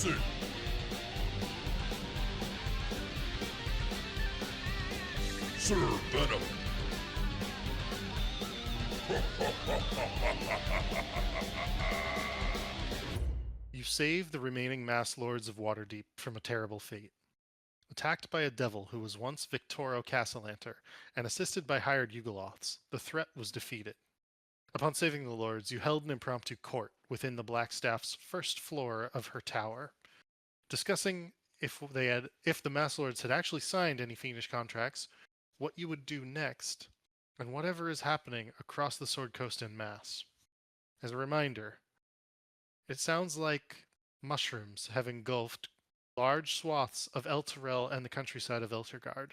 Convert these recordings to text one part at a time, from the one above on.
Listen! Sir Venom. You save the remaining mass lords of Waterdeep from a terrible fate. Attacked by a devil who was once Victoro Castellanter and assisted by hired Yugoloths, the threat was defeated. Upon saving the lords, you held an impromptu court within the Blackstaff's first floor of her tower, discussing if the mass lords had actually signed any fiendish contracts, what you would do next, and whatever is happening across the Sword Coast en masse. As a reminder, it sounds like mushrooms have engulfed large swaths of Elturel and the countryside of Elturgard.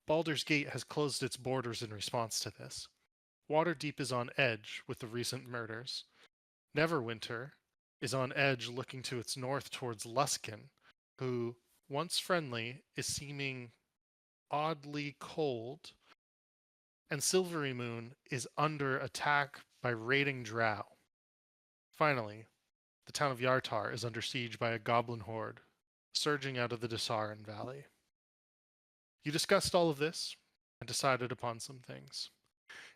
Baldur's Gate has closed its borders in response to this. Waterdeep is on edge with the recent murders. Neverwinter is on edge looking to its north towards Luskan, who, once friendly, is seeming oddly cold. And Silvery Moon is under attack by raiding drow. Finally, the town of Yartar is under siege by a goblin horde, surging out of the Desarin Valley. You discussed all of this and decided upon some things.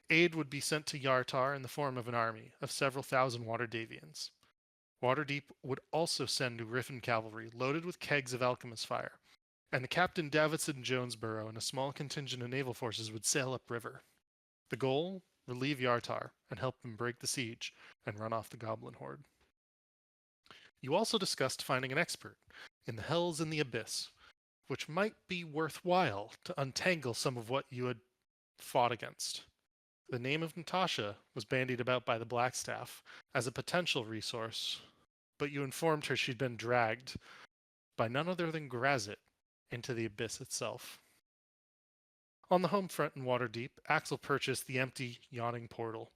Aid would be sent to Yartar in the form of an army of several thousand Waterdavians. Waterdeep would also send New Riffin cavalry loaded with kegs of alchemist fire, and the Captain Davidson Jonesboro and a small contingent of naval forces would sail upriver. The goal? Relieve Yartar and help them break the siege and run off the goblin horde. You also discussed finding an expert in the Hells and the Abyss, which might be worthwhile to untangle some of what you had fought against. The name of Natasha was bandied about by the Blackstaff as a potential resource, but you informed her she'd been dragged by none other than Grazit into the Abyss itself. On the home front in Waterdeep, Axel purchased the empty, yawning portal.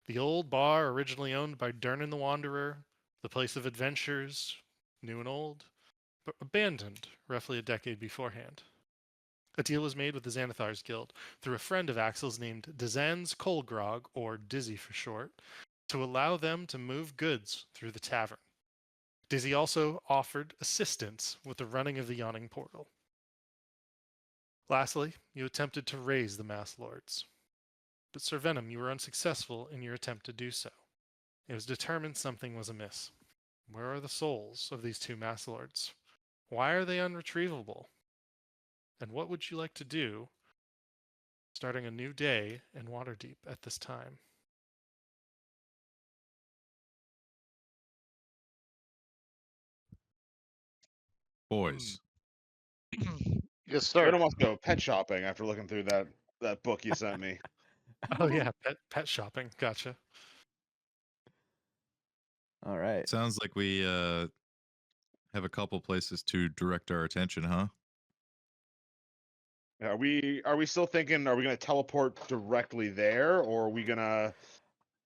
The old bar originally owned by Durnan the Wanderer, the place of adventures, new and old, but abandoned roughly a decade beforehand. A deal was made with the Xanathar's Guild through a friend of Axel's named Dizan's Kolgrog, or Dizzy for short, to allow them to move goods through the tavern. Dizzy also offered assistance with the running of the Yawning Portal. Lastly, you attempted to raise the Mass Lords. But Sir Venom, you were unsuccessful in your attempt to do so. It was determined something was amiss. Where are the souls of these two Mass Lords? Why are they unretrievable? And what would you like to do starting a new day in Waterdeep at this time? Boys. Yes, sir. Venom wants to go pet shopping after looking through that book you sent me. Oh yeah, pet shopping. Gotcha. All right. Sounds like we have a couple places to direct our attention, huh? Are we still thinking? Are we gonna teleport directly there, or are we gonna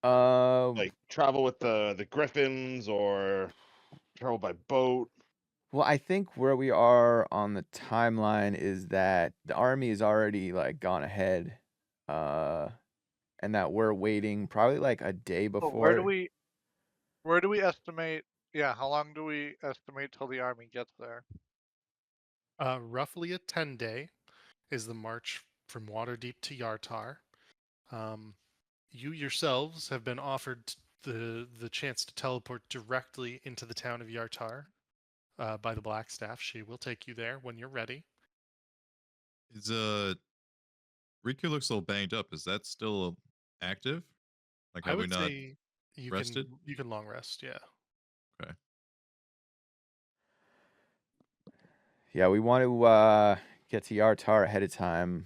like travel with the griffins, or travel by boat? Well, I think where we are on the timeline is that the army is already like gone ahead, and that we're waiting probably like a day So before. where do we estimate? Yeah, how long do we estimate till the army gets there? Roughly a 10-day is the march from Waterdeep to Yartar. You yourselves have been offered the chance to teleport directly into the town of Yartar by the Blackstaff. She will take you there when you're ready. Is Riku looks a little banged up. Is that still active? Like, I have we would not say you rested? you can long rest. Yeah. Okay. Yeah, we want to get to Yartar ahead of time,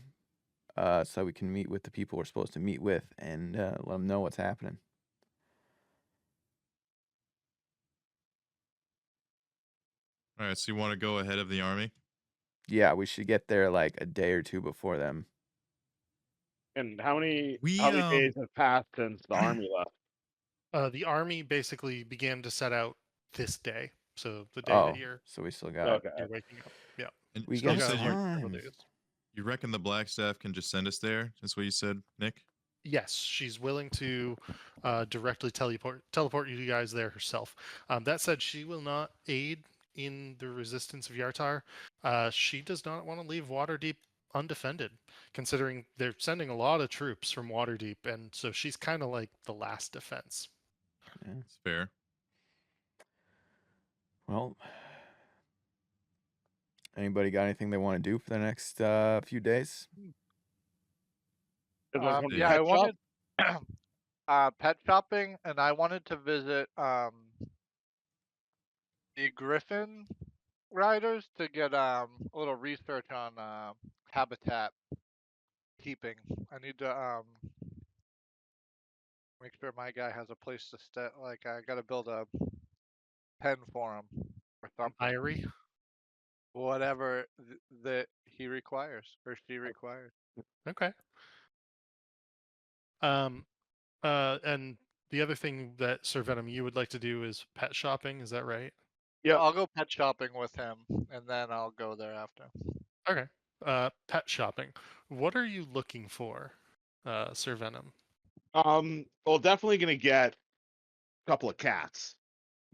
so we can meet with the people we're supposed to meet with and let them know what's happening. All right. So you want to go ahead of the army? Yeah, we should get there like a day or two before them. And how many We, days have passed since the army left? The army basically began to set out this day, so the day Oh, that you're so we still got. Okay. waking up. Yeah. And We so got you said several time. days. you reckon the Blackstaff can just send us there? That's what you said, Nick? Yes, she's willing to directly teleport you guys there herself. That said, she will not aid in the resistance of Yartar, she does not want to leave Waterdeep undefended, considering they're sending a lot of troops from Waterdeep, and so she's kind of like the last defense. It's fair. Well, anybody got anything they want to do for the next few days? Everyone's going to Yeah, pet I shop? wanted pet shopping, and I wanted to visit the Griffin riders to get a little research on habitat keeping. I need to make sure my guy has a place to stay. Like I got to build a pen for him or something. Irie. Whatever that he requires or she requires. Okay. And the other thing that Sir Venom you would like to do is pet shopping. Is that right? Yep. I'll go pet shopping with him, and then I'll go there after. Okay. Pet shopping. What are you looking for, Sir Venom? Well, definitely going to get a couple of cats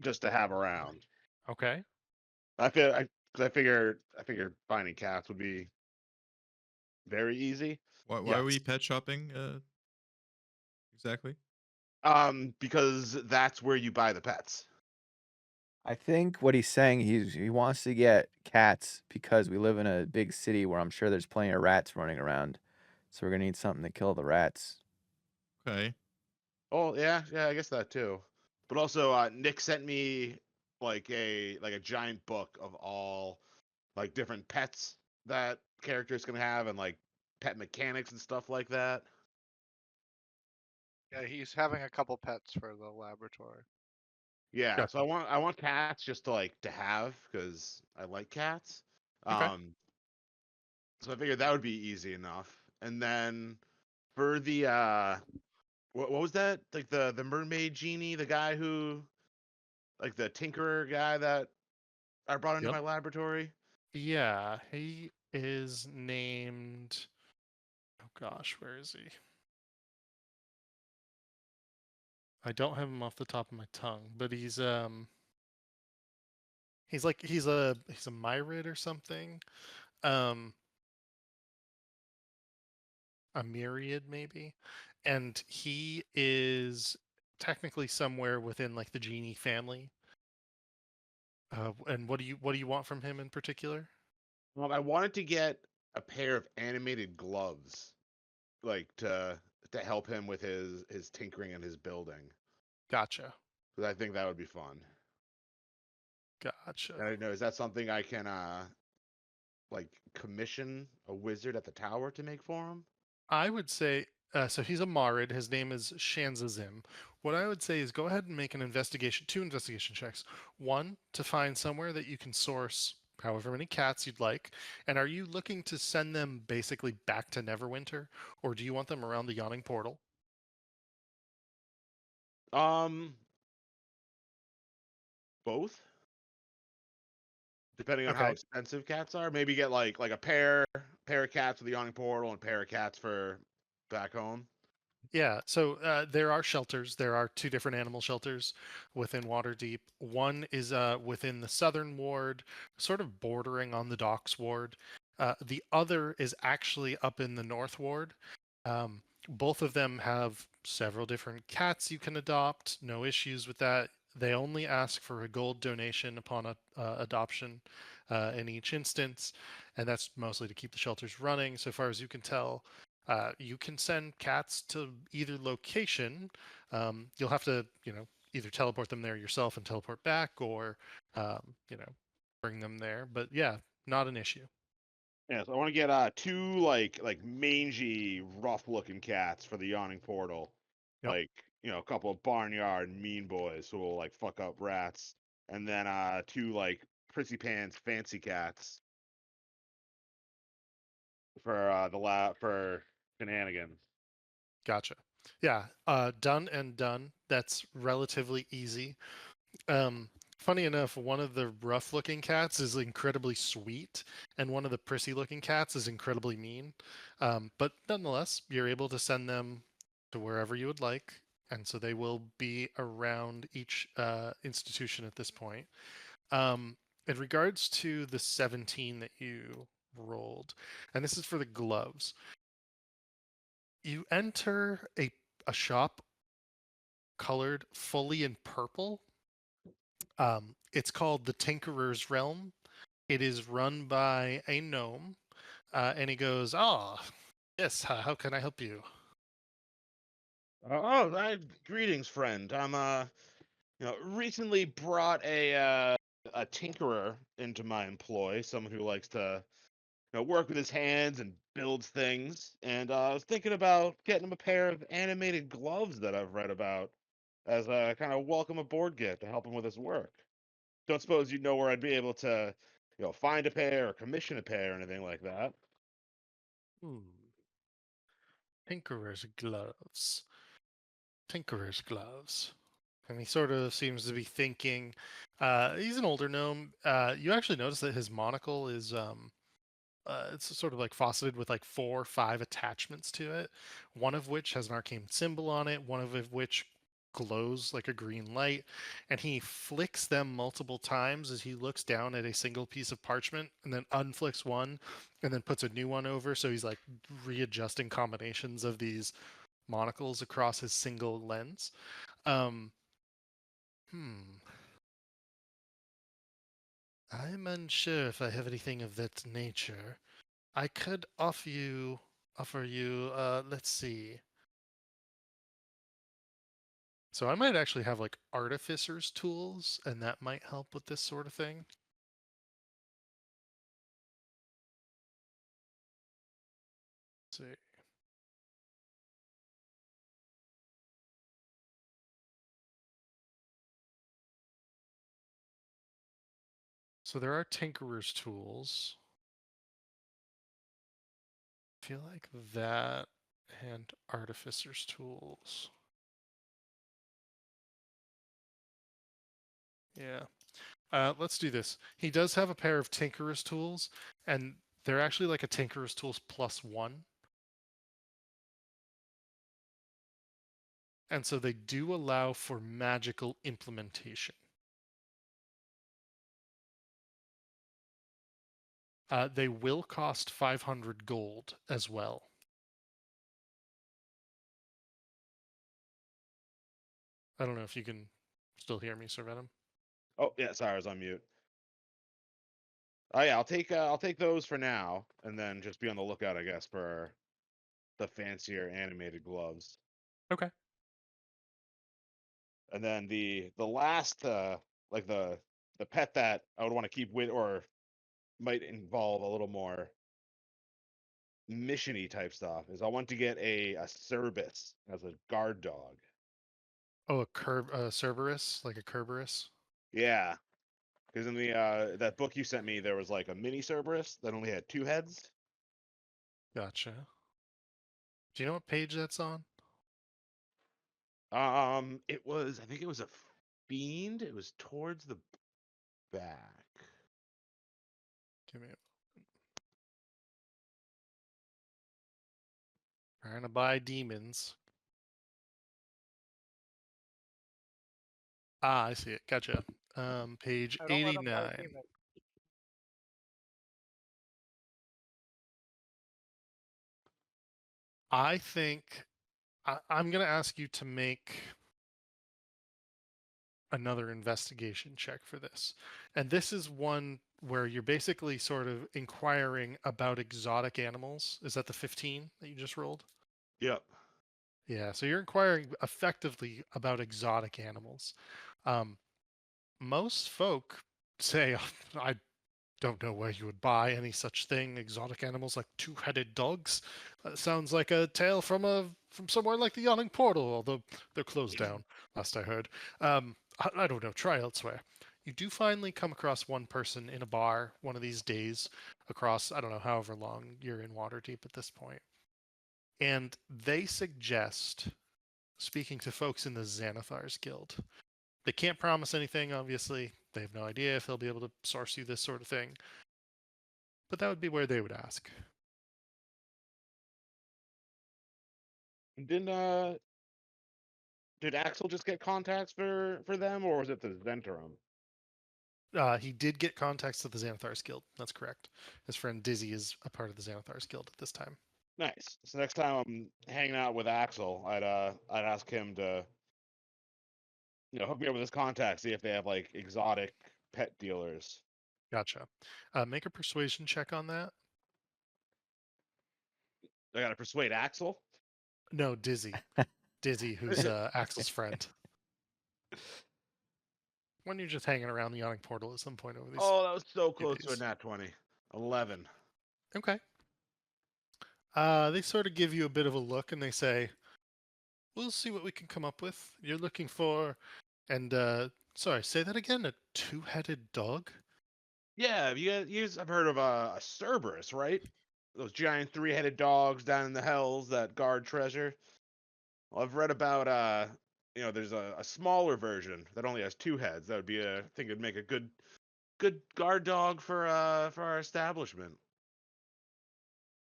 just to have around. Okay. Cause I figured finding cats would be very easy. Why are we Yes. pet shopping? Exactly. Because that's where you buy the pets. I think what he's saying, he wants to get cats because we live in a big city where I'm sure there's plenty of rats running around. So we're gonna need something to kill the rats. Okay. Oh yeah, I guess that too. But also, Nick sent me like a giant book of all like different pets that characters can have and like pet mechanics and stuff like that. Yeah, he's having a couple pets for the laboratory. Yeah, Gotcha. so I want cats just to like to have because I like cats. Okay. So I figured that would be easy enough. And then for the what was that? Like the mermaid genie, the guy who like the tinkerer guy that I brought into Yep. my laboratory. Yeah, he is named. Oh gosh, where is he? I don't have him off the top of my tongue, but he's a myrid or something. A myriad maybe. And he is technically somewhere within like the genie family. And what do you want from him in particular? I wanted to get a pair of animated gloves, like to help him with his tinkering and his building. Gotcha. Because I think that would be fun. Gotcha. And I know, is that something I can like commission a wizard at the tower to make for him? I would say so he's a Marid. His name is Shanzazim. What I would say is go ahead and make two investigation checks. One, to find somewhere that you can source however many cats you'd like. And are you looking to send them basically back to Neverwinter, or do you want them around the Yawning Portal? Both. Depending on how Okay. expensive cats are, maybe get like a pair of cats for the yawning portal and a pair of cats for back home. Yeah, so there are shelters. There are two different animal shelters within Waterdeep. One is within the southern ward, sort of bordering on the docks ward. The other is actually up in the north ward. Both of them have several different cats you can adopt. No issues with that. They only ask for a gold donation upon adoption in each instance, and that's mostly to keep the shelters running. So far as you can tell, you can send cats to either location. You'll have to, either teleport them there yourself and teleport back, or, bring them there. But yeah, not an issue. Yeah, so I want to get two like mangy, rough-looking cats for the yawning portal. Yep. Like, a couple of barnyard mean boys who will like fuck up rats, and then two like prissy pants fancy cats for for shenanigans. Gotcha. Yeah, done and done. That's relatively easy. Funny enough, one of the rough-looking cats is incredibly sweet, and one of the prissy-looking cats is incredibly mean. But nonetheless, you're able to send them to wherever you would like, and so they will be around each institution at this point. in regards to the 17 that you rolled, and this is for the gloves, you enter a shop colored fully in purple. It's called the Tinkerer's Realm. It is run by a gnome, and he goes, "Ah, yes. How can I help you?" Greetings, friend. I'm recently brought a tinkerer into my employ, someone who likes to work with his hands and builds things. And I was thinking about getting him a pair of animated gloves that I've read about as a kind of welcome aboard gift to help him with his work. Don't suppose you know where I'd be able to, find a pair or commission a pair or anything like that. Tinkerer's gloves. Tinkerer's gloves. And he sort of seems to be thinking. He's an older gnome. You actually notice that his monocle is it's sort of like faceted with like 4 or 5 attachments to it. One of which has an arcane symbol on it. One of which glows like a green light, and he flicks them multiple times as he looks down at a single piece of parchment, and then unflicks one, and then puts a new one over. So he's like readjusting combinations of these monocles across his single lens. Um, hmm. I'm unsure if I have anything of that nature. I could offer you, let's see. So I might actually have like artificer's tools, and that might help with this sort of thing. Let's see. So there are tinkerer's tools. I feel like that and artificer's tools. Yeah. Let's do this. He does have a pair of tinkerer's tools, and they're actually like a tinkerer's tools +1. And so they do allow for magical implementation. They will cost 500 gold as well. I don't know if you can still hear me, Sir Venom. Oh yeah, sorry, I was on mute. Oh yeah, I'll take those for now, and then just be on the lookout, I guess, for the fancier animated gloves. Okay. And then the last like the pet that I would want to keep with or might involve a little more missiony type stuff is I want to get a Cerberus as a guard dog. Oh, Cerberus, like a Kerberos. Yeah, because in the that book you sent me, there was like a mini Cerberus that only had 2 heads. Gotcha. Do you know what page that's on? It was, I think it was a fiend. It was towards the back. Give me a Trying to buy demons. Ah, I see it. Gotcha. Page I don't let him buy 89. demons. I think I'm going to ask you to make another investigation check for this. And this is one where you're basically sort of inquiring about exotic animals. Is that the 15 that you just rolled? Yep. Yeah, so you're inquiring effectively about exotic animals. Um, most folk say, I don't know where you would buy any such thing. Exotic animals like two-headed dogs. Sounds like a tale from somewhere like the Yawning Portal, although they're closed down, last I heard. I don't know. Try elsewhere. You do finally come across one person in a bar one of these days, across I don't know however long you're in Waterdeep at this point, and they suggest speaking to folks in the Xanathar's Guild. They can't promise anything, obviously. They have no idea if they'll be able to source you this sort of thing. But that would be where they would ask. Didn't did Axel just get contacts for them, or was it the Zentrum? He did get contacts to the Xanathar's Guild. That's correct. His friend Dizzy is a part of the Xanathar's Guild at this time. Nice. So next time I'm hanging out with Axel, I'd ask him to hook me up with his contacts, see if they have like exotic pet dealers. Gotcha. Make a persuasion check on that. I gotta persuade Axel. No, Dizzy. Dizzy, who's Axel's friend. When you're just hanging around the yawning portal at some point over these. Oh, that was so close to a days. nat 20. 11. Okay. They sort of give you a bit of a look and they say, we'll see what we can come up with. You're looking for, and sorry, say that again, a two-headed dog? Yeah, you guys have heard of a Cerberus, right? Those giant three-headed dogs down in the hells that guard treasure. Well, I've read about there's a smaller version that only has two heads. That would be I think it'd make a good guard dog for our establishment.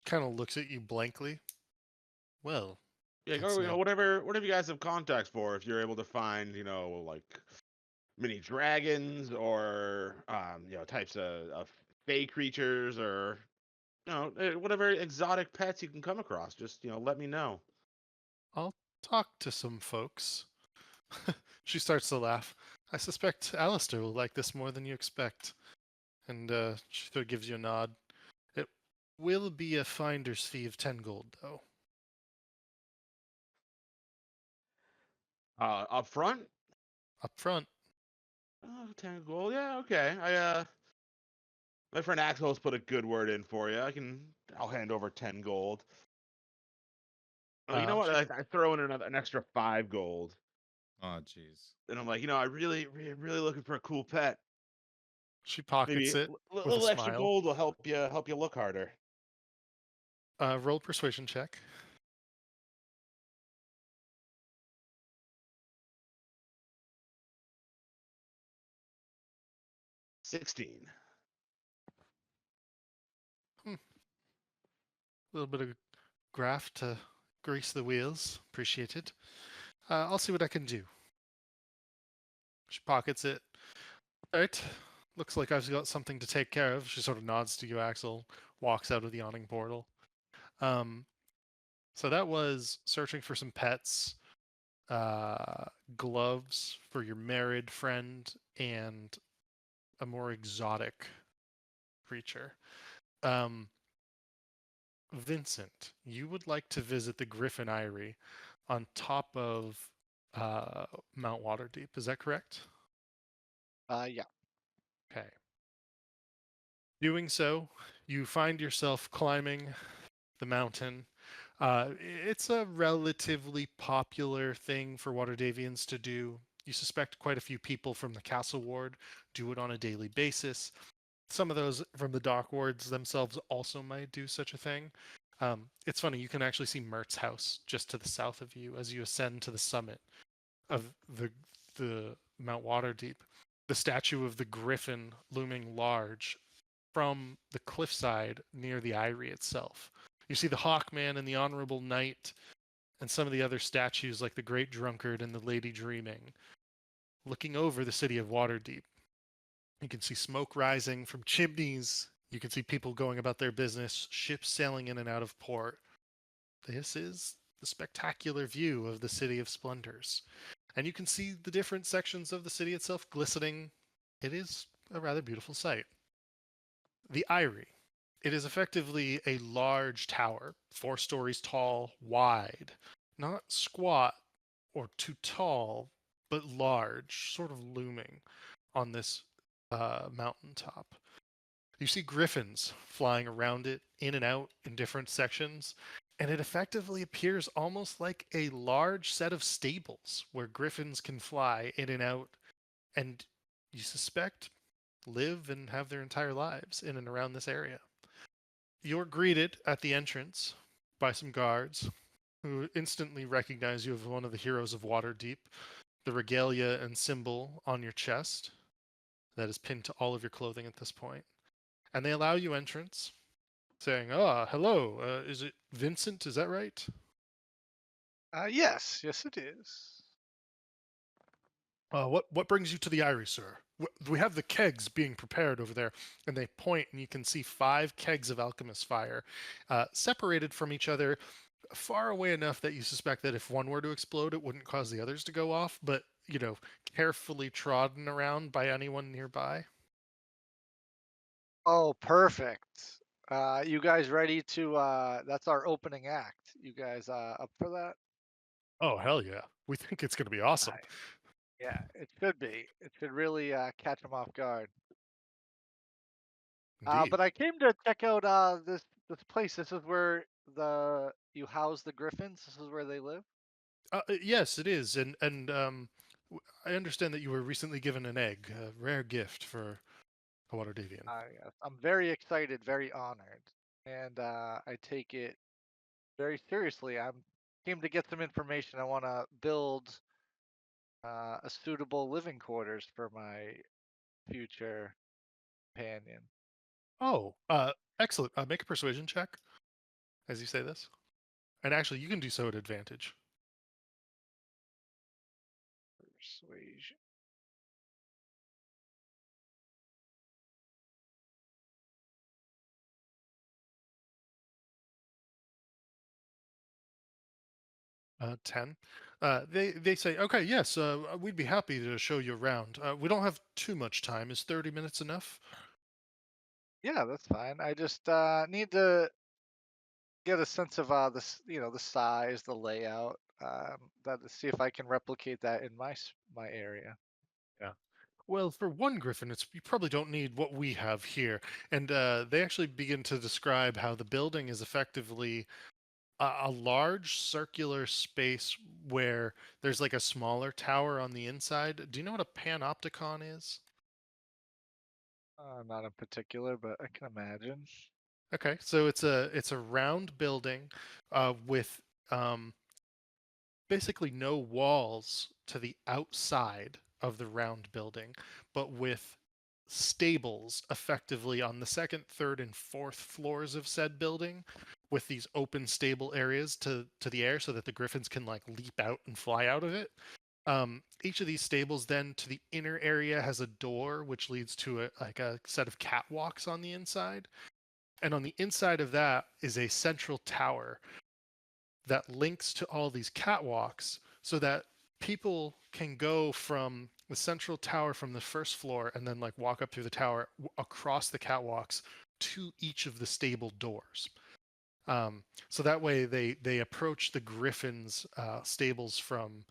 Kind of looks at you blankly. Well, Yeah, that's not- whatever you guys have contacts for, if you're able to find, like mini dragons or types of fey creatures or whatever exotic pets you can come across, just let me know. I'll talk to some folks. She starts to laugh. I suspect Alistair will like this more than you expect. And she sort of gives you a nod. It will be a finder's fee of 10 gold, though. Up front. Up front. Oh, 10 gold. Yeah, okay. My friend Axel's put a good word in for you. I'll hand over 10 gold. Oh, you know what? I throw in an extra 5 gold. Oh, jeez. And I'm like, I really looking for a cool pet. She pockets Maybe it a with little a extra smile. gold will help you look harder. Roll persuasion check. 16. A little bit of graph to grease the wheels. Appreciate it. I'll see what I can do. She pockets it. All right. Looks like I've got something to take care of. She sort of nods to you, Axel, walks out of the yawning portal. So that was searching for some pets, gloves for your married friend, and a more exotic creature. Vincent, you would like to visit the Griffin Eyrie on top of Mount Waterdeep. Is that correct? Yeah. Okay. Doing so, you find yourself climbing the mountain. It's a relatively popular thing for Waterdavians to do. You suspect quite a few people from the castle ward do it on a daily basis. Some of those from the dock wards themselves also might do such a thing. It's funny, you can actually see Mert's house just to the south of you as you ascend to the summit of the Mount Waterdeep. The statue of the griffin looming large from the cliffside near the Eyrie itself. You see the Hawkman and the Honorable Knight and some of the other statues like the Great Drunkard and the Lady Dreaming looking over the city of Waterdeep. You can see smoke rising from chimneys. You can see people going about their business, ships sailing in and out of port. This is the spectacular view of the City of Splendors. And you can see the different sections of the city itself glistening. It is a rather beautiful sight. The Eyrie. It is effectively a large tower, 4 stories tall, wide, not squat or too tall, but large, sort of looming on this mountaintop. You see griffins flying around it, in and out in different sections, and it effectively appears almost like a large set of stables where griffins can fly in and out, and you suspect live and have their entire lives in and around this area. You're greeted at the entrance by some guards who instantly recognize you as one of the heroes of Waterdeep, the regalia and symbol on your chest that is pinned to all of your clothing at this point. And they allow you entrance, saying, hello, is it Vincent? Is that right? Yes, it is. What brings you to the Eyrie, sir? We have the kegs being prepared over there, and they point, and you can see 5 kegs of alchemist fire, separated from each other, far away enough that you suspect that if one were to explode, it wouldn't cause the others to go off. But carefully trodden around by anyone nearby. Oh, perfect. You guys ready to? That's our opening act. You guys up for that? Oh hell yeah! We think it's gonna be awesome. Nice. Yeah, it should be. It should really catch them off guard. Indeed. But I came to check out this place. This is where you house the griffins. This is where they live. Yes, it is, and I understand that you were recently given an egg, a rare gift for a water deviant. Yes, I'm very excited, very honored, and I take it very seriously. I came to get some information. I want to build a suitable living quarters for my future companion. Oh, excellent. Make a persuasion check as you say this, and actually, you can do so at advantage. Persuasion. Ten. They say, okay, yes, we'd be happy to show you around. We don't have too much time. Is 30 minutes enough? Yeah, that's fine. I just need to get a sense of the size, the layout, that to see if I can replicate that in my area. Yeah. Well, for one griffin, you probably don't need what we have here. And they actually begin to describe how the building is effectively a large circular space where there's like a smaller tower on the inside. Do you know what a panopticon is? Not in particular, but I can imagine. Okay, so it's a round building with um, basically no walls to the outside of the round building, but with stables effectively on the second, third, and fourth floors of said building, with these open stable areas to the air so that the griffins can like leap out and fly out of it. Each of these stables then to the inner area has a door which leads to a set of catwalks on the inside. And on the inside of that is a central tower that links to all these catwalks so that people can go from the central tower from the first floor and then like walk up through the tower across the catwalks to each of the stable doors. So that way they approach the Griffin's stables from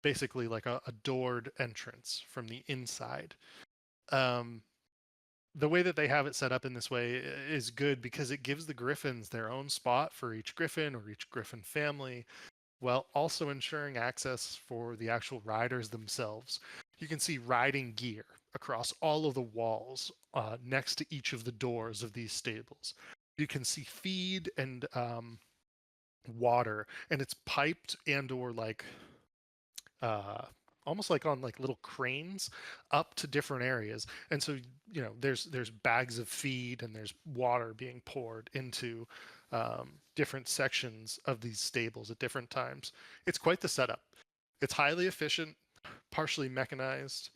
basically like a doored entrance from the inside. The way that they have it set up in this way is good because it gives the Griffins their own spot for each Griffin or each Griffin family, while also ensuring access for the actual riders themselves. You can see riding gear across all of the walls next to each of the doors of these stables. You can see feed and water, and it's piped and or like uh, almost like on like little cranes up to different areas. And so there's bags of feed and there's water being poured into different sections of these stables at different times. It's quite the setup. It's highly efficient, partially mechanized,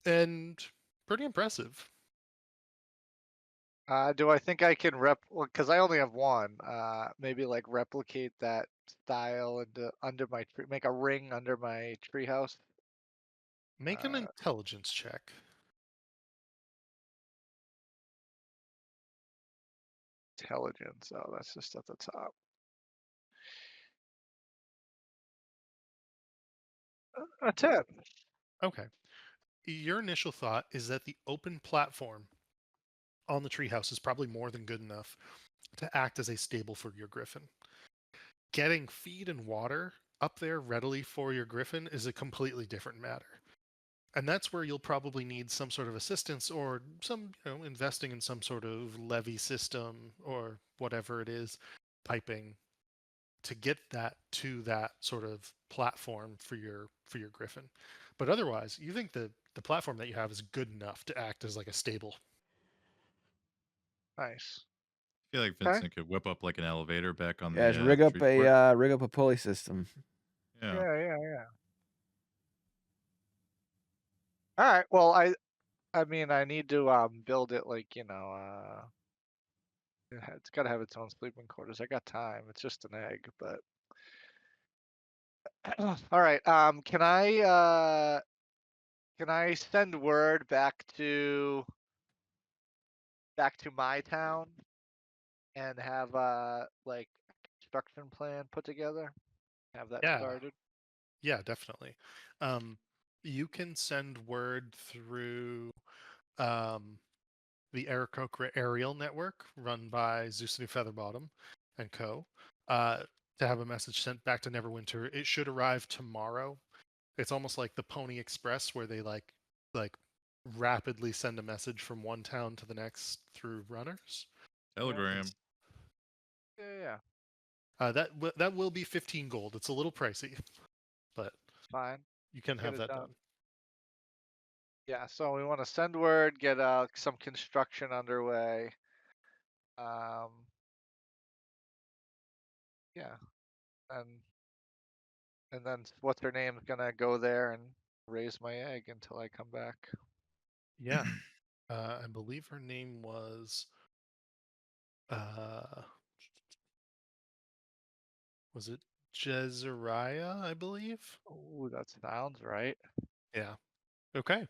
and pretty impressive. Do I think I can because I only have one. Maybe like replicate that style under my tree, make a ring under my treehouse. Make an Uh, intelligence check. Intelligence. Oh, that's just at the top. A 10. Okay. Your initial thought is that the open platform on the treehouse is probably more than good enough to act as a stable for your griffin. Getting feed and water up there readily for your griffin is a completely different matter. And that's where you'll probably need some sort of assistance or some, investing in some sort of levee system or whatever it is, piping to get that to that sort of platform for your griffin. But otherwise, you think the platform that you have is good enough to act as like a stable. Nice. I feel like Okay. Vincent could whip up like an elevator back on Yeah, the just rig up tree fort. rig up a pulley system. Yeah. Yeah. All right. Well, I mean, I need to build it like it's got to have its own sleeping quarters. I got time. It's just an egg, but all right. Can I send word back to my town and have like construction plan put together? Have that Yeah, started? yeah, definitely. You can send word through um, the Aarakocra aerial network run by Zeus and Featherbottom and Co. Uh, to have a message sent back to Neverwinter. It should arrive tomorrow. It's almost like the Pony Express, where they like rapidly send a message from one town to the next through runners. Telegram. Yeah. That will be 15 gold. It's a little pricey, but Fine. you can Get have it that done. done. Yeah, so we want to send word, get some construction underway. Um, yeah, and then what's her name's gonna go there and raise my egg until I come back. Yeah, I believe her name was uh, was it Jezariah? I believe. Oh, that sounds right. Yeah. Okay.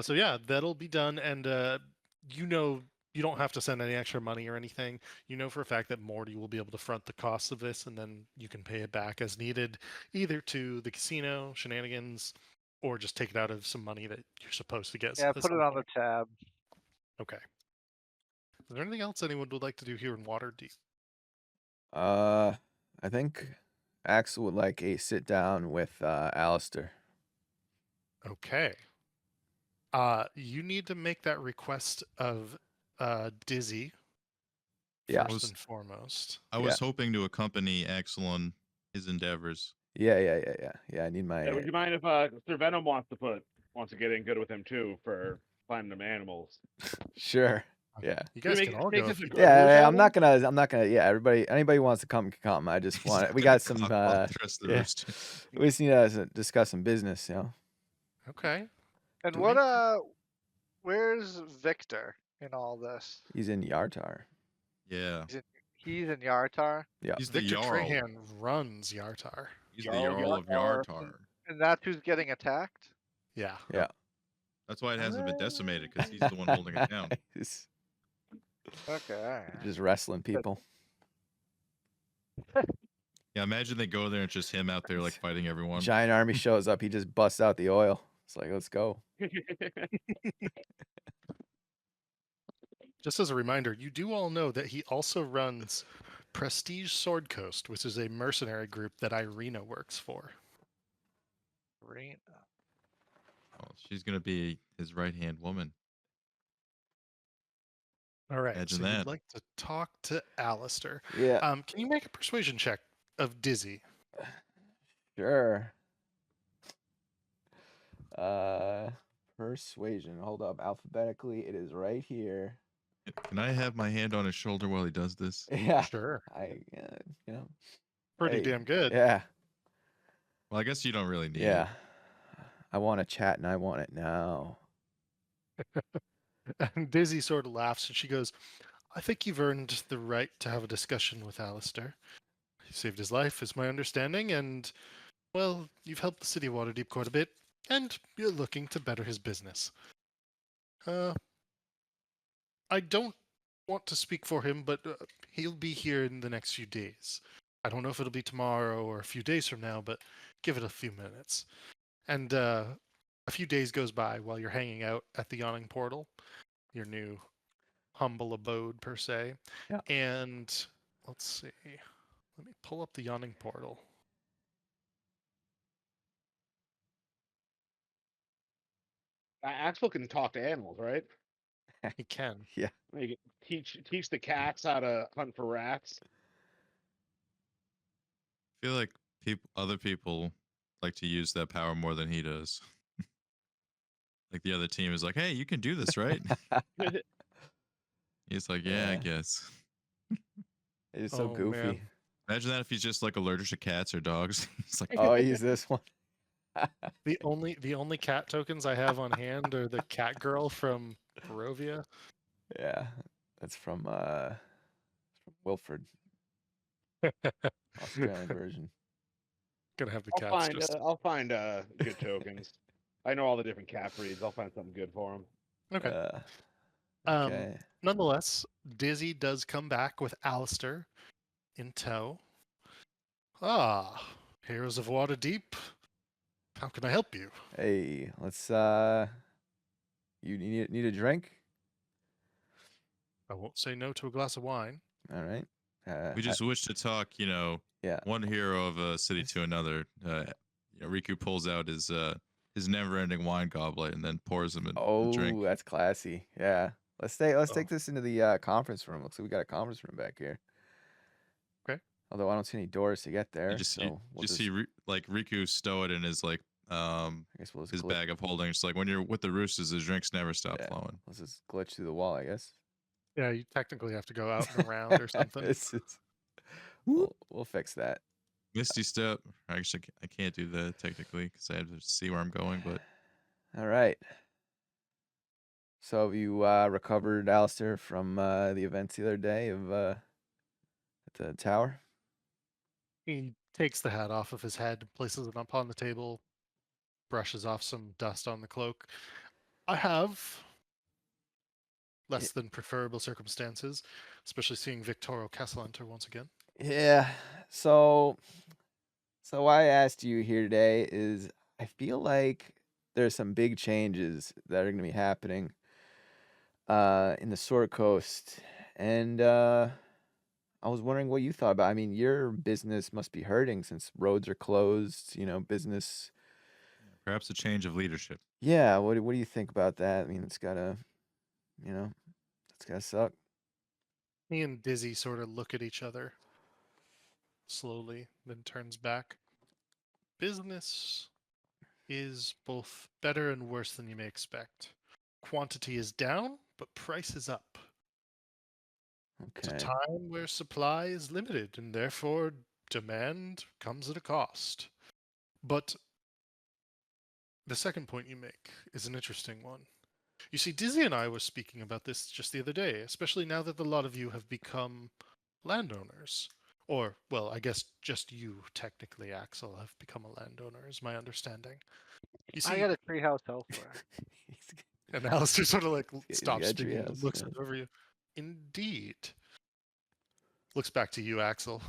So yeah, that'll be done, and you don't have to send any extra money or anything. You know for a fact that Morty will be able to front the costs of this, and then you can pay it back as needed, either to the casino shenanigans, or just take it out of some money that you're supposed to get Yeah, at put it some on the point. tab. Okay. Is there anything else anyone would like to do here in Waterdeep? I think Axel would like a sit down with Alistair. Okay. You need to make that request of Dizzy Yeah. first and foremost. I was hoping to accompany Axel on his endeavors. Yeah. I need my. Yeah, would you mind if Sir Venom wants to get in good with him too for finding them animals? Sure. Yeah. You Can we guys make can it- all make go this if a you group Yeah, battle? I'm not gonna. Yeah, everybody, anybody who wants to come can come. I just He's want. not We gonna got some. cough off the rest of the Yeah. roster. We just need to discuss some business. Okay. And Do what we- where's Victor in all this? He's in Yartar. Yeah. He's in Yartar, Yeah. He's the Victor Jarl. Trahan runs Yartar. He's the Jarl Jarl of Yartar. Yartar. and that's who's getting attacked. Yeah. Yeah. That's why it hasn't been decimated, because he's the one holding it down. He's Okay, all right. just wrestling people. Yeah, imagine they go there and it's just him out there like fighting everyone. Giant army shows up. He just busts out the oil. It's like, let's go. Just as a reminder, you do all know that he also runs Prestige Sword Coast, which is a mercenary group that Irina works for. Rena. Oh, she's gonna be his right hand woman. All right. Imagine so that. you'd like to talk to Alistair. Yeah. Can you make a persuasion check of Dizzy? Sure. Persuasion. Hold up. Alphabetically, it is right here. Can I have my hand on his shoulder while he does this? Yeah. Sure. You know. Pretty Hey, damn good. Yeah. Well, I guess you don't really need Yeah. it. I want to chat and I want it now. And Dizzy sort of laughs and she goes, I think you've earned the right to have a discussion with Alistair. You saved his life, is my understanding, and, well, you've helped the city of Waterdeep quite a bit, and you're looking to better his business. I don't want to speak for him, but he'll be here in the next few days. I don't know if it'll be tomorrow or a few days from now, but give it a few minutes. And a few days goes by while you're hanging out at the Yawning Portal, your new humble abode per se. Yeah. And let's see. Let me pull up the Yawning Portal. Axel can talk to animals, right? He can. Yeah. Like, teach the cats how to hunt for rats. I feel like other people like to use that power more than he does. Like the other team is like, hey, you can do this, right? He's like, yeah, I Yeah. guess. It's so Oh, goofy. man. Imagine that if he's just like allergic to cats or dogs. He's like, Oh, he's this one. The only cat tokens I have on hand are the cat girl from Barovia. Yeah, that's from Wilford, Australian version. Gonna have the I'll cats find just I'll find good tokens. I know all the different cat breeds. I'll find something good for them. okay. Okay. Nonetheless, Dizzy does come back with Alistair in tow. Ah, Heroes of Waterdeep. How can I help you? Hey, let's you need a drink? I won't say no to a glass of wine. All right. We just wish to talk, yeah. one hero of a city to another. Riku pulls out his never-ending wine goblet and then pours him a drink. Oh, that's classy. Yeah. Let's take Oh. this into the conference room. Looks like we got a conference room back here. Okay. Although I don't see any doors to get there, You just, so we'll just see Riku stow it in his I guess we'll just his bag of holding. It's like when you're with the roosters, the drinks never stop flowing. Let's just glitch through the wall, I guess. Yeah, you technically have to go out and around or something. We'll fix that. Misty step. Actually, I can't do that technically because I have to see where I'm going. But All right. So have you recovered Alistair from the events the other day of at the tower? He takes the hat off of his head, places it up on the table, brushes off some dust on the cloak. I have less than preferable circumstances, especially seeing Victorio Castellanter once again. Yeah. So why I asked you here today is I feel like there's some big changes that are going to be happening in the Sword Coast, and I was wondering what you thought about. I mean, your business must be hurting since roads are closed. Business. perhaps a change of leadership. Yeah. What do you think about that? I mean, it's gotta suck. He and Dizzy sort of look at each other slowly, then turns back. Business is both better and worse than you may expect. Quantity is down, but price is up. It's a Okay. time where supply is limited, and therefore demand comes at a cost. But the second point you make is an interesting one. You see, Dizzy and I were speaking about this just the other day, especially now that a lot of you have become landowners. Or, well, I guess just you, technically, Axel, have become a landowner, is my understanding. You I see, got a treehouse elsewhere. and Alistair sort of like He's stops got a speaking and treehouse, looks yeah. over you. Indeed. Looks back to you, Axel.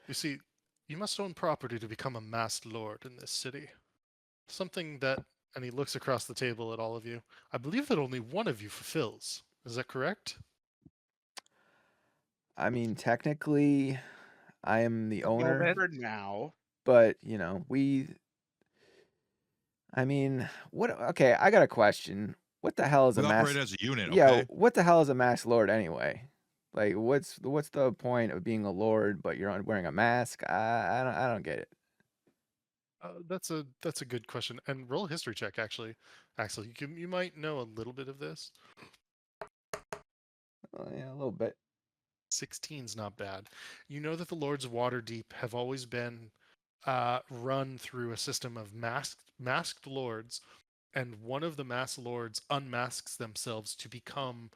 You see, you must own property to become a masked lord in this city. Something that, and he looks across the table at all of you, I believe that only one of you fulfills. Is that correct? I mean, technically, I am the owner, moment. For now. but I mean, what? Okay, I got a question. What the hell is We a operate mass? as a unit. Yeah, Okay. what the hell is a masked lord anyway? Like, what's the point of being a lord but you're wearing a mask? I don't get it. That's a good question. And roll a history check, actually. Axel, you might know a little bit of this. Oh, yeah, a little bit. 16's not bad. You know that the Lords of Waterdeep have always been run through a system of masked lords, and one of the masked lords unmasks themselves to become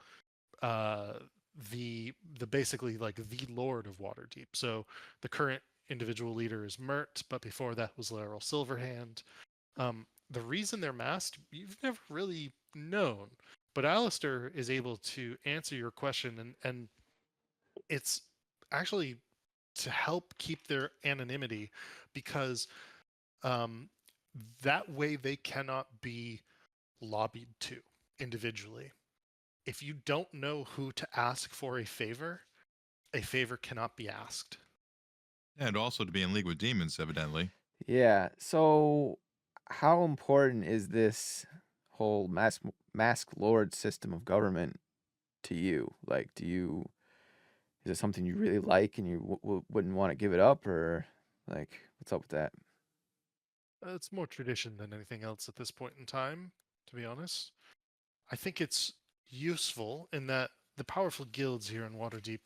the basically like the Lord of Waterdeep. So the current individual leader is Mert, but before that was Laeral Silverhand. The reason they're masked, you've never really known, but Alistair is able to answer your question, and it's actually to help keep their anonymity, because that way they cannot be lobbied to individually. If you don't know who to ask for a favor cannot be asked. And also to be in league with demons, evidently. Yeah. So, how important is this whole masked lord system of government to you? Like, is it something you really like and you wouldn't want to give it up, or like, what's up with that? It's more tradition than anything else at this point in time, to be honest. I think it's useful in that the powerful guilds here in Waterdeep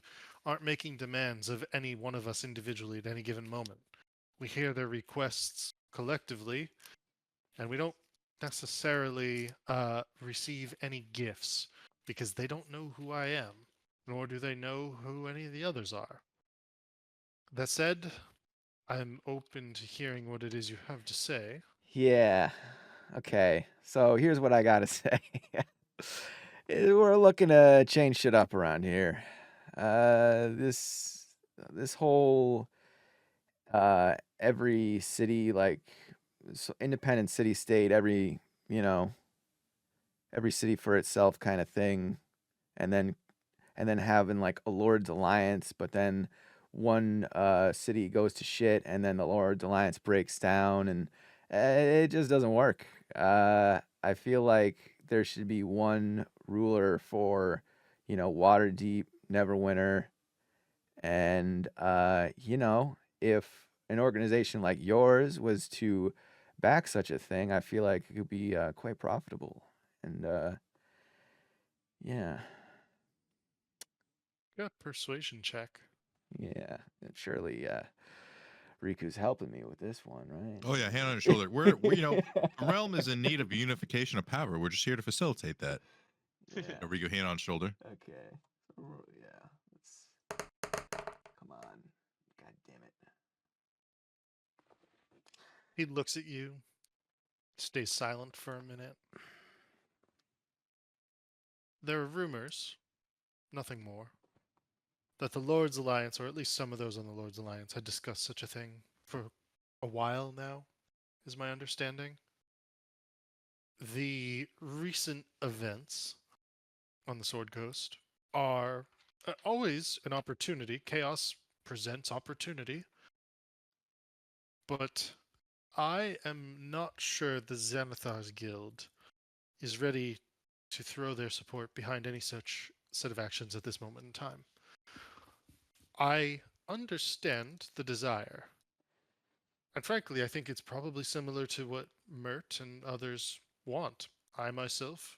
aren't making demands of any one of us individually at any given moment. We hear their requests collectively, and we don't necessarily receive any gifts because they don't know who I am, nor do they know who any of the others are. That said, I'm open to hearing what it is you have to say. Yeah. Okay. So here's what I gotta say. We're looking to change shit up around here. This whole every city, like independent city state, every every city for itself kind of thing, and then having like a Lord's Alliance, but then one city goes to shit, and then the Lord's Alliance breaks down, and it just doesn't work. I feel like there should be one ruler for, Waterdeep, Neverwinter, and if an organization like yours was to back such a thing, I feel like it could be quite profitable. And yeah. Got persuasion check. Yeah, and surely Riku's helping me with this one, right? Oh yeah, hand on his shoulder. We're the realm is in need of unification of power. We're just here to facilitate that. Yeah. Riku, hand on shoulder. Okay. Yeah. Let's come on. God damn it. He looks at you, stays silent for a minute. There are rumors, nothing more, that the Lord's Alliance, or at least some of those on the Lord's Alliance, had discussed such a thing for a while now, is my understanding. The recent events on the Sword Coast are always an opportunity. Chaos presents opportunity. But I am not sure the Xanathar's Guild is ready to throw their support behind any such set of actions at this moment in time. I understand the desire. And frankly, I think it's probably similar to what Mert and others want. I myself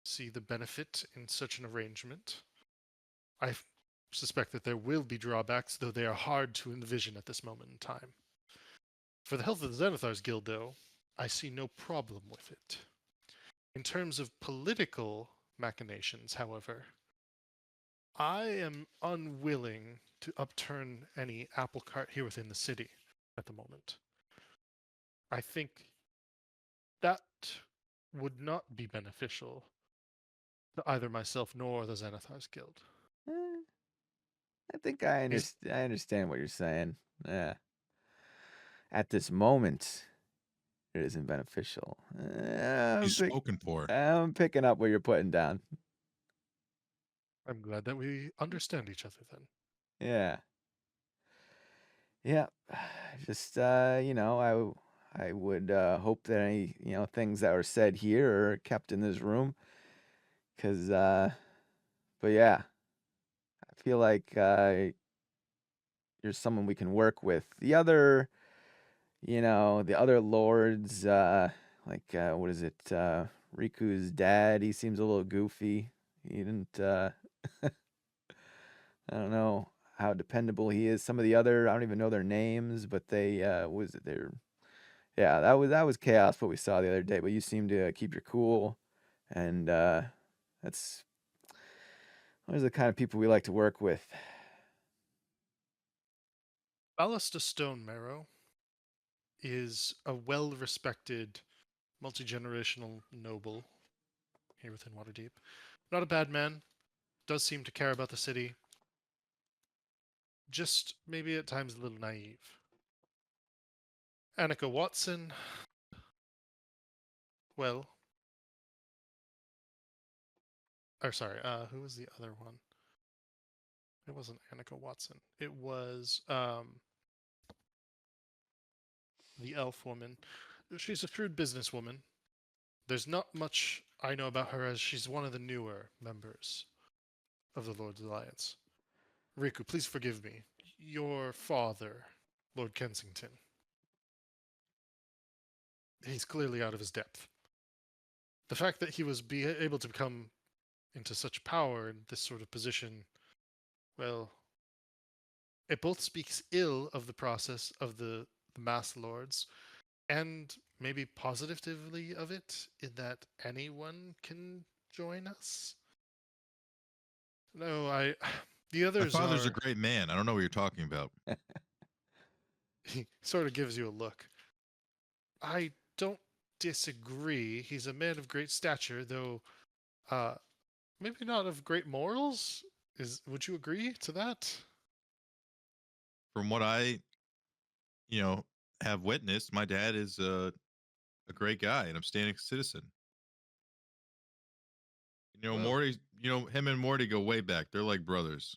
see the benefit in such an arrangement. I suspect that there will be drawbacks, though they are hard to envision at this moment in time. For the health of the Xanathar's Guild, though, I see no problem with it. In terms of political machinations, however, I am unwilling to upturn any apple cart here within the city at the moment. I think that would not be beneficial to either myself nor the Xanathar's Guild. I think I understand what you're saying. Yeah. At this moment, it isn't beneficial. He's spoken for. I'm picking up what you're putting down. I'm glad that we understand each other then. Yeah. Yeah. Just I would hope that any, things that were said here are kept in this room. But yeah. I feel like you're someone we can work with. The other lords, what is it? Riku's dad, he seems a little goofy. He didn't I don't know how dependable he is. Some of the other, I don't even know their names, but they that was chaos what we saw the other day, but you seem to keep your cool, and those are the kind of people we like to work with. Ballista Stone Marrow is a well-respected, multi-generational noble here within Waterdeep. Not a bad man. Does seem to care about the city. Just maybe at times a little naive. Annika Watson. Well. Or sorry, who was the other one? It wasn't Annika Watson. It was the elf woman. She's a shrewd businesswoman. There's not much I know about her, as she's one of the newer members of the Lord's Alliance. Riku, please forgive me. Your father, Lord Kensington. He's clearly out of his depth. The fact that he was able to become into such power in this sort of position, well, it both speaks ill of the process of the Mass Lords, and maybe positively of it in that anyone can join us. No, the My others father's a are. great man. I don't know what you're talking about. He sort of gives you a look. I don't disagree. He's a man of great stature, though uh maybe not of great morals. Would you agree to that? From what I, you know, have witnessed, my dad is a great guy, an upstanding citizen. You know, Well, Morty. You know, him and Morty go way back. They're like brothers.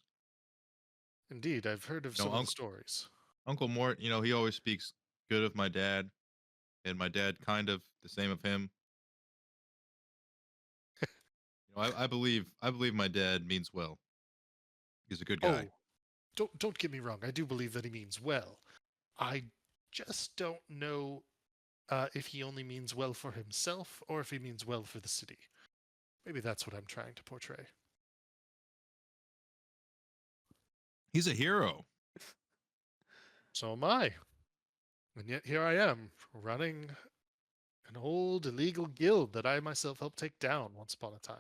indeed, I've heard of You know, some of the stories. Uncle Mort. You know, he always speaks good of my dad, and my dad kind of the same of him. You know, I believe my dad means well. He's a good guy. Oh, don't get me wrong. I do believe that he means well. I just don't know if he only means well for himself or if he means well for the city. Maybe that's what I'm trying to portray. He's a hero. So am I. And yet here I am, running an old illegal guild that I myself helped take down once upon a time.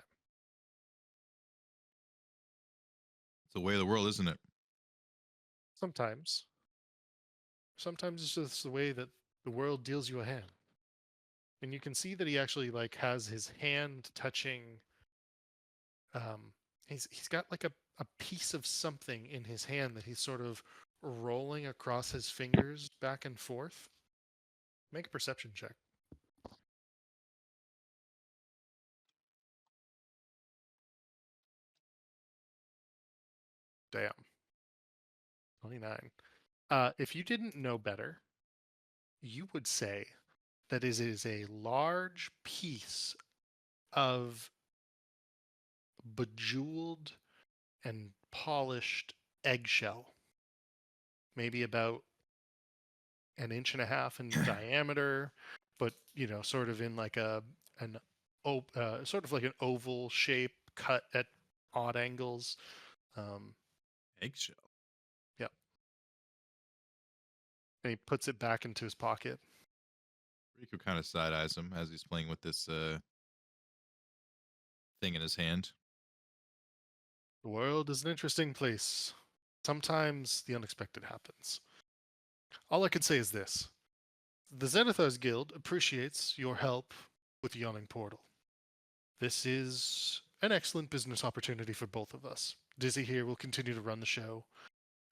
It's the way of the world, isn't it? Sometimes. Sometimes it's just the way that the world deals you a hand. And you can see that he actually like has his hand touching he's got like a piece of something in his hand that he's sort of rolling across his fingers back and forth. Make a perception check. Damn. 29. If you didn't know better, you would say that it is a large piece of bejeweled and polished eggshell, maybe about an inch and a half in diameter, but sort of in like an sort of like an oval shape, cut at odd angles. Eggshell. Yep. And he puts it back into his pocket. Riku kind of side eyes him as he's playing with this thing in his hand. The world is an interesting place. Sometimes the unexpected happens. All I can say is this. The Zenithars Guild appreciates your help with the Yawning Portal. This is an excellent business opportunity for both of us. Dizzy here will continue to run the show.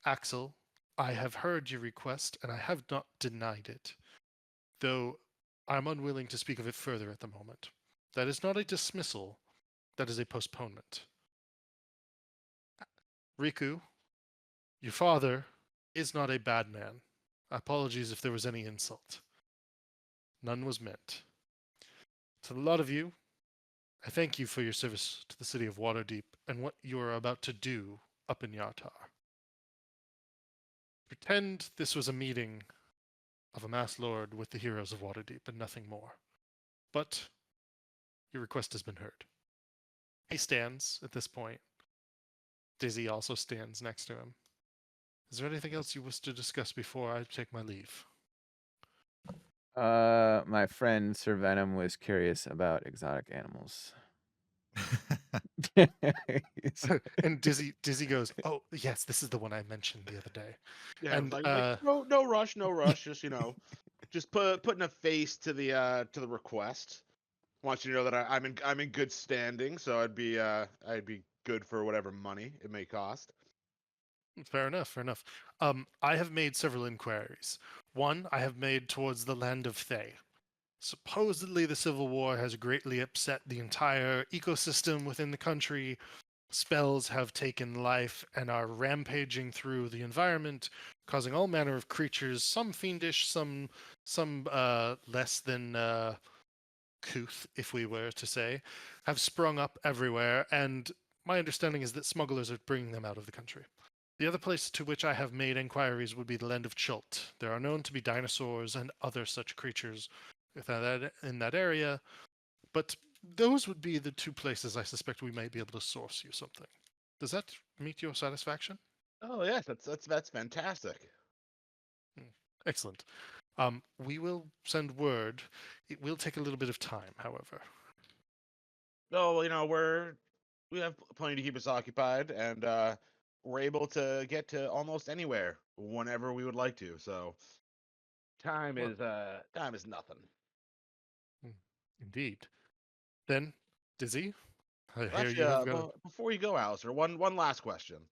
Axel, I have heard your request and I have not denied it, though I'm unwilling to speak of it further at the moment. That is not a dismissal, that is a postponement. Riku, your father is not a bad man. Apologies if there was any insult. None was meant. To a lot of you, I thank you for your service to the city of Waterdeep and what you are about to do up in Yartar. Pretend this was a meeting of a mass lord with the heroes of Waterdeep and nothing more. But your request has been heard. He stands at this point. Dizzy also stands next to him. Is there anything else you wish to discuss before I take my leave? My friend Sir Venom was curious about exotic animals. And Dizzy goes, "Oh yes, this is the one I mentioned the other day." Yeah, And no rush, no rush. Just just putting a face to the request. Want you to know that I'm in good standing, so I'd be good for whatever money it may cost. fair enough, fair enough. I have made several inquiries. One I have made towards the land of Thay. Supposedly, the Civil War has greatly upset the entire ecosystem within the country. Spells have taken life and are rampaging through the environment, causing all manner of creatures, some fiendish, some less than couth, if we were to say, have sprung up everywhere. And my understanding is that smugglers are bringing them out of the country. The other place to which I have made inquiries would be the land of Chult. There are known to be dinosaurs and other such creatures in that area, but those would be the two places I suspect we might be able to source you something. Does that meet your satisfaction? Oh yes, that's fantastic. Excellent. We will send word. It will take a little bit of time, however. So we have plenty to keep us occupied, and we're able to get to almost anywhere whenever we would like to. So Time Well- is nothing. Indeed. Then, Dizzy, I Well, hear actually, you have got. before you go, Alistair, one last question.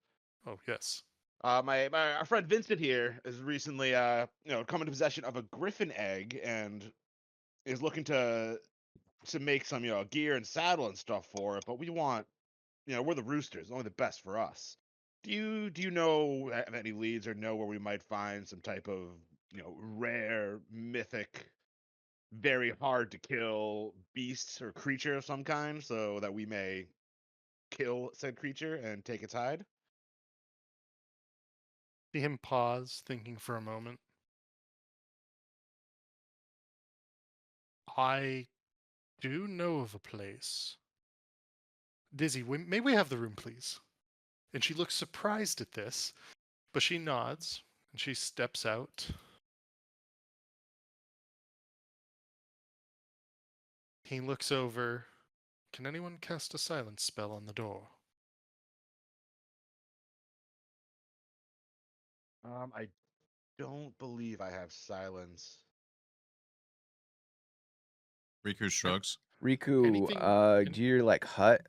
Oh yes. Our friend Vincent here has recently come into possession of a griffin egg and is looking to make some gear and saddle and stuff for it. But we want we're the roosters, only the best for us. Do you know of any leads or know where we might find some type of rare mythic, very hard to kill beast or creature of some kind, so that we may kill said creature and take its hide? See him pause, thinking for a moment. I do know of a place. Dizzy, may we have the room, please? And she looks surprised at this, but she nods and she steps out. He looks over. Can anyone cast a silence spell on the door? I don't believe I have silence. Riku shrugs. Riku, Anything- do your like hut?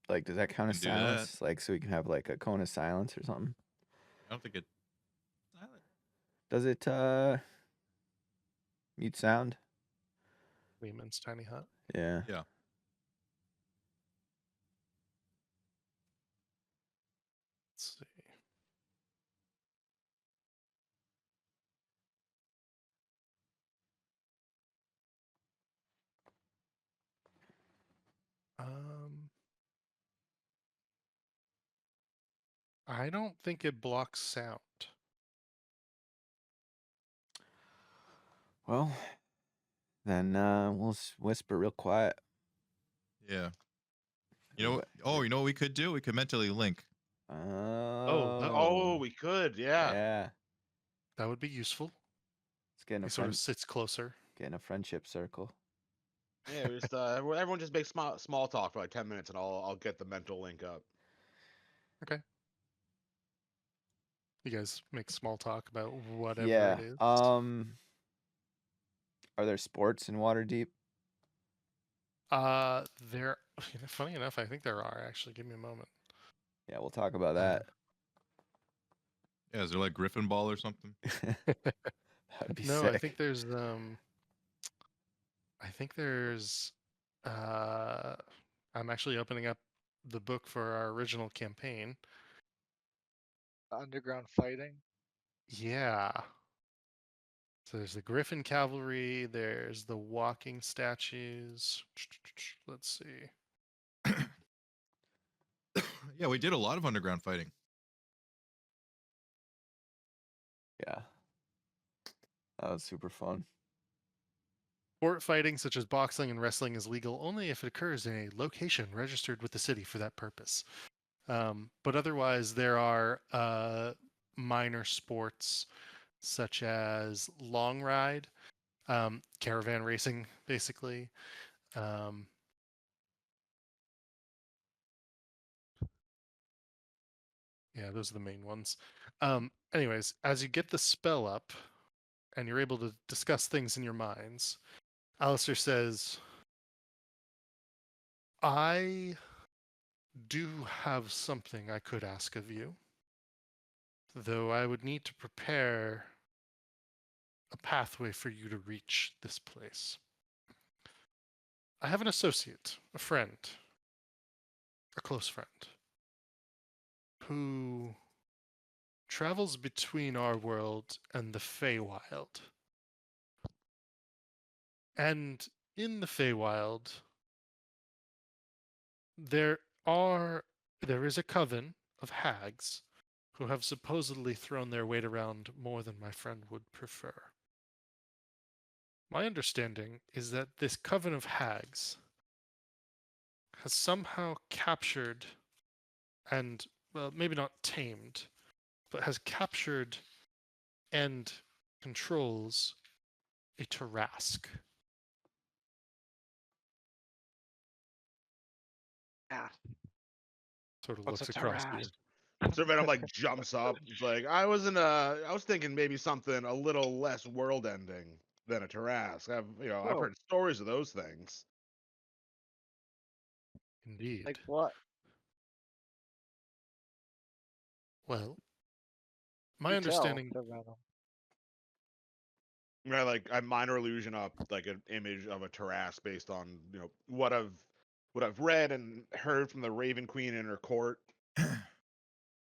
Like, does that count as Can do that. silence? Like, so we can have like a cone of silence or something? I don't think it. Silent. Does it mute sound? Lehman's tiny hut. Yeah. Yeah. Let's see. I don't think it blocks sound. Well, then we'll whisper real quiet. Yeah. You know. Everybody- You know what we could do? We could mentally link. Oh, We could, yeah. yeah. That would be useful. Let's get in He a sort of friend, sits closer. get in a friendship circle. Yeah, we just everyone just make small talk for like 10 minutes, and I'll get the mental link up. You guys make small talk about whatever Yeah. it is. Are there sports in Waterdeep? There. Funny enough, I think there are actually. Give me a moment. Yeah, we'll talk about that. Yeah. Is there like Griffin Ball or something? That'd be No, sick. I think there's. I think there's. I'm actually opening up the book for our original campaign. Underground fighting. Yeah. So there's the Griffin Cavalry. There's the walking statues. Let's see. Yeah, we did a lot of underground fighting. Yeah. That was super fun. Sport fighting, such as boxing and wrestling, is legal only if it occurs in a location registered with the city for that purpose. But otherwise, there are minor sports such as long ride, caravan racing, basically. Yeah, those are the main ones. Anyways, as you get the spell up and you're able to discuss things in your minds, Alistair says, I do have something I could ask of you, though I would need to prepare a pathway for you to reach this place. I have an associate, a friend, a close friend, who travels between our world and the Feywild. And in the Feywild, there is a coven of hags who have supposedly thrown their weight around more than my friend would prefer. My understanding is that this coven of hags has somehow captured and, well, maybe not tamed, but has captured and controls a Tarask. Yeah. Sort of What's looks a across you. Tarask? So Venom like jumps up. He's like, I was thinking maybe something a little less world ending than a Tarask. I've Whoa. heard stories of those things. Indeed. Like what? Well, my You understanding. tell, Venom. Right, like I minor illusion up like an image of a Tarask based on what I've read and heard from the Raven Queen in her court.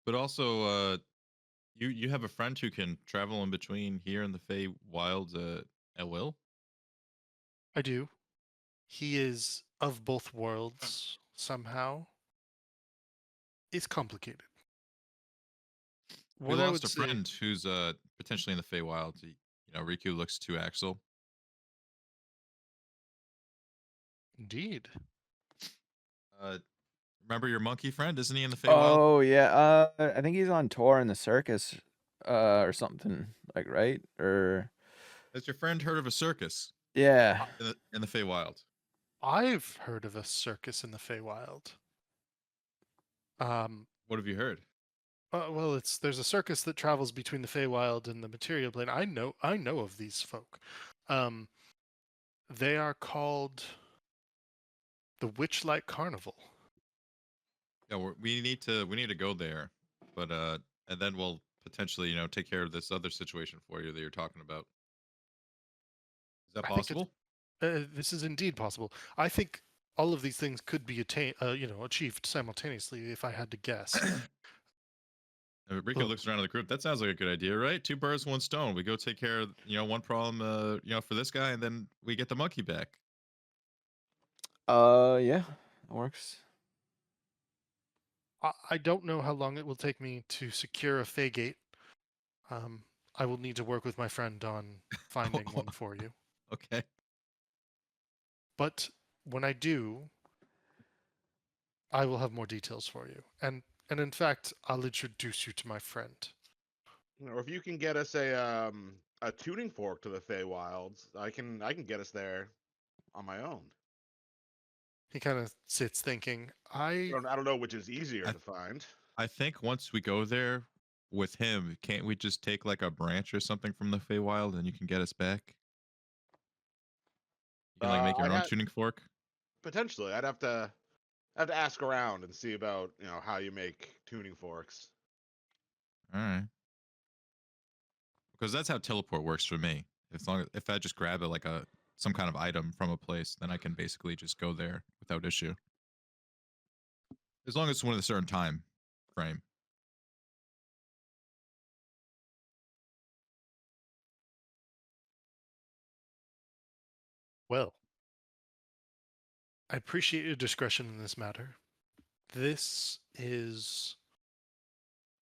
But also, you have a friend who can travel in between here and the Fey Wilds at will. I do. He is of both worlds somehow. It's complicated. We What I lost would a say, friend who's potentially in the Fey Wilds. Riku looks to Axel. indeed. Remember your monkey friend? Isn't he in the Fey Wild? Oh yeah, I think he's on tour in the circus, or something like, right? Or Has your friend heard of a circus yeah, in the Fey Wild? I've heard of a circus in the Feywild. What have you heard? Well, there's a circus that travels between the Feywild and the material plane. I know of these folk. They are called the Witchlight Carnival. Yeah, we need to go there, but and then we'll potentially take care of this other situation for you that you're talking about. Is that I think possible? this is indeed possible. I think all of these things could be achieved simultaneously if I had to guess. Rico looks around at the group. That sounds like a good idea, right? Two birds, one stone. We go take care of one problem for this guy, and then we get the monkey back. yeah, that works. I don't know how long it will take me to secure a Feygate. I will need to work with my friend on finding one for you. Okay. But when I do, I will have more details for you. And in fact, I'll introduce you to my friend. Or if you can get us a tuning fork to the Feywilds, I can get us there on my own. He kind of sits thinking, I don't know which is easier I- to find. I think once we go there with him, can't we just take like a branch or something from the Feywild and you can get us back? You can like make your own tuning fork. Potentially, I'd have to ask around and see about how you make tuning forks. All right. Because that's how teleport works for me. If I just grab some kind of item from a place, then I can basically just go there without issue. As long as it's within a certain time frame. well, I appreciate your discretion in this matter. This is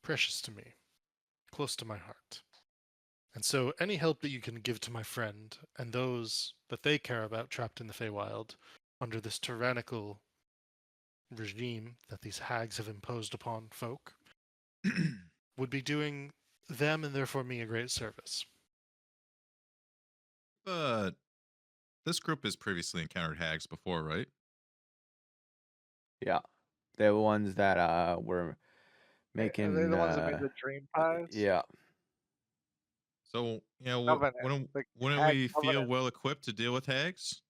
precious to me, close to my heart. And so any help that you can give to my friend and those that they care about trapped in the Feywild under this tyrannical regime that these hags have imposed upon folk would be doing them and therefore me a great service. But this group has previously encountered hags before, right? Yeah, they're the ones that were making. Are they the ones that made the dream pies? Yeah. So, Covenant, the wouldn't hag we feel covenant. well equipped to deal with hags?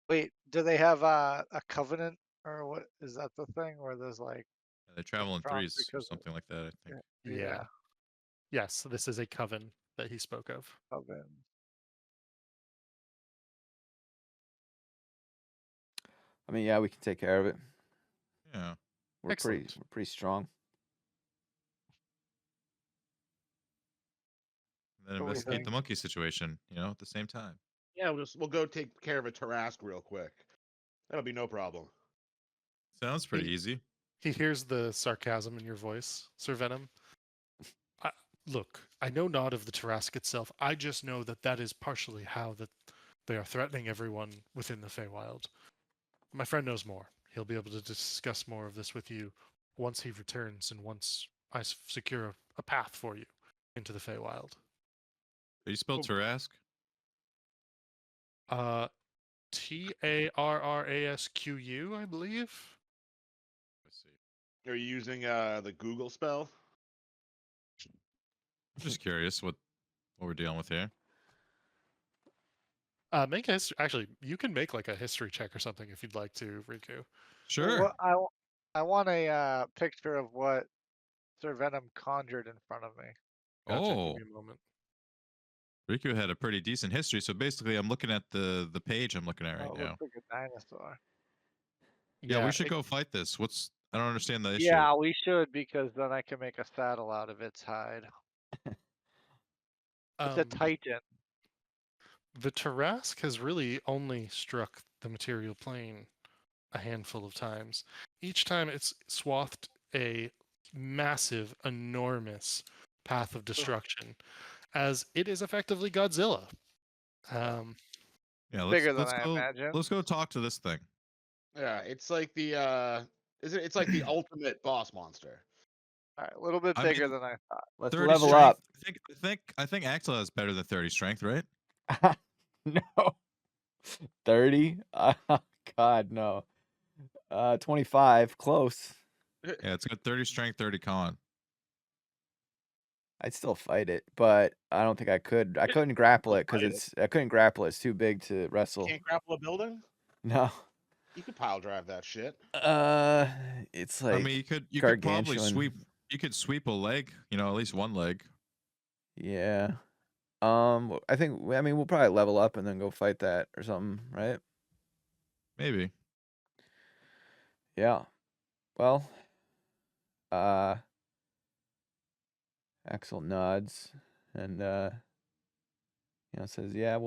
Wait, do they have a covenant, or what is that the thing where there's like Yeah, they travel in drunk threes or because of- something like that, I think. yeah, Yes, this is a coven that he spoke of. coven. I mean, yeah, we can take care of it. Yeah. We're Excellent. pretty strong. And then What do we investigate think? the monkey situation, at the same time. Yeah, we'll go take care of a Tarask real quick. That'll be no problem. Sounds pretty easy. He hears the sarcasm in your voice, Sir Venom. Look, I know not of the Tarask itself. I just know that is partially how that they are threatening everyone within the Feywild. My friend knows more. He'll be able to discuss more of this with you once he returns and once I secure a path for you. into the Feywild. Are you spelled Tarask? Tarrasqu, I believe. Let's see. Are you using the Google spell? I'm just curious what we're dealing with here. Make a history. Actually, you can make like a history check or something if you'd like to, Riku. Sure. Well, I want a picture of what Sir Venom conjured in front of me. Gotcha. Oh, Give me a moment. Riku had a pretty decent history. So basically, I'm looking at the page I'm looking at right Oh, it now. looks like a dinosaur. Yeah, we should it- go fight this. I don't understand the issue. Yeah, we should, because then I can make a saddle out of its hide. It's a um, titan. the Tarask has really only struck the material plane a handful of times. Each time it's swathed a massive, enormous path of destruction, as it is effectively Godzilla. Yeah, Bigger let's than I go. imagined. Let's go talk to this thing. Yeah, it's like the it's like the ultimate boss monster. All right, a little bit I bigger mean, than I thought. Let's 30 level strength. up. I think Axel has better than 30 strength, right? No. 30? God, no. 25. Close. Yeah, it's got 30 strength, 30 con. I'd still fight it, but I don't think I could. I couldn't grapple it because fight it. I couldn't grapple it. It's too big to wrestle. Can't grapple a building? No. You could pile drive that shit. It's like I mean, you could probably gargantuan. sweep a leg, at least one leg. Yeah. I mean, we'll probably level up and then go fight that or something, right? Maybe. Yeah. Well, Axel nods and says, "Yeah,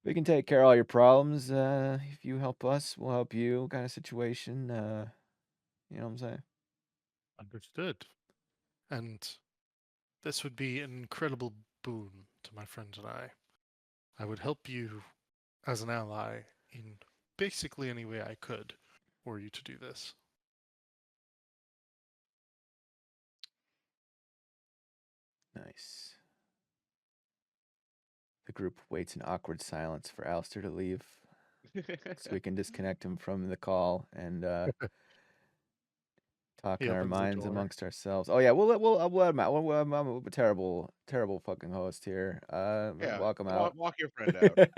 we can take care of all your problems. If you help us, we'll help you." Kind of situation. You know what I'm saying? Understood. And this would be an incredible boon to my friend and I. I would help you as an ally in basically any way I could for you to do this. Nice. The group waits in awkward silence for Alistair to leave, so we can disconnect him from the call and talk He in our opens the minds door. amongst ourselves. Oh yeah, we'll let him out. I'm a terrible fucking host here. Yeah, welcome out. walk your friend out.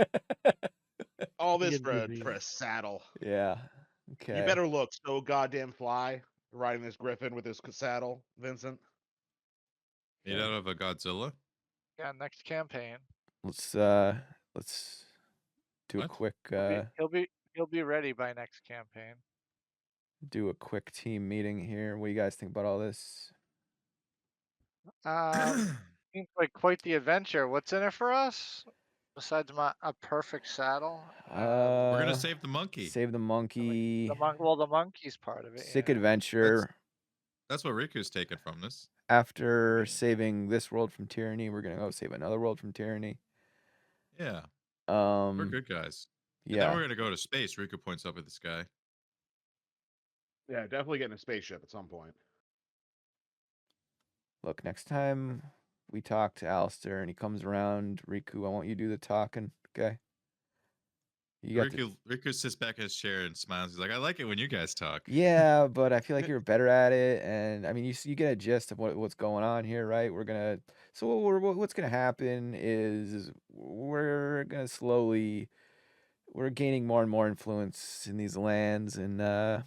All this Getting for busy. a saddle. Yeah. Okay. You better look so goddamn fly riding this griffin with his saddle, Vincent. Made out of a Godzilla. Yeah, next campaign. Let's do a What? quick He'll be ready by next campaign. do a quick team meeting here. What do you guys think about all this? Seems like quite the adventure. What's in it for us? Besides a perfect saddle. We're gonna save the monkey. Save the monkey. The monkey's part of it. Sick yeah. adventure. That's what Riku's taken from this. After saving this world from tyranny, we're gonna go save another world from tyranny. Yeah. We're We're good guys. Yeah. And then we're gonna go to space. Riku points up at the sky. Yeah, definitely getting a spaceship at some point. Look, next time we talk to Alistair and he comes around, Riku, I want you to do the talking, okay? Riku sits back in his chair and smiles. He's like, I like it when you guys talk. Yeah, but I feel like you're better at it, and I mean, you get a gist of what's going on here, right? What's gonna happen is we're gonna slowly we're gaining more and more influence in these lands, and I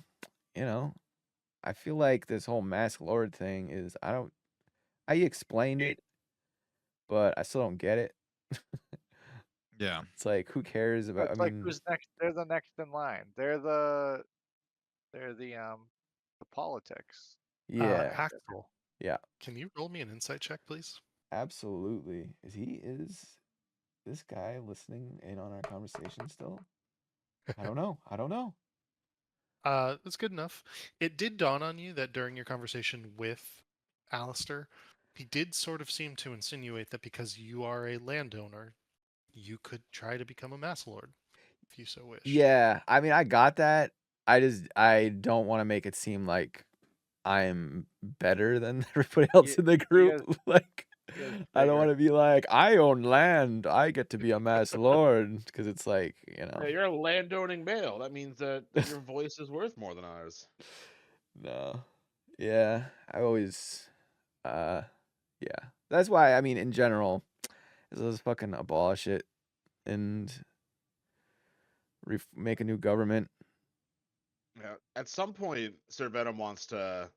feel like this whole Mask Lord thing is I explained it, but I still don't get it. Yeah. It's like, who cares about? It's like who's next? They're the next in line. They're the politics. Yeah. Axel. Yeah. Can you roll me an insight check, please? Absolutely. Is this guy listening in on our conversation still? I don't know. That's good enough. It did dawn on you that during your conversation with Alistair, he did sort of seem to insinuate that because you are a landowner, you could try to become a Mass Lord, if you so wish. Yeah, I mean, I got that. I don't want to make it seem like I'm better than everybody else in the you group. guys, Like, you guys I don't bigger. want to be like, I own land. I get to be a mass lord, because it's like, you know, Yeah, you're a landowning male. That means that your voice is worth more than ours. no, yeah. I always, yeah. That's why, I mean, in general, is let's fucking abolish it and make a new government. Yeah. At some point, Sir Venom wants to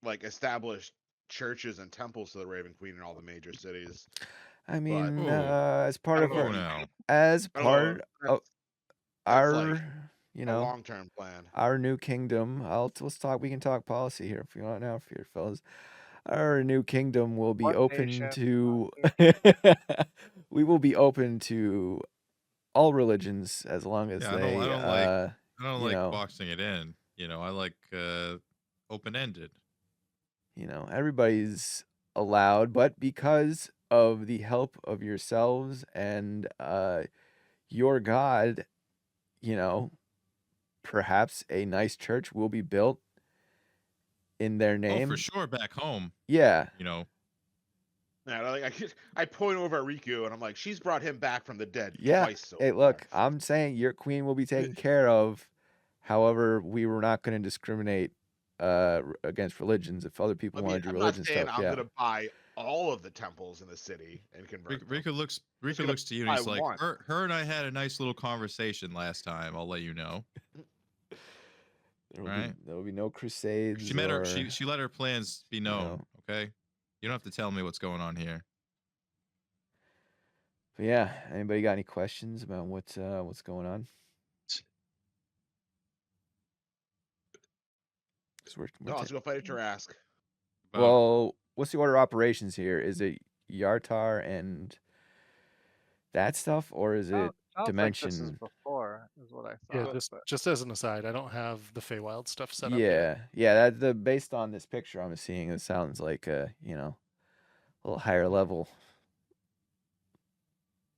like establish churches and temples to the Raven Queen in all the major cities. I mean, Ooh. as part I of don't know. Oh if you- no. as I don't know. part of That's like our, you a know, long-term plan. our new kingdom. Let's talk. We can talk policy here if you want now, for your fellas. Our new kingdom will be One open nation, to. one We will be open to all religions as long as Yeah, I they, don't you like know, boxing it in. You know, I like open-ended. everybody's allowed, but because of the help of yourselves and your God, you know, perhaps a nice church will be built in their Oh, name. for sure back home, Yeah. you know. Yeah, I point over at Riku and I'm like, she's brought him back from the dead Yeah. twice so Hey, far. look, I'm saying your queen will be taken care of. However, we were not going to discriminate against religions. If other people I want mean, to do I'm not religion saying stuff, I'm yeah. gonna buy all of the temples in the city and convert them. Riku Just gonna looks to you and buy he's like, one. her and I had a nice little conversation last time. I'll let you know. Right? There will be no crusades. She let her plans be known. Okay, you don't have to tell me what's going on here. But yeah, anybody got any questions about what's going on? No, let's go fight at your ask. Well, what's the order of operations here? Is it Yartar and that stuff, or is it sounds like this is Dimension? before, is what I Yeah, thought. but just as an aside, I don't have the Feywild stuff set up Yeah, yet. yeah. Based on this picture I'm seeing, it sounds like a little higher level.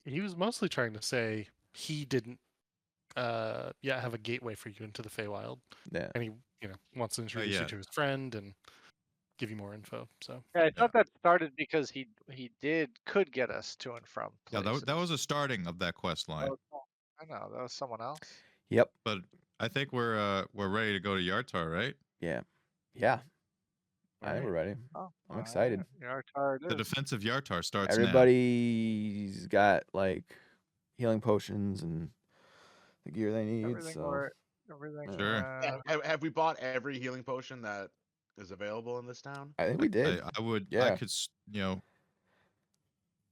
He was mostly trying to say he didn't have a gateway for you into the Feywild. Yeah. And he, wants to introduce you yeah. to his friend and give you more info. So yeah, I thought that started because he could get us to and from Yeah, places. that was a starting of that quest line. Oh, I know that was someone else. Yep. But I think we're ready to go to Yartar, right? Yeah. Yeah. I think Alright. we're ready. Oh, I'm excited. Yartar The defense of Yartar starts Everybody's got like healing potions and the gear they need. everything So everything. Sure. Have we bought every healing potion that is available in this town? I think we did. I would. Yeah. I could.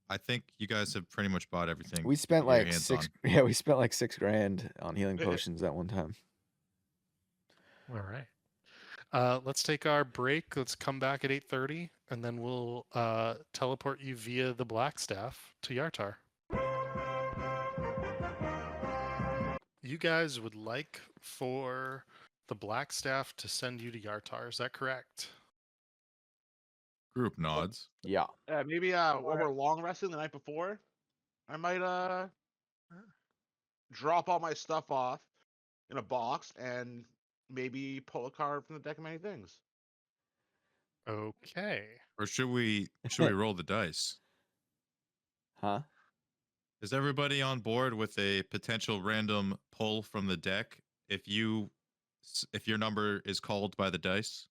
I think you guys have pretty much bought everything. We spent you could get your like hands six. on. Yeah, we spent like $6,000 on healing potions that one time. all right. Let's take our break. Let's come back at 8:30, and then we'll teleport you via the Blackstaff to Yartar. You guys would like for the Blackstaff to send you to Yartar, is that correct? Group nods. Yeah. Maybe when we're long resting the night before, I might drop all my stuff off in a box and maybe pull a card from the deck of many things. Okay. Or should we roll the dice? Huh? Is everybody on board with a potential random pull from the deck if your number is called by the dice?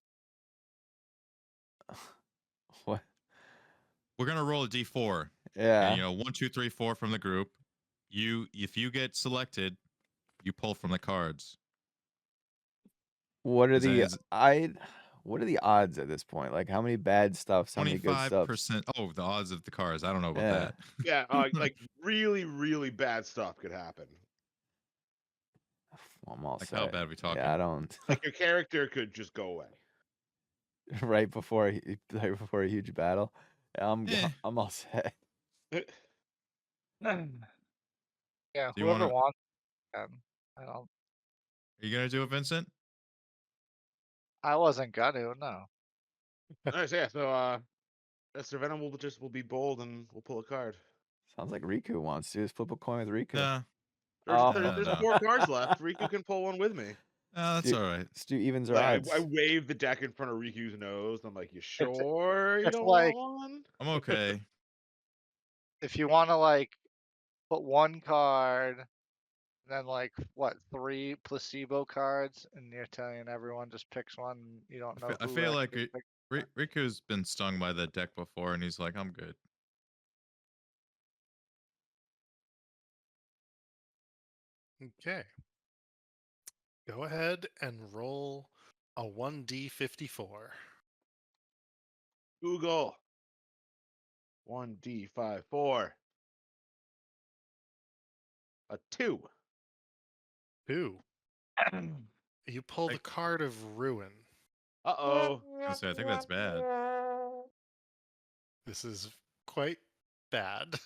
What? We're gonna roll a d4. Yeah. And 1, 2, 3, 4 from the group. If you get selected, you pull from the cards. What are Is what are the odds at this point? Like how many bad stuff, how many good stuff? 25%. Oh, the odds of the cards. I don't know about Yeah. that. Yeah, like really, really bad stuff could happen. I'm all Like set. how bad are we talking? Yeah, I don't. Like your character could just go away. right before a huge battle. I'm all set. Yeah, Do you whoever wanna- wants. I don't. Are you gonna do it, Vincent? I wasn't gonna. No. Alright, so yeah, so Mr. Venom will be bold and we'll pull a card. Sounds like Riku wants to. Just flip a coin with Riku. Nah. Oh. There's No. 4 cards left. Riku can pull one with me. That's Stu- all right. Stu evens or Like, odds. I wave the deck in front of Riku's nose. I'm like, you sure you it's don't like- want one? I'm okay. If you want to like put one card, then like what 3 placebo cards, and you're telling everyone just picks one. And you don't know. I who feel like actually picked- Riku's been stung by the deck before, and he's like, I'm good. Okay. Go ahead and roll a 1d54. Google. 1D54. A 2. 2. You pull the Like- card of ruin. Uh-oh. I was gonna say, I think that's bad. This is quite bad.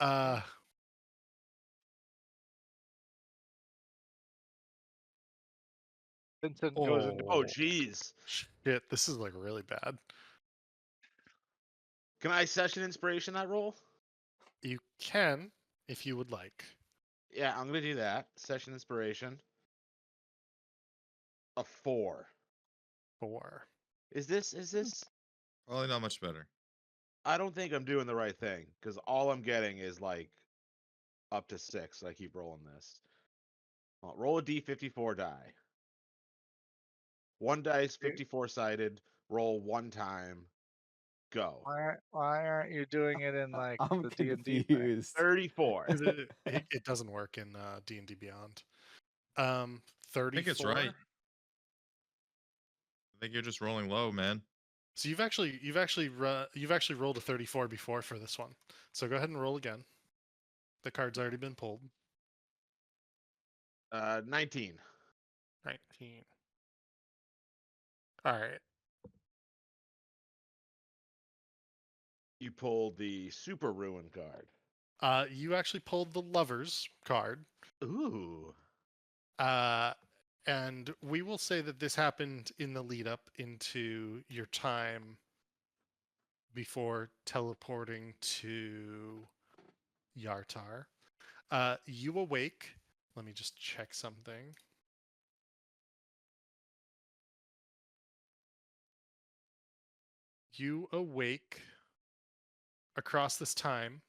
uh Vincent goes into Oh, jeez. shit, this is like really bad. Can I session inspiration that roll? You can if you would like. Yeah, I'm gonna do that. Session inspiration. A 4. 4. Is this? Probably not much better. I don't think I'm doing the right thing because all I'm getting is like up to 6. I keep rolling this. Roll a D54 die. 1 dice, 54 sided. Roll 1 time. Go. Why aren't you doing it in like I'm the D&D thing? confused. 34. It doesn't work in D&D Beyond. 34. I think it's right. I think you're just rolling low, man. So you've actually rolled a 34 before for this one. So go ahead and roll again. The card's already been pulled. 19. 19. All right. You pulled the super ruin card. You actually pulled the Lovers card. Ooh. And we will say that this happened in the lead up into your time before teleporting to Yartar. You awake. Let me just check something. You awake across this time,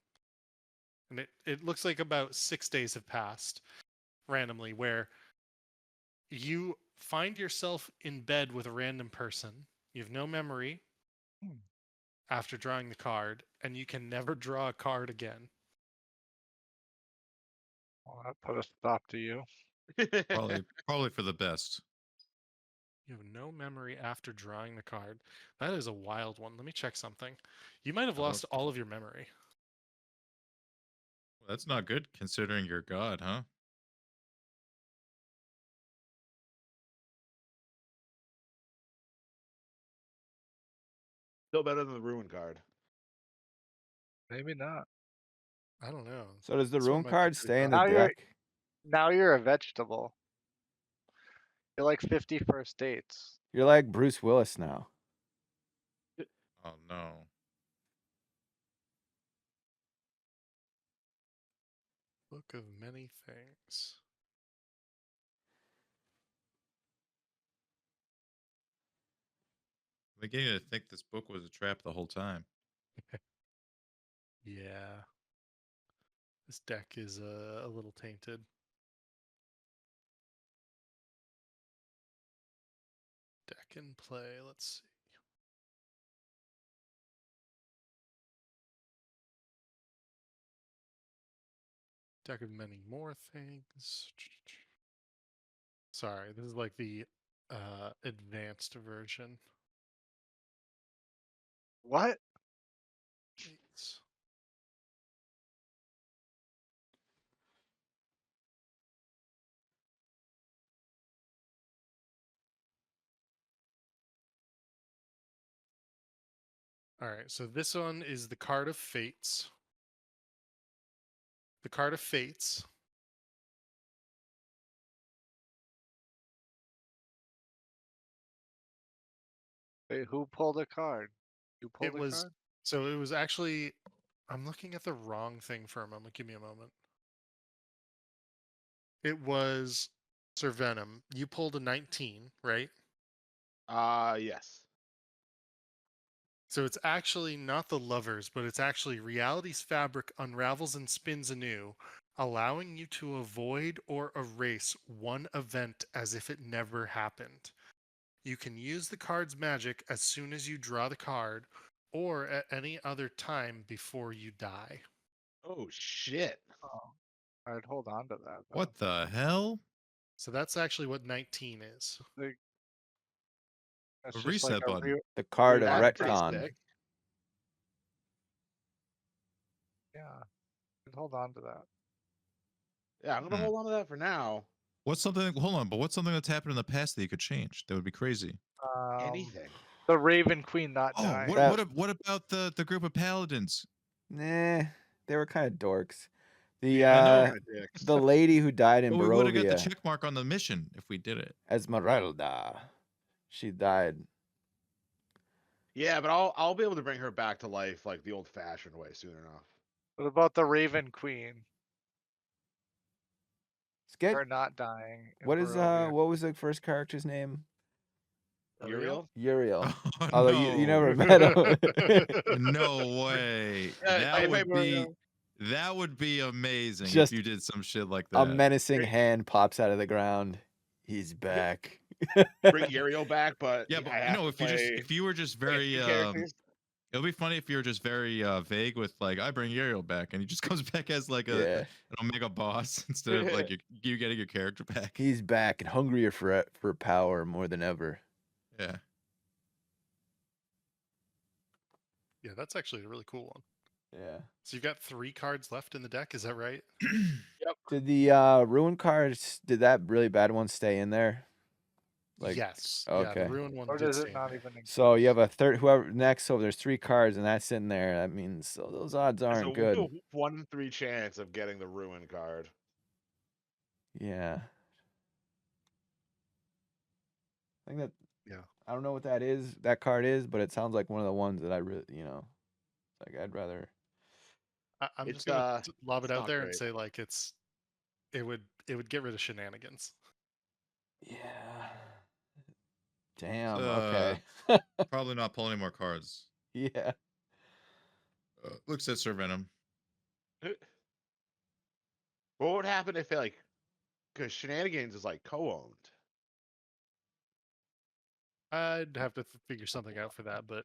and it looks like about 6 days have passed randomly, where you find yourself in bed with a random person. You have no memory after drawing the card, and you can never draw a card again. Well, that put a stop to you. Probably for the best. You have no memory after drawing the card. That is a wild one. Let me check something. You might have lost all of your memory. Well, that's not good considering you're God, huh? Still better than the ruin card. Maybe not. I don't know. So does the This one ruin might be card pretty stay in bad. the Now you're- deck? Now you're a vegetable. You're like 50 first dates. You're like Bruce Willis now. Oh no. Book of many things. I'm beginning to think this book was a trap the whole time. Yeah. This deck is a little tainted. Deck in play. Let's see. Deck of many more things. Sorry, this is like the advanced version. What? Eights. All right, so this one is the card of fates. The card of fates. Wait, who pulled a card? You pulled It a was card? so it was actually. I'm looking at the wrong thing for a moment. Give me a moment. It was Sir Venom, you pulled a 19, right? Yes. So it's actually not the lovers, but it's actually reality's fabric unravels and spins anew, allowing you to avoid or erase one event as if it never happened. You can use the card's magic as soon as you draw the card or at any other time before you die. Oh shit. Oh, I'd hold on to that. Though. What the hell? So that's actually what 19 is. Like, that's A just like reset button. The card of That's pretty retcon. sick. yeah, I'd hold on to that. Yeah, I'm gonna Hmm. hold on to that for now. What's something? Hold on, but what's something that's happened in the past that you could change? That would be crazy. Anything. The Raven Queen not Oh, dying. what about the group of paladins? Nah, they were kind of dorks. The Yeah, I know my dicks. the lady who died in Well, we would have got the Barovia, check mark on the mission if we did it. Esmeralda, she died. Yeah, but I'll be able to bring her back to life like the old-fashioned way soon enough. What about the Raven Queen? Let's Her not dying. in what is Barovia. what was the first character's name? Uriel? Uriel. Oh, Although you never met him. No way. That would be amazing Just if you did some shit like A that. menacing hand pops out of the ground. He's back. Bring Uriel back, but Yeah, I but have to if you were just very two characters. it'll be funny if you were just very vague with like I bring Uriel back and he just comes back as like Yeah. an omega boss instead of like you getting your character back. He's back and hungrier for power more than ever. Yeah. Yeah, that's actually a really cool one. Yeah. So you've got 3 cards left in the deck, is that right? Did the ruin cards? Did that really bad one stay in there? Yes. Yeah, Okay. the ruin one Or did does stay it in not there. even exist? So you have a third. Whoever next. So there's 3 cards, and that's in there. That means those odds There's aren't a good. 1 in 3 chance of getting the ruin card. Yeah. I think that. Yeah. I don't know what that is. That card is, but it sounds like one of the ones that I really, like I'd rather. I'm It's, just gonna lob it it's out not there and great. say like it would get rid of shenanigans. Yeah. Damn. So, Okay. Probably not pull any more cards. Yeah. Looks at Sir Venom. What would happen if it, because shenanigans is like co-owned? I'd have to figure something out for that, but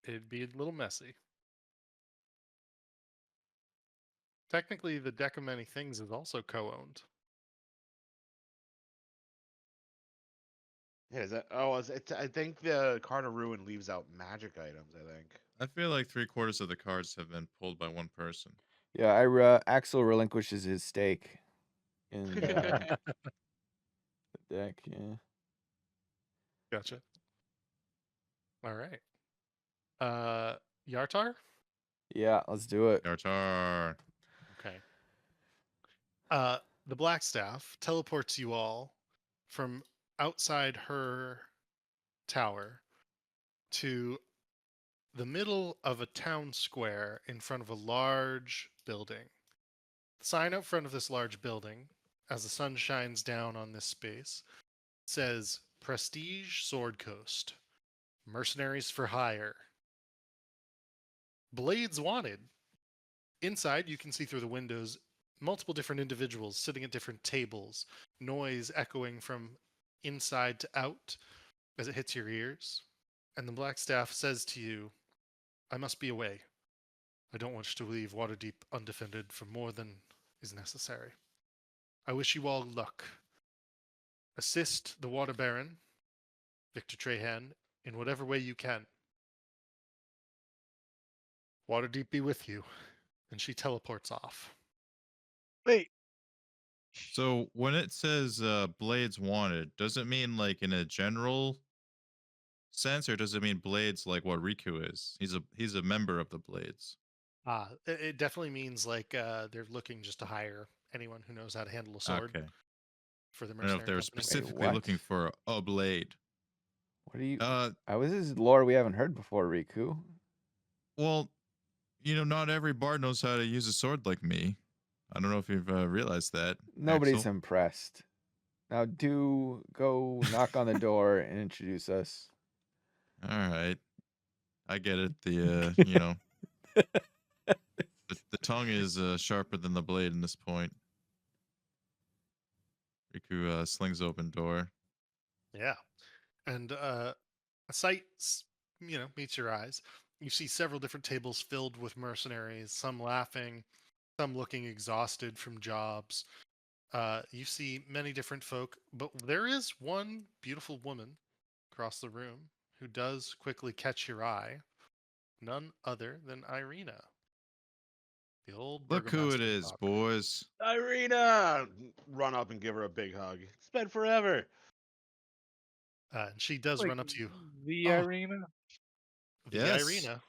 it'd be a little messy. Technically, the deck of many things is also co-owned. Yeah, is that? Oh, I think the card of ruin leaves out magic items. I think. I feel like 3/4 of the cards have been pulled by one person. Yeah. Axel relinquishes his stake in the deck. Yeah. Gotcha. All right. Yartar? Yeah. Let's do it. Yartar. Okay. The Black Staff teleports you all from outside her tower to the middle of a town square in front of a large building. The sign out front of this large building, as the sun shines down on this space, says Prestige Sword Coast. Mercenaries for hire. Blades wanted. Inside, you can see through the windows multiple different individuals sitting at different tables, noise echoing from inside to out as it hits your ears. And the Black Staff says to you, I must be away. I don't wish to leave Waterdeep undefended for more than is necessary. I wish you all luck. Assist the Water Baron, Victor Trahan, in whatever way you can. Waterdeep be with you. And she teleports off. Wait, So when it says blades wanted, does it mean like in a general sense, or does it mean blades like what Riku is? He's a member of the blades. It definitely means like they're looking just to hire anyone who knows how to handle a sword Okay. for the I don't know mercenary if they were company. specifically what? looking for a blade. What do you? Uh, This is lore we haven't heard before, Riku. well, not every bard knows how to use a sword like me. I don't know if you've realized that. Nobody's Axel. impressed. Now do go knock on the door and introduce us. All right. I get it. The the tongue is sharper than the blade in this point. Riku slings open door. Yeah. And a sight, meets your eyes. You see several different tables filled with mercenaries, some laughing, some looking exhausted from jobs. You see many different folk, but there is one beautiful woman across the room who does quickly catch your eye. None other than Irina, the old Look who it burgomaster's is, daughter. boys. Irina, run up and give her a big hug. It's been forever. And she does Like run up to you. the Oh, arena. the Yes. Irina.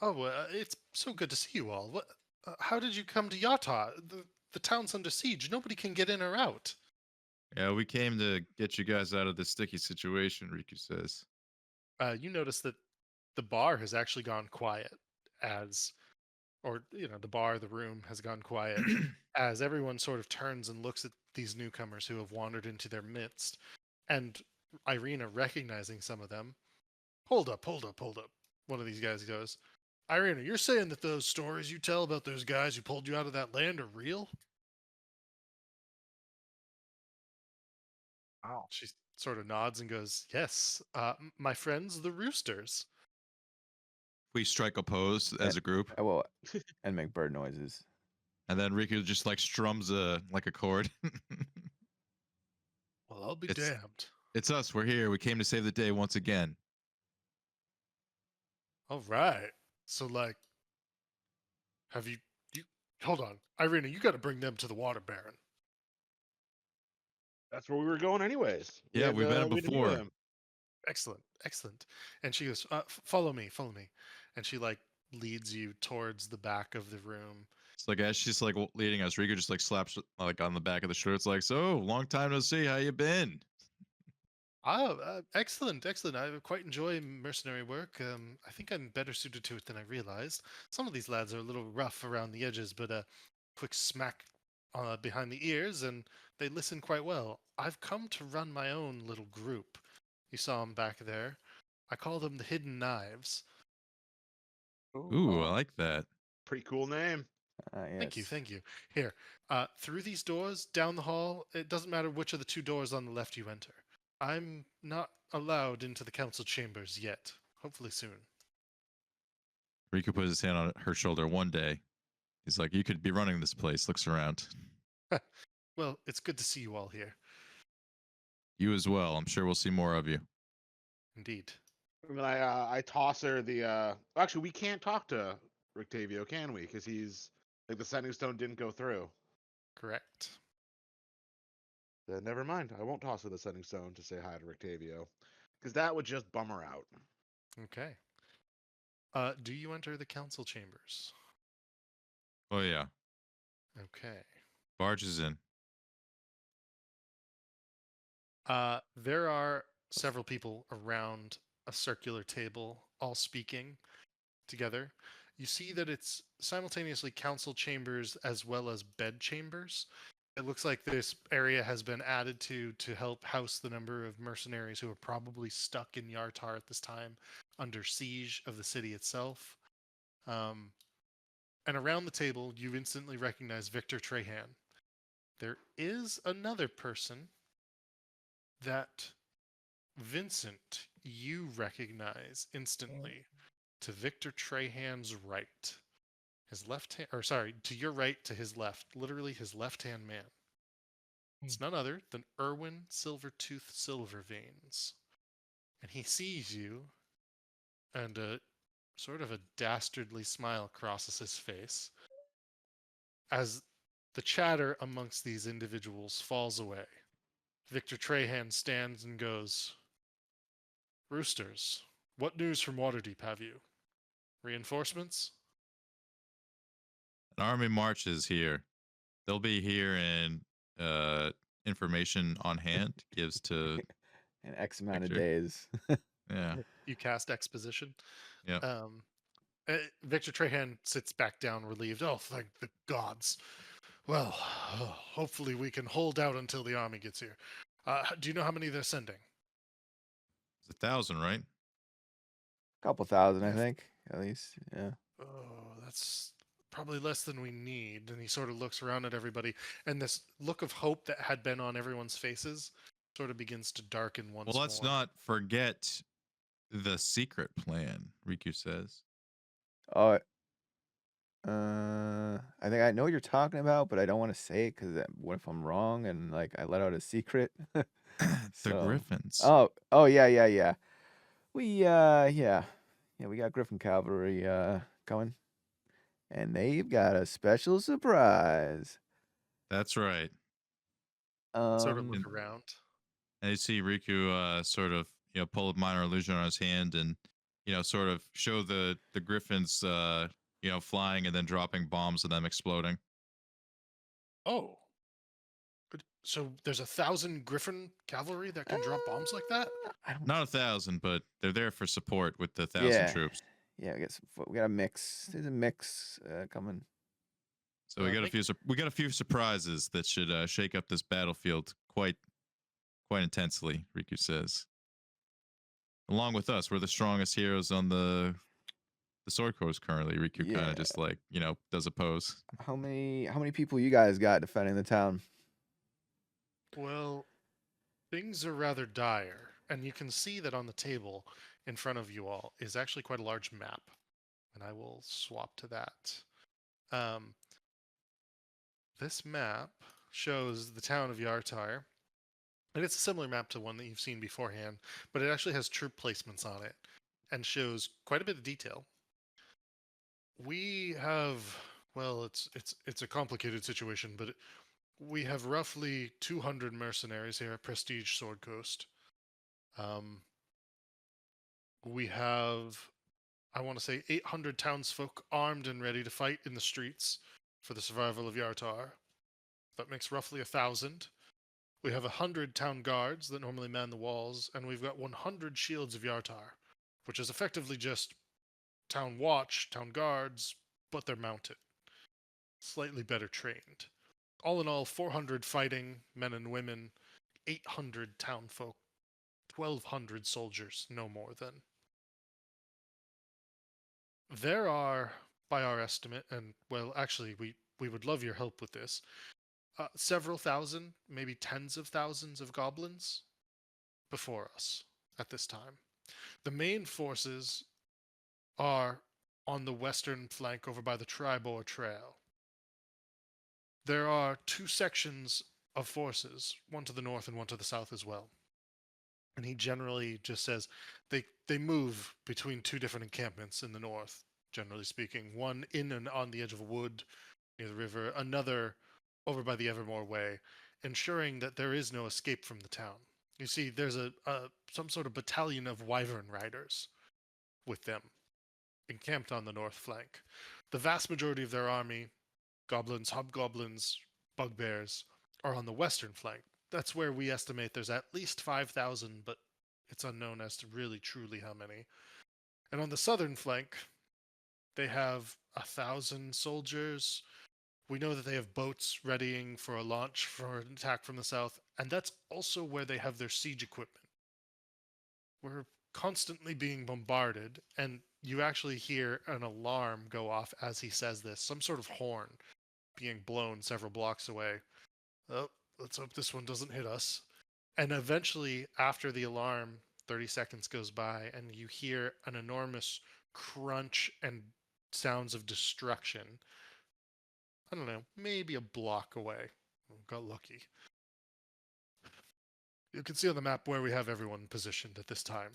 Oh, it's so good to see you all. What? How did you come to Yata? The town's under siege. Nobody can get in or out. Yeah, we came to get you guys out of this sticky situation, Riku says. You notice that the bar has actually gone quiet the bar, the room has gone quiet as everyone sort of turns and looks at these newcomers who have wandered into their midst. And Irina, recognizing some of them, hold up. One of these guys goes, Irina, you're saying that those stories you tell about those guys who pulled you out of that land are real? Wow. She sort of nods and goes, yes, my friends, the Roosters. We strike a pose as a group, Well, and make bird noises. and then Riku just like strums a chord. Well, I'll be It's- damned. It's us. We're here. We came to save the day once again. All right. So, like, have you hold on, Irina, you got to bring them to the Water Baron. That's where we were going, anyways. Yeah, we've been we had to meet with before. him. Excellent. And she goes, follow me. And she like leads you towards the back of the room. It's like as she's like leading us, Riku just like slaps like on the back of the shirt. It's like, so long time no see. How you been? Oh, excellent. I quite enjoy mercenary work. I think I'm better suited to it than I realized. Some of these lads are a little rough around the edges, but a quick smack behind the ears, and they listen quite well. I've come to run my own little group. You saw them back there. I call them the Hidden Knives. Ooh, I like that. Pretty cool name. Yes. Thank you. Here, through these doors, down the hall, it doesn't matter which of the two doors on the left you enter. I'm not allowed into the council chambers yet. Hopefully soon. Riku puts his hand on her shoulder one day. He's like, you could be running this place. Looks around. Well, it's good to see you all here. You as well. I'm sure we'll see more of you. Indeed. And then I toss her the. Actually, we can't talk to Rictavio, can we? Because he's like the sending stone didn't go through. Correct. Then never mind. I won't toss her the sending stone to say hi to Rictavio, because that would just bum her out. Okay. Do you enter the council chambers? Oh yeah. Okay. Barge is in. There are several people around a circular table, all speaking together. You see that it's simultaneously council chambers as well as bed chambers. It looks like this area has been added to help house the number of mercenaries who are probably stuck in Yartar at this time under siege of the city itself. And around the table, you instantly recognize Victor Trahan. There is another person that Vincent, you recognize instantly to Victor Trahan's right. His left hand, or sorry, to your right, to his left, literally his left-hand man. It's none other than Erwin Silvertooth Silverveins. And he sees you, and sort of a dastardly smile crosses his face as the chatter amongst these individuals falls away. Victor Trahan stands and goes, Roosters, what news from Waterdeep have you? Reinforcements? An army march is here. They'll be here in information on hand gives to In X amount Victor. of days. yeah. You cast exposition. Yep. Victor Trahan sits back down, relieved. Oh, thank the gods. Well, hopefully we can hold out until the army gets here. Do you know how many they're sending? It's 1,000, right? Couple thousand, I Yeah. think, at least. Yeah. Oh, that's probably less than we need. And he sort of looks around at everybody, and this look of hope that had been on everyone's faces sort of begins to darken once Well, let's more. not forget the secret plan, Riku says. Oh, I think I know what you're talking about, but I don't want to say it because what if I'm wrong and like I let out a secret? The So- Griffins. Oh, yeah. We we got Griffin Cavalry coming, and they've got a special surprise. That's right. Sort of Um, look around. And you see Riku sort of, pull a minor illusion on his hand and, sort of show the Griffins, flying and then dropping bombs and them exploding. Oh. So there's 1,000 Griffin cavalry that can drop bombs like that? I don't. Not 1,000, but they're there for support with the 1,000 Yeah. troops. Yeah, we got a mix. There's a mix coming. So we Well, got a few surprises that should shake up this battlefield quite intensely. Riku says. Along with us, we're the strongest heroes on the sword course currently. Riku kind Yeah. of just like does a pose. How many people you guys got defending the town? Well, things are rather dire, and you can see that on the table in front of you all is actually quite a large map, and I will swap to that. This map shows the town of Yartar, and it's a similar map to one that you've seen beforehand, but it actually has troop placements on it and shows quite a bit of detail. We have, well, it's a complicated situation, but we have roughly 200 mercenaries here at Prestige Sword Coast. We have, I want to say, 800 townsfolk armed and ready to fight in the streets for the survival of Yartar. That makes roughly 1,000. We have 100 town guards that normally man the walls, and we've got 100 shields of Yartar, which is effectively just town watch, town guards, but they're mounted. Slightly better trained. All in all, 400 fighting men and women, 800 townfolk, 1,200 soldiers, no more than. There are, by our estimate, and well, actually, we would love your help with this, several thousand, maybe tens of thousands of goblins before us at this time. The main forces are on the western flank over by the Tribor Trail. There are two sections of forces, one to the north and one to the south as well. And he generally just says they move between two different encampments in the north, generally speaking. One in and on the edge of a wood near the river, another over by the Evermore Way, ensuring that there is no escape from the town. You see, there's some sort of battalion of wyvern riders with them, encamped on the north flank. The vast majority of their army, goblins, hobgoblins, bugbears, are on the western flank. That's where we estimate there's at least 5,000, but it's unknown as to really truly how many. And on the southern flank, they have 1,000 soldiers. We know that they have boats readying for a launch for an attack from the south, and that's also where they have their siege equipment. We're constantly being bombarded, and you actually hear an alarm go off as he says this, some sort of horn being blown several blocks away. Oh, let's hope this one doesn't hit us. And eventually, after the alarm, 30 seconds goes by, and you hear an enormous crunch and sounds of destruction. I don't know, maybe a block away. Got lucky. You can see on the map where we have everyone positioned at this time.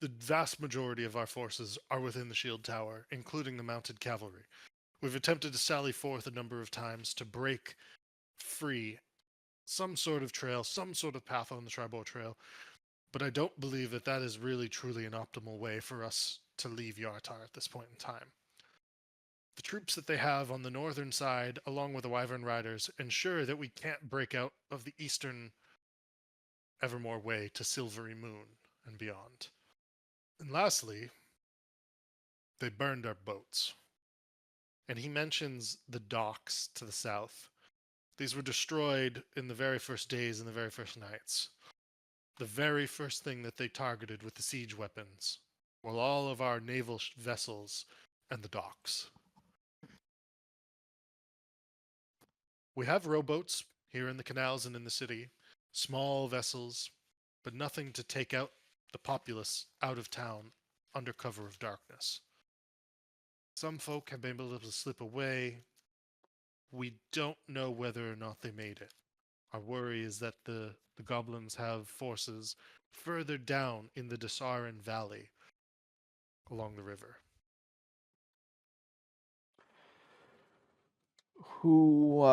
The vast majority of our forces are within the shield tower, including the mounted cavalry. We've attempted to sally forth a number of times to break free some sort of trail, some sort of path on the Tribor Trail, but I don't believe that that is really truly an optimal way for us to leave Yartar at this point in time. The troops that they have on the northern side, along with the Wyvern Riders, ensure that we can't break out of the eastern Evermore Way to Silvery Moon and beyond. And lastly, they burned our boats. and he mentions the docks to the south. These were destroyed in the very first days and the very first nights. The very first thing that they targeted with the siege weapons were all of our naval vessels and the docks. We have rowboats here in the canals and in the city, small vessels, but nothing to take out the populace out of town under cover of darkness. Some folk have been able to slip away. We don't know whether or not they made it. Our worry is that the goblins have forces further down in the Desarin Valley along the river. Who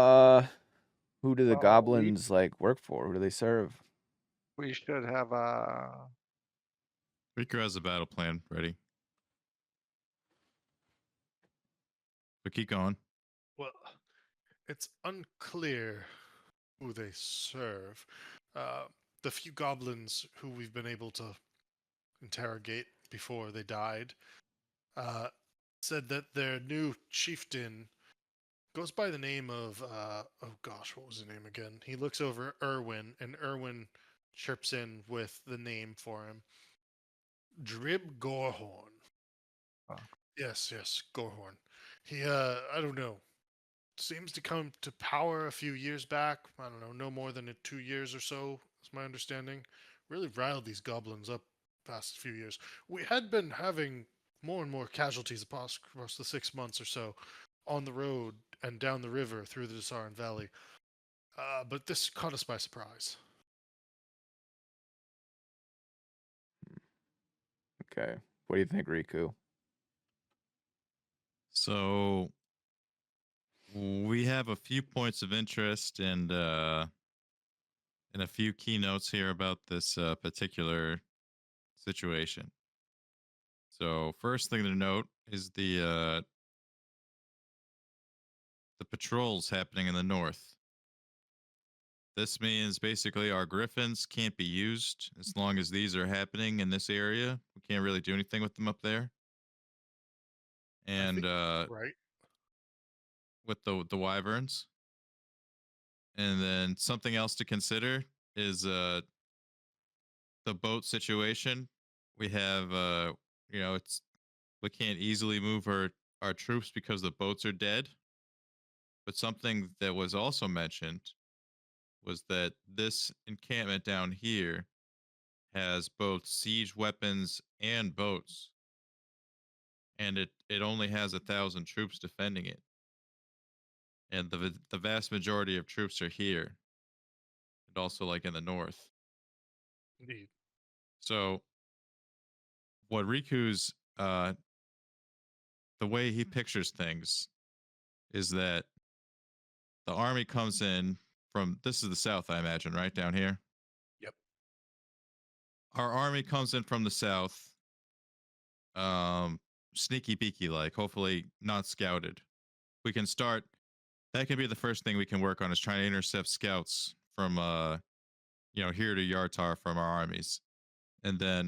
do the Well, goblins like work for? Who do they serve? we should have Rico has a battle plan ready. But keep going. Well, it's unclear who they serve. The few goblins who we've been able to interrogate before they died said that their new chieftain goes by the name of oh gosh, what was his name again? He looks over at Erwin, and Erwin chirps in with the name for him. Drib Gorhorn. Oh. Yes, Gorhorn. He I don't know. Seems to come to power a few years back. I don't know, no more than 2 years or so, is my understanding. Really riled these goblins up past few years. We had been having more and more casualties across the 6 months or so on the road and down the river through the Desarin Valley. But this caught us by surprise. Okay. What do you think, Riku? So we have a few points of interest and a few keynotes here about this particular situation. So first thing to note is the patrols happening in the north. This means basically our griffins can't be used as long as these are happening in this area. We can't really do anything with them up there. And Right? with the wyverns. And then something else to consider is the boat situation. We have it's we can't easily move our troops because the boats are dead. But something that was also mentioned was that this encampment down here has both siege weapons and boats, and it only has 1,000 troops defending it, and the vast majority of troops are here, and also like in the north. Indeed. So what Riku's the way he pictures things is that the army comes in from, this is the south, I imagine, right down here. Yep. Our army comes in from the south, sneaky beaky like, hopefully not scouted. We can start. That can be the first thing we can work on, is trying to intercept scouts from here to Yartar from our armies, and then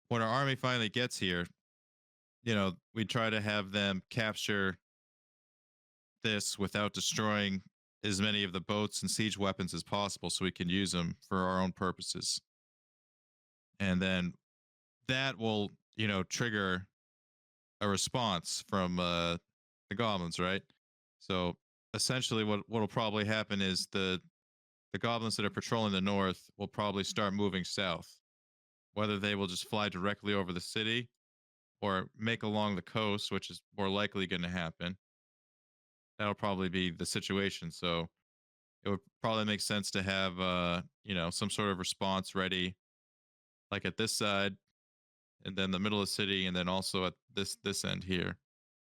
when our army finally gets here, we try to have them capture this without destroying as many of the boats and siege weapons as possible, so we can use them for our own purposes. And then that will, trigger a response from the goblins, right? So essentially, what'll probably happen is the goblins that are patrolling the north will probably start moving south. Whether they will just fly directly over the city or make along the coast, which is more likely going to happen, that'll probably be the situation. So it would probably make sense to have some sort of response ready, like at this side, and then the middle of the city, and then also at this end here,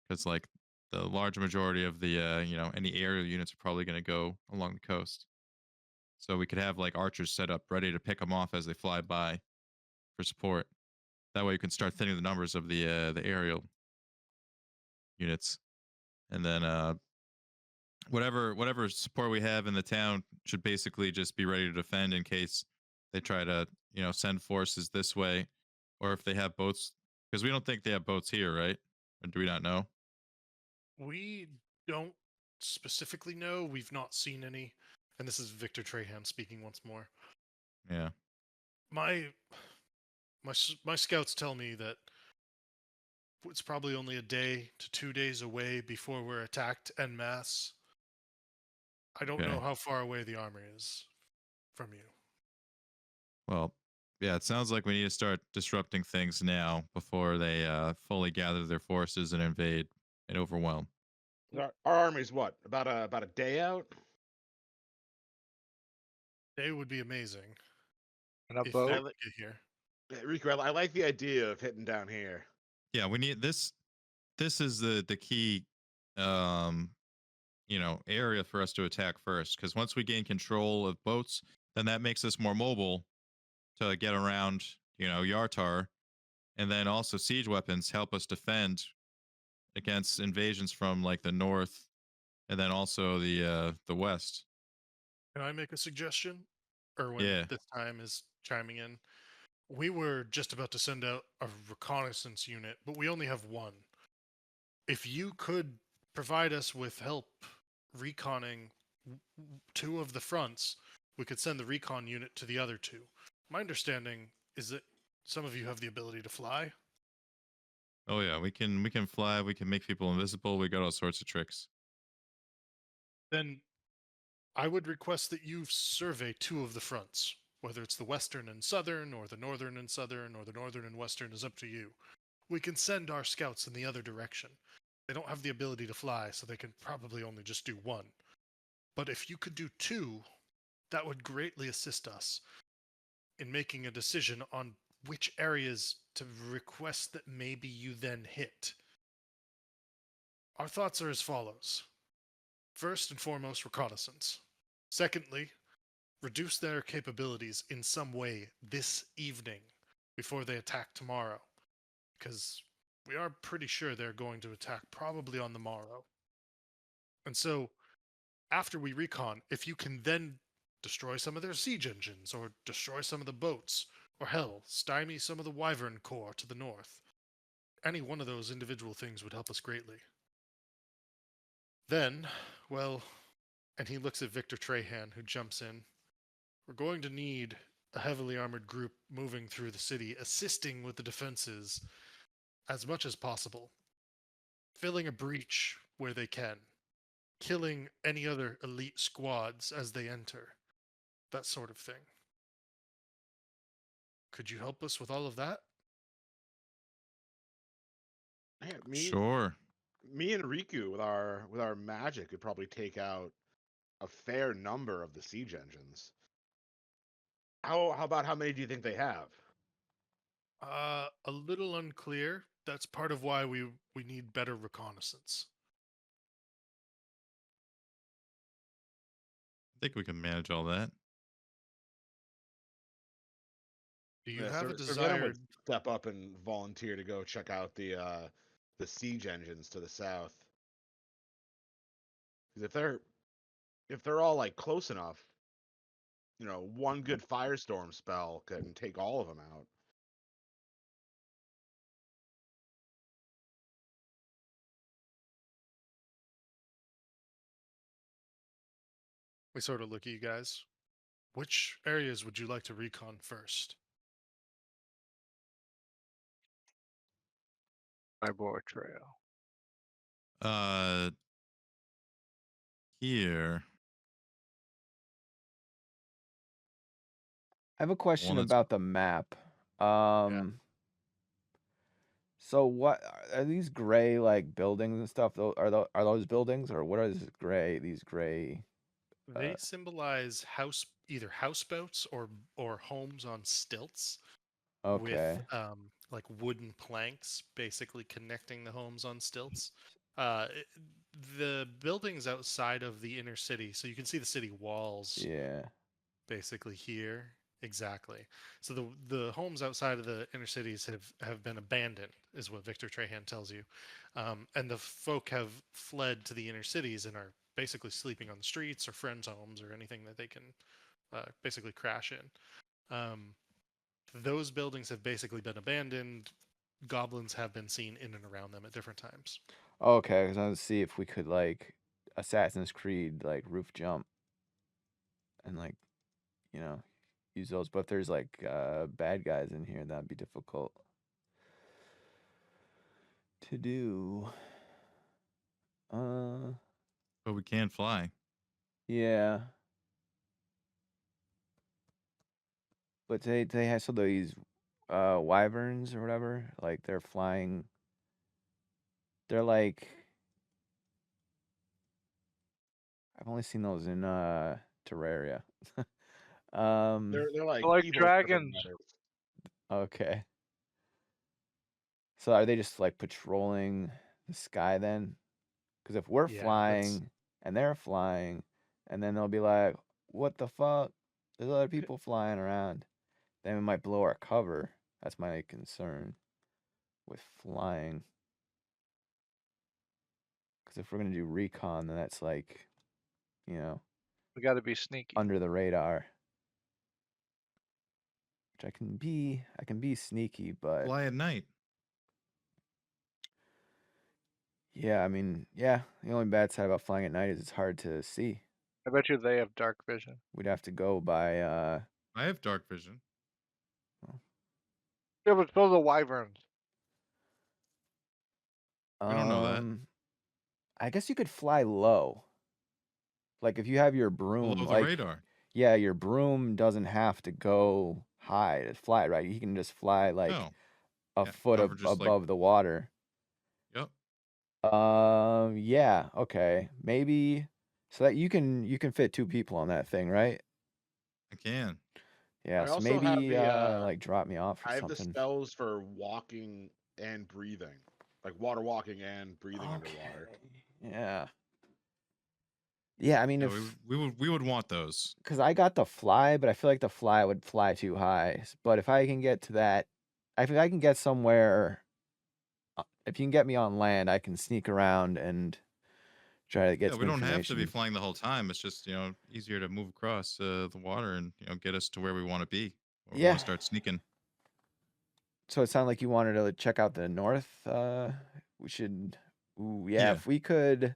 because like the large majority of the any aerial units are probably going to go along the coast. So we could have like archers set up ready to pick them off as they fly by for support. That way you can start thinning the numbers of the aerial units, and then whatever support we have in the town should basically just be ready to defend in case they try to send forces this way, or if they have boats, because we don't think they have boats here, right? Or do we not know? We don't specifically know. We've not seen any. And this is Victor Trahan speaking once more. Yeah. My scouts tell me that it's probably only a day to 2 days away before we're attacked en masse. I don't know Okay. how far away the army is from you. Well, yeah, it sounds like we need to start disrupting things now before they fully gather their forces and invade and overwhelm. Our army's what? About a day out? They would be amazing And a if boat. they I could li- get here. Yeah, Rico, I like the idea of hitting down here. Yeah, we need this. This is the key, um, area for us to attack first. Because once we gain control of boats, then that makes us more mobile to get around, Yartar, and then also siege weapons help us defend against invasions from like the north, and then also the west. Can I make a suggestion? Erwin Yeah. this time is chiming in. We were just about to send out a reconnaissance unit, but we only have one. If you could provide us with help reconning two of the fronts, we could send the recon unit to the other two. My understanding is that some of you have the ability to fly. Oh yeah, we can fly. We can make people invisible. We got all sorts of tricks. Then I would request that you survey two of the fronts. Whether it's the western and southern, or the northern and southern, or the northern and western is up to you. We can send our scouts in the other direction. They don't have the ability to fly, so they can probably only just do one. But if you could do two, that would greatly assist us in making a decision on which areas to request that maybe you then hit. Our thoughts are as follows. First and foremost, reconnaissance. Secondly, reduce their capabilities in some way this evening before they attack tomorrow, because we are pretty sure they're going to attack probably on the morrow. And so, after we recon, if you can then destroy some of their siege engines, or destroy some of the boats, or hell, stymie some of the Wyvern Corps to the north, any one of those individual things would help us greatly. Then, well, and he looks at Victor Trahan, who jumps in, we're going to need a heavily armored group moving through the city, assisting with the defenses as much as possible, filling a breach where they can, killing any other elite squads as they enter, that sort of thing. Could you help us with all of that? Yeah, Sure. me and Riku with our magic could probably take out a fair number of the siege engines. How about how many do you think they have? A little unclear. That's part of why we need better reconnaissance. I think we can manage all that. Do you Yeah, have a Sir Venom would desired? step up and volunteer to go check out the siege engines to the south. 'Cause if they're all like close enough, one good firestorm spell can take all of them out. We sort of look at you guys. Which areas would you like to recon first? Ybor Trail. Uh, here. I have a question that's- about the map. So what are these gray like buildings and stuff? Are those buildings, or what are these gray? They symbolize either houseboats or homes on stilts with Okay. like wooden planks basically connecting the homes on stilts. The buildings outside of the inner city, so you can see the city walls Yeah. basically here. Exactly. So the homes outside of the inner cities have been abandoned, is what Victor Trahan tells you, and the folk have fled to the inner cities and are basically sleeping on the streets or friends' homes or anything that they can basically crash in. Those buildings have basically been abandoned. Goblins have been seen in and around them at different times. Okay, because I want to see if we could like Assassin's Creed like roof jump and like use those. But if there's like bad guys in here, that'd be difficult to do. But we can fly. Yeah. But they have so these wyverns or whatever, like they're flying. They're like I've only seen those in Terraria. They're like Like evil dragons. riders. Okay. So are they just like patrolling the sky then? Because if we're Yeah, flying and they're flying, and then they'll be like, "What the fuck? There's other people flying around." Then we might blow our cover. That's my concern with flying. Because if we're gonna do recon, then that's like, We got to be sneaky. under the radar. Which I can be sneaky, but Fly at night. yeah, I mean, yeah. The only bad side about flying at night is it's hard to see. I bet you they have dark vision. We'd have to go by I have dark vision. Yeah, but so the wyverns. I don't know that. I guess you could fly low. Like if you have your broom, Below the like radar. yeah, your broom doesn't have to go high to fly, right? You can just fly like No. a Yeah, foot hover just, like- above the water. Yep. Yeah, okay. Maybe so that you can fit 2 people on that thing, right? I can. Yeah, I so also have maybe the, like drop me off or I have the something. spells for walking and breathing, like water walking and breathing underwater. Yeah. Yeah, I mean, Yeah, if we would want those. because I got the fly, but I feel like the fly would fly too high. But if I can get to that, if I can get somewhere, if you can get me on land, I can sneak around and try to get Yeah, some we don't have to information. be flying the whole time. It's just easier to move across the water and get us to where we want to be. Or we Yeah. want to start sneaking. So it sounded like you wanted to check out the north. We should. Ooh, yeah. Yeah. If we could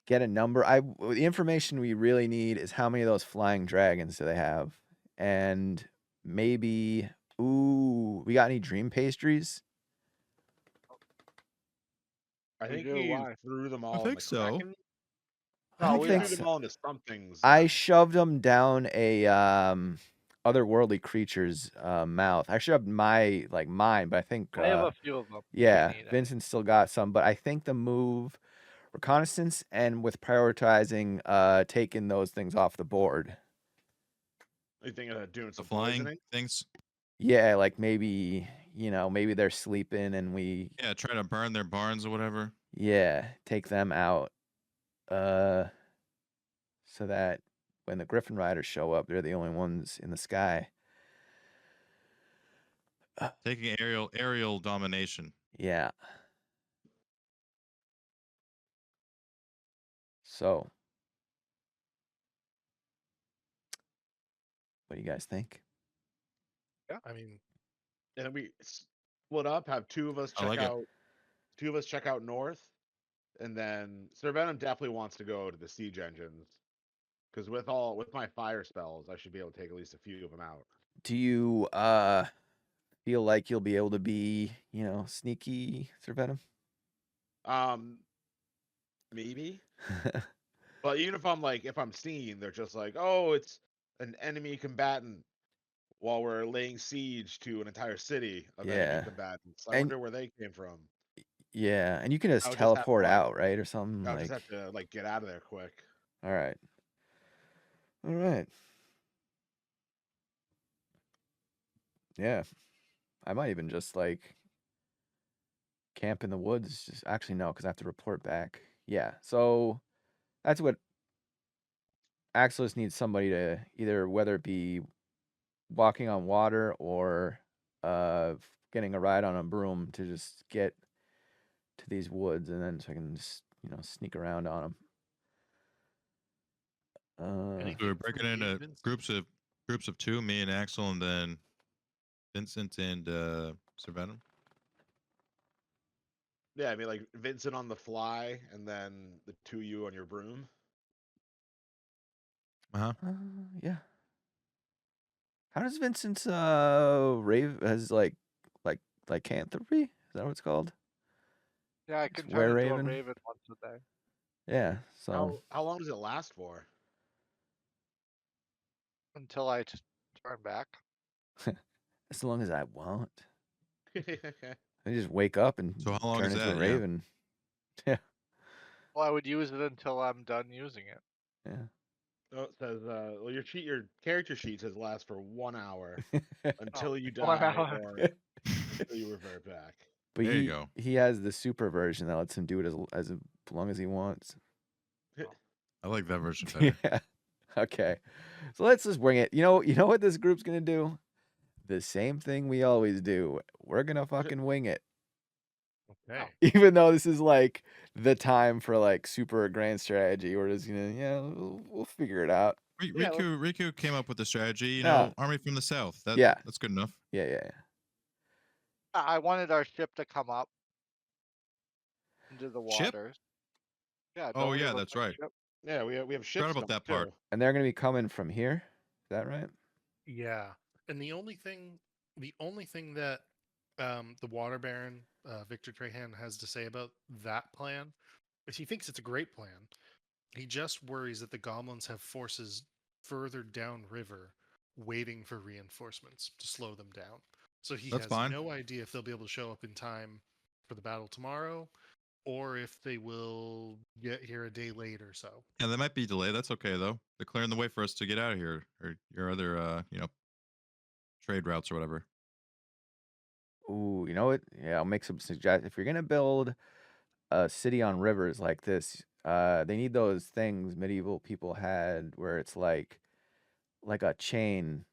get a number, the information we really need is how many of those flying dragons do they have, and maybe. Ooh, we got any dream pastries? I We think do, you why? threw them I all in think the so. Kraken. I No, don't we think threw them so. all into something's. I shoved them down a otherworldly creature's mouth. I shoved mine, but I think I have a few of them. yeah, Vincent still got some, but I think the move reconnaissance and with prioritizing taking those things off the board. You think of doing The some flying poisoning? things. Yeah, like maybe, maybe they're sleeping and we Yeah, try to burn their barns or whatever. take them out. So that when the Griffin Riders show up, they're the only ones in the sky. Taking aerial domination. Yeah. So, what do you guys think? Yeah, I mean, And then we split up, have 2 of us I check like it. out 2 of us check out north, and then Sir Venom definitely wants to go to the siege engines. Because with my fire spells, I should be able to take at least a few of them out. Do you feel like you'll be able to be, sneaky, Sir Venom? Maybe. But even if I'm seen, they're just like, oh, it's an enemy combatant while we're laying siege to an entire city of Yeah. enemy combatants. I And- wonder where they came from. Yeah, and you can just I would just have to, teleport out, right, or something I like. just have to get out of there quick. All right. All right. Yeah, I might even just camp in the woods. Just actually no, because I have to report back. Yeah, so that's what Axelis needs somebody to either whether it be walking on water or getting a ride on a broom to just get to these woods, and then so I can just sneak around on them. Any- We were breaking into groups of 2, me and Axel, and then Vincent and Sir Venom. Yeah, I mean like Vincent on the fly, and then the two of you on your broom. Uh-huh. Yeah. How does Vincent's rave has lycanthropy? Is that what it's called? Yeah, I It's can turn into a were-raven? raven once a day. Yeah. So How long does it last for? Until I turn back. as long as I want, I just wake up and So how long turn is into a that? Yeah. raven. Yeah. Well, I would use it until I'm done using it. Yeah. Oh, it says well your character sheet says last for 1 hour until you 1 die hour. or until you revert back. But There you go. he has the super version that lets him do it as long as he wants. I like that version better. Yeah. Okay. So let's just bring it. You know what this group's gonna do? The same thing we always do. We're gonna fucking wing it. Okay. Even though this is like the time for like super grand strategy, we're just gonna we'll figure it out. Yeah, Riku came up with the strategy. You Yeah. know, army from the south. Yeah. That's good enough. Yeah. I wanted our ship to come up into the Ship? waters. Yeah. Oh don't we yeah, have a that's big right. ship? Yeah, we have ships Forgot about coming, that part. too. And they're gonna be coming from here. Is that right? Yeah, and the only thing that the Water Baron Victor Trahan has to say about that plan is he thinks it's a great plan. He just worries that the goblins have forces further downriver waiting for reinforcements to slow them down. So he That's has fine. no idea if they'll be able to show up in time for the battle tomorrow or if they will get here a day late or so. Yeah, they might be delayed. That's okay though. They're clearing the way for us to get out of here, or your other, trade routes or whatever. Ooh, you know what? Yeah, I'll make some suggestions. If you're gonna build a city on rivers like this, they need those things medieval people had where it's like a chain,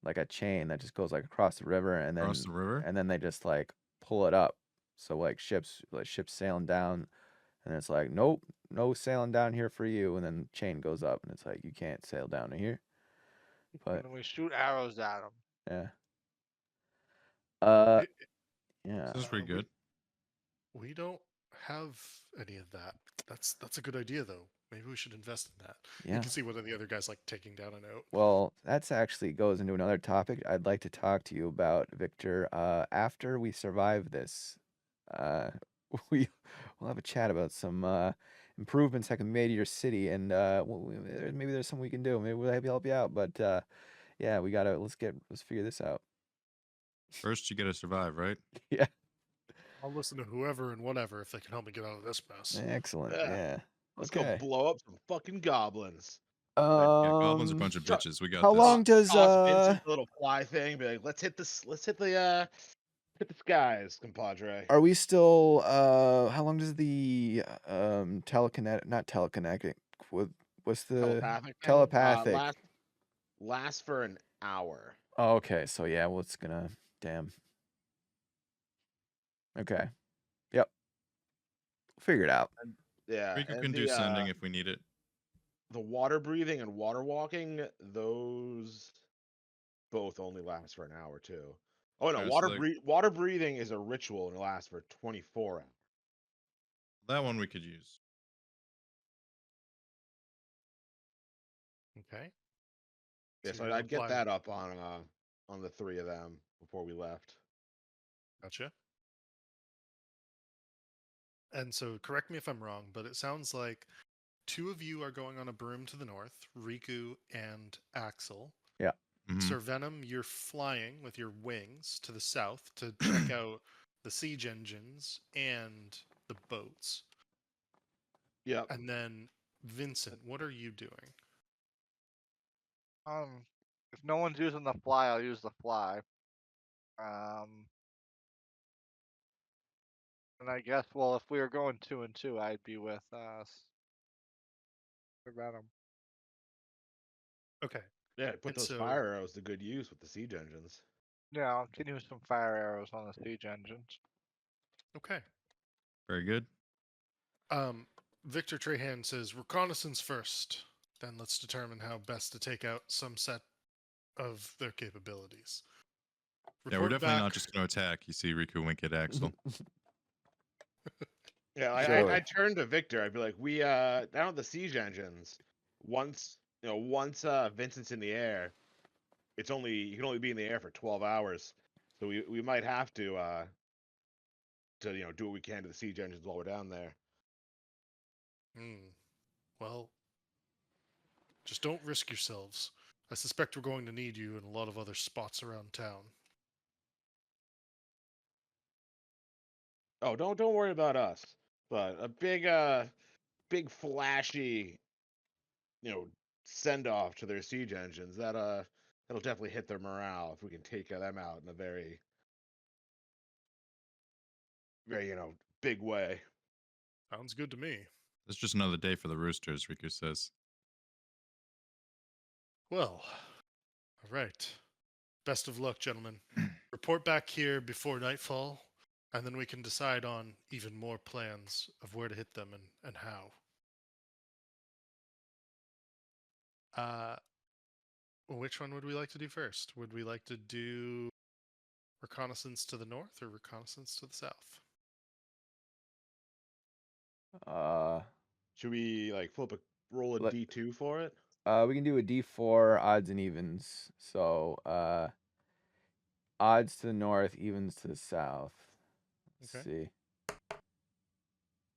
that just goes like across the river, and Across the river. then they just like pull it up. So like ships sailing down, and it's like nope, no sailing down here for you, and then chain goes up, and it's like you can't sail down to here. But And we shoot arrows at them. yeah, It- yeah, This is pretty good. We don't have any of that. That's a good idea though. Maybe we should invest in that. You yeah. can see one of the other guys like taking down a note. Well, that's actually goes into another topic I'd like to talk to you about, Victor. After we survive this, uh, we'll have a chat about some improvements that can be made to your city, and maybe there's something we can do. Maybe we'll help you out. But yeah, let's figure this out. First, you got to survive, right? Yeah, I'll listen to whoever and whatever if they can help me get out of this mess. excellent. Yeah. Yeah. Let's Okay. go blow up some fucking goblins. Yeah, goblins are a bunch of Chuck, bitches. We got How this. long does Toss Vincent's little fly thing. Be like, let's hit the hit the skies, compadre. are we still how long does the not telekinetic what's the Telepathic. thing? telepathic? Last for an hour. Oh, okay, so yeah, well, it's gonna damn. Okay. Yep. Figure it out. Yeah. Riku and can do sending if we need it. the water breathing and water walking, those both only last for an hour too. Oh no, Yeah, so water breathing is a ritual and it lasts for 24 hours. That one we could use. Okay. Yeah, So so you're I'd get implying- that up on the three of them before we left. Gotcha. And so correct me if I'm wrong, but it sounds like two of you are going on a broom to the north, Riku and Axel. Yeah. Mhm. Sir Venom, you're flying with your wings to the south to check out the siege engines and the boats. Yep. And then Vincent, what are you doing? If no one's using the fly, I'll use the fly. And I guess, well, if we were going 2 and 2, I'd be with Sir Venom. Okay. Yeah, put And those so- fire arrows to good use with the siege engines. Yeah, I can use some fire arrows on the siege engines. Okay. Very good. Victor Trahan says reconnaissance first. Then let's determine how best to take out some set of their capabilities. Yeah, we're Report definitely not back- just going to attack. You see Riku wink at Axel. Yeah, Surely. I turn to Victor. I'd be like, we down at the siege engines. Once Vincent's in the air, you can only be in the air for 12 hours. So we might have to do what we can to the siege engines while we're down there. Well, just don't risk yourselves. I suspect we're going to need you in a lot of other spots around town. Oh, don't worry about us. But a big flashy, send off to their siege engines, that'll definitely hit their morale if we can take them out in a very very, big way. Sounds good to me. It's just another day for the Roosters, Riku says. Well, all right. Best of luck, gentlemen. Report back here before nightfall, and then we can decide on even more plans of where to hit them and how. Which one would we like to do first? Would we like to do reconnaissance to the north or reconnaissance to the south? Should we roll a Let- D2 for it? We can do a D4 odds and evens. So, odds to the north, evens to the south. Let's Okay. see.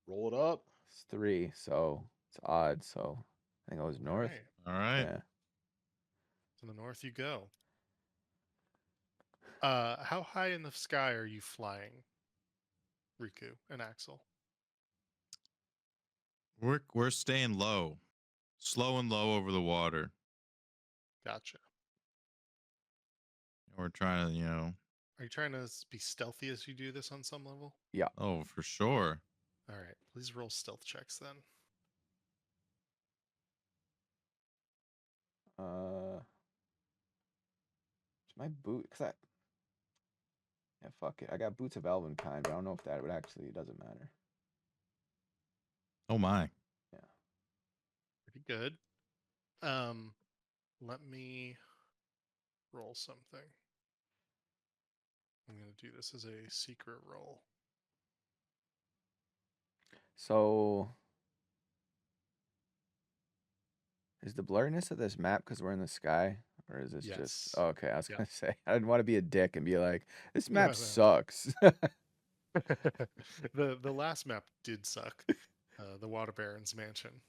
Roll it up. It's 3, so it's odd. So I think it was north. All right. All right. Yeah. To the north you go. How high in the sky are you flying, Riku and Axel? We're staying low. Slow and low over the water. Gotcha. We're trying to, Are you trying to be stealthy as you do this on some level? oh, for sure. All right. Please roll stealth checks then. It's my boot. Yeah, fuck it. I got boots of elven kind, but I don't know if that would actually. It doesn't matter. Oh my. Pretty good. Let me roll something. I'm going to do this as a secret roll. So, is the blurriness of this map because we're in the sky, or is this Yes. just? Oh, okay, I was Yeah. gonna say I didn't want to be a dick and be like, this No, map no. sucks. the last map did suck. The Water Baron's Mansion,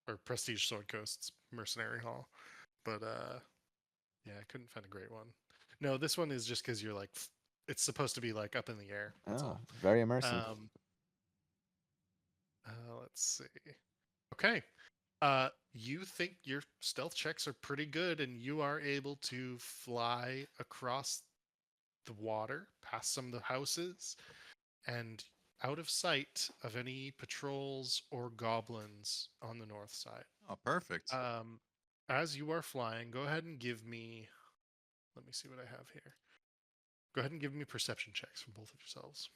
or Prestige Sword Coast's Mercenary Hall. But yeah, I couldn't find a great one. No, this one is just because you're it's supposed to be up in the air. That's all. Very immersive. Let's see. Okay. You think your stealth checks are pretty good, and you are able to fly across the water, past some of the houses, and out of sight of any patrols or goblins on the north side. Oh, perfect. As you are flying, go ahead and give me. Let me see what I have here. Go ahead and give me perception checks from both of yourselves.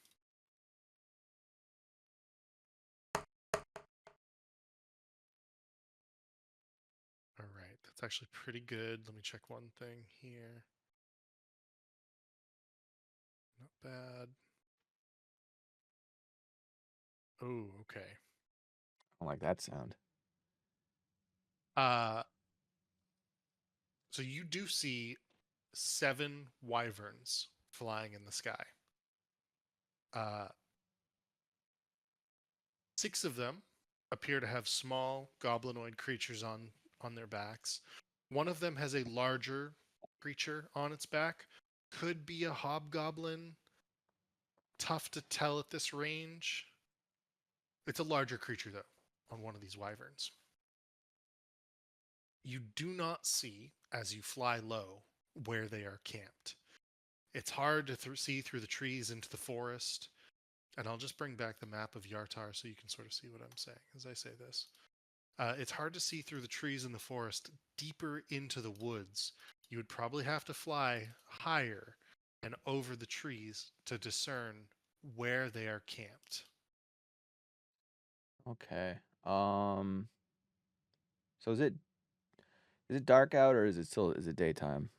All right, that's actually pretty good. Let me check one thing here. Not bad. Oh, okay. I don't like that sound. So you do see 7 wyverns flying in the sky. 6 of them appear to have small goblinoid creatures on their backs. One of them has a larger creature on its back. Could be a hobgoblin. Tough to tell at this range. It's a larger creature, though, on one of these wyverns. You do not see, as you fly low, where they are camped. It's hard to see through the trees into the forest. And I'll just bring back the map of Yartar so you can sort of see what I'm saying as I say this. It's hard to see through the trees in the forest deeper into the woods. You would probably have to fly higher and over the trees to discern where they are camped. Okay. So is it dark out or is it daytime?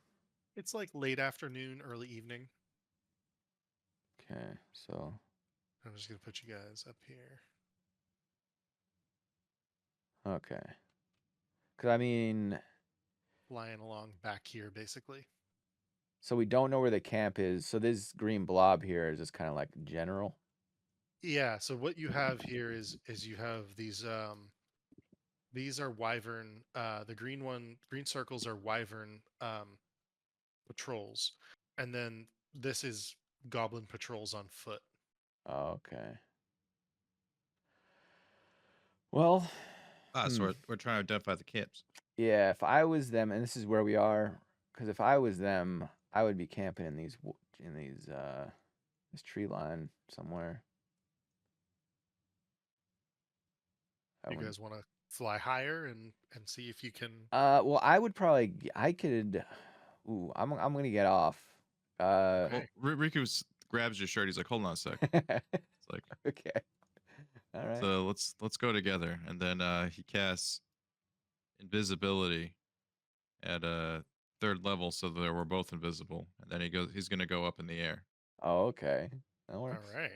It's like late afternoon, early evening. Okay, so I'm just gonna put you guys up here. Okay. Because I mean, Lying along back here, basically. so we don't know where the camp is. So this green blob here is just kind of like general. Yeah. So what you have here is you have these are wyvern. The green circles are wyvern patrols, and then this is goblin patrols on foot. Okay. Well, So we're trying to identify the camps. yeah, if I was them, and this is where we are, because if I was them, I would be camping in this tree line somewhere. I You wouldn't- guys want to fly higher and see if you can. Well, I would probably, I could, ooh, I'm gonna get off. Well, Riku grabs your shirt. He's like, "Hold on a sec." It's like, okay. All right. so let's go together. And then he casts invisibility at a third level, so that we're both invisible. And then he's gonna go up in the air. Oh, okay. That All works. right.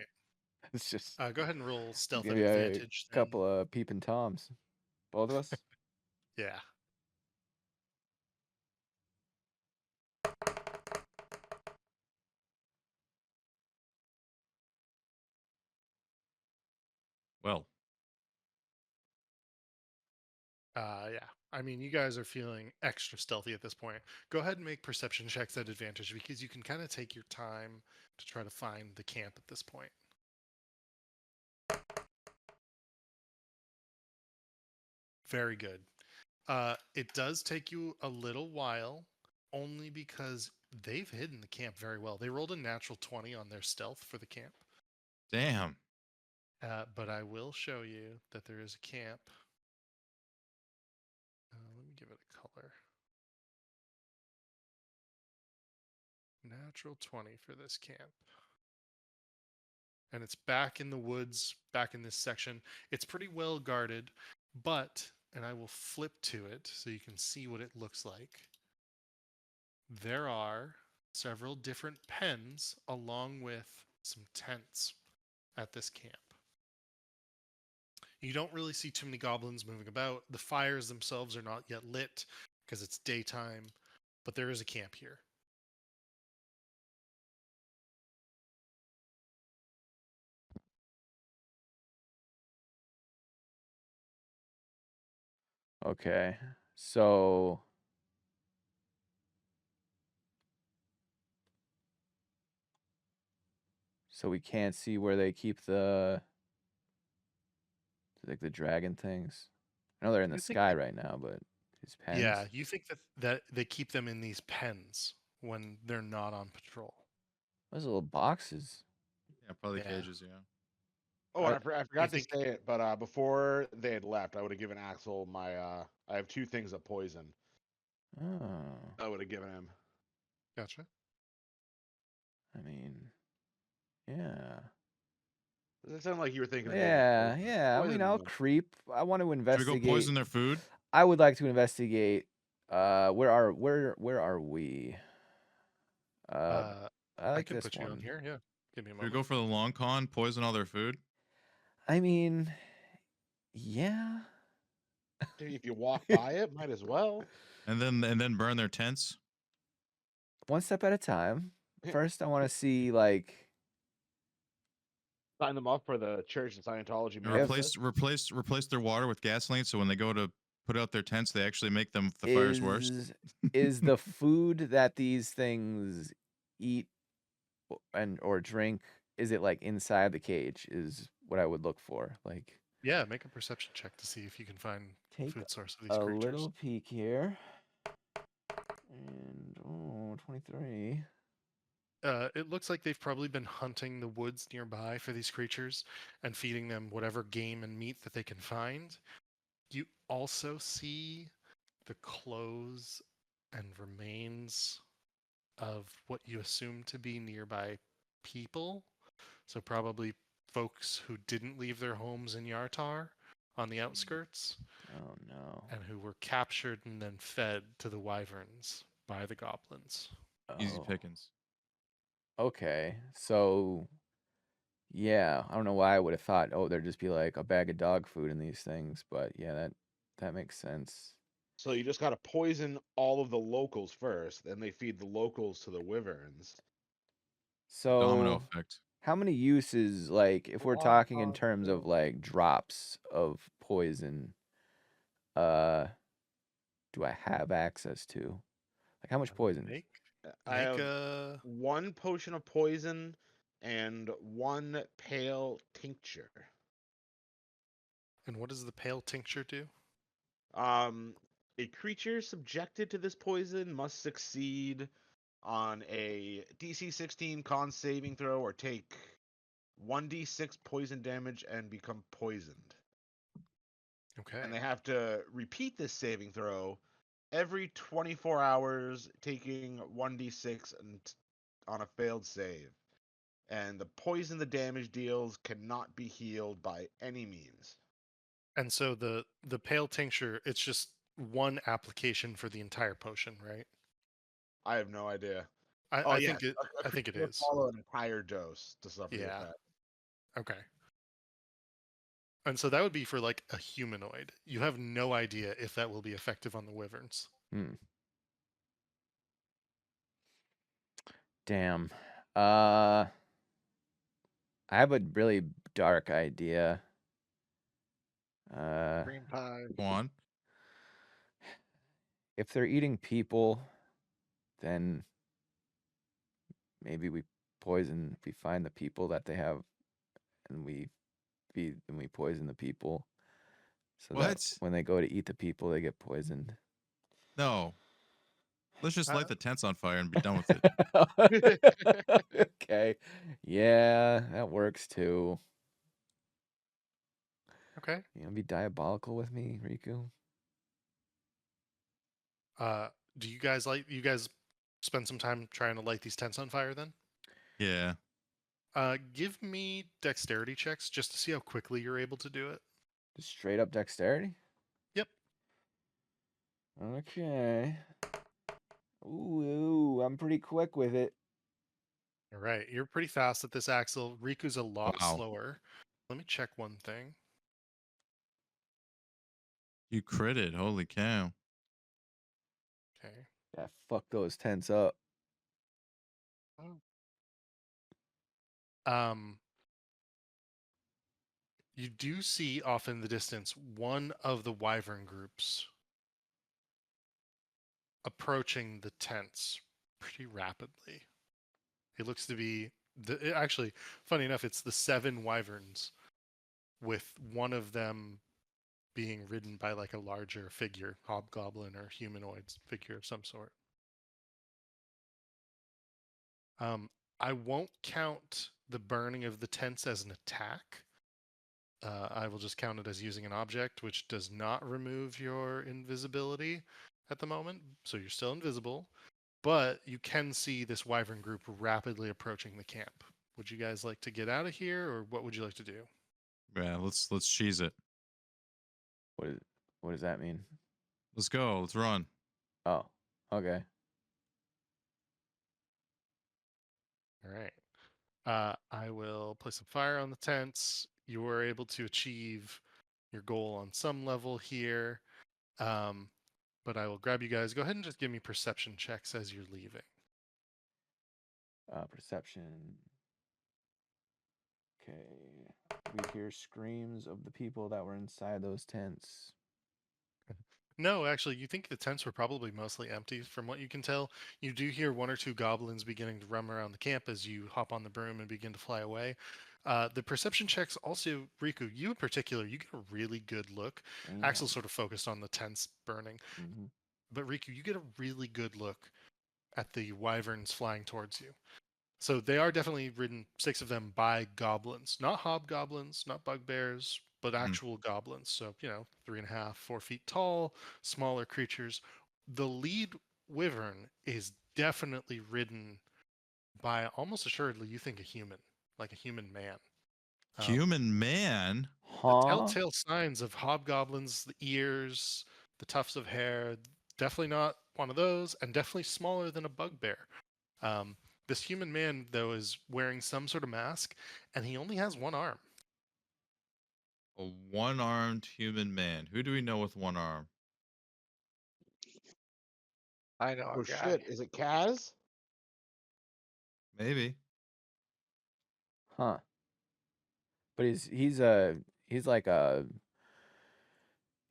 It's just Go ahead and roll stealth give at me a advantage. Then. couple of peeping toms. Both of us. Yeah. Well, Yeah. I mean, you guys are feeling extra stealthy at this point. Go ahead and make perception checks at advantage because you can kind of take your time to try to find the camp at this point. Very good. It does take you a little while, only because they've hidden the camp very well. They rolled a natural 20 on their stealth for the camp. damn. But I will show you that there is a camp. Let me give it a color. Natural 20 for this camp. And it's back in the woods, back in this section. It's pretty well guarded, but, and I will flip to it so you can see what it looks like. There are several different pens along with some tents at this camp. You don't really see too many goblins moving about. The fires themselves are not yet lit because it's daytime, but there is a camp here. Okay. So we can't see where they keep the like the dragon things. I know they're in the You think sky right now, but his pens. Yeah, you think that they keep them in these pens when they're not on patrol. Those little boxes. Yeah, probably Yeah. cages. Yeah. Oh, and I forgot to think- say it, but before they had left, I would have given Axel my. I have 2 things of poison. Oh, I would have given him. Gotcha. I mean, yeah. Does it sound like you were thinking? Of Yeah, giving yeah. I mean, poison I'll them? creep. I want to Should we investigate. go poison their food? I would like to investigate. Where are we? I I like can this put you one. on here. Yeah. Give me a Should we moment. go for the long con? Poison all their food? I mean, yeah. If you walk by it, might as well. And then burn their tents? One step at a time. Yeah. First, I want to see like. Sign them up for the church and Scientology. And manifest. replace their water with gasoline, so when they go to put out their tents, they actually make the fires worse. Is the food that these things eat or drink, is it like inside the cage? Is what I would look for. Like, Yeah, make a perception check to see if you can find the take food source of these a creatures. little peek here. And 23. It looks like they've probably been hunting the woods nearby for these creatures and feeding them whatever game and meat that they can find. You also see the clothes and remains of what you assume to be nearby people. So probably folks who didn't leave their homes in Yartar on the outskirts Oh no. and who were captured and then fed to the wyverns by the goblins. Easy Oh. pickings. Okay, so Yeah, I don't know why I would have thought, oh, there'd just be like a bag of dog food in these things, but yeah, that makes sense. So you just gotta poison all of the locals first, then they feed the locals to the wyverns. Domino So, effect. how many uses, like, if we're talking in terms of like drops of poison, uh, do I have access to? Like, how much poison? Make I make have a 1 potion of poison and 1 pale tincture. and what does the pale tincture do? A creature subjected to this poison must succeed on a DC 16 con saving throw or take 1d6 poison damage and become poisoned. Okay. And they have to repeat this saving throw every 24 hours, taking 1d6 on a failed save. And the poison the damage deals cannot be healed by any means. And so the pale tincture, it's just one application for the entire potion, right? I have no idea. I, Oh I yeah, think it a I think it creature is. follow an entire dose to suffer the Yeah. effect. Okay. And so that would be for like a humanoid. You have no idea if that will be effective on the wyverns. Hmm. Damn. I have a really dark idea. Cream pie. Go on. If they're eating people, then maybe we find the people that they have, and we poison the people, so that What? when they go to eat the people, they get poisoned. No. Let's just Uh, light the tents on fire and be done with it. Okay. Yeah, that works too. Okay. You know, be diabolical with me, Riku. Do you guys spend some time trying to light these tents on fire then? Yeah. Give me dexterity checks just to see how quickly you're able to do it. Just straight up dexterity. Yep. Okay. Ooh, I'm pretty quick with it. All right. You're pretty fast at this, Axel. Riku's a lot Wow. slower. Let me check one thing. You critted. Holy cow. Okay. Yeah, fuck those tents up. Um, you do see off in the distance one of the wyvern groups approaching the tents pretty rapidly. It looks to be actually, funny enough, it's the 7 wyverns, with one of them being ridden by like a larger figure, hobgoblin or humanoid figure of some sort. I won't count the burning of the tents as an attack. I will just count it as using an object, which does not remove your invisibility at the moment. So you're still invisible, but you can see this wyvern group rapidly approaching the camp. Would you guys like to get out of here, or what would you like to do? Yeah, let's cheese it. What does that mean? Let's go. Let's run. Oh, okay. All right. I will place some fire on the tents. You were able to achieve your goal on some level here. But I will grab you guys. Go ahead and just give me perception checks as you're leaving. Perception. Okay. We hear screams of the people that were inside those tents. No, actually, you think the tents were probably mostly empty from what you can tell. You do hear 1 or 2 goblins beginning to roam around the camp as you hop on the broom and begin to fly away. The perception checks also, Riku, you in particular, you get a really good look. Damn. Axel sort of focused on the tents burning. Mm-hmm. But Riku, you get a really good look at the wyverns flying towards you. So they are definitely ridden, 6 of them, by goblins. Not hobgoblins, not bugbears, but actual goblins. So, 3.5, 4 feet tall, smaller creatures. The lead wyvern is definitely ridden by, almost assuredly, you think a human, like a human man. Human man? The Huh? telltale signs of hobgoblins, the ears, the tufts of hair, definitely not one of those, and definitely smaller than a bugbear. This human man, though, is wearing some sort of mask, and he only has one arm. A one-armed human man. Who do we know with one arm? I know Oh a guy. shit! Is it Kaz? Maybe. Huh. But he's like a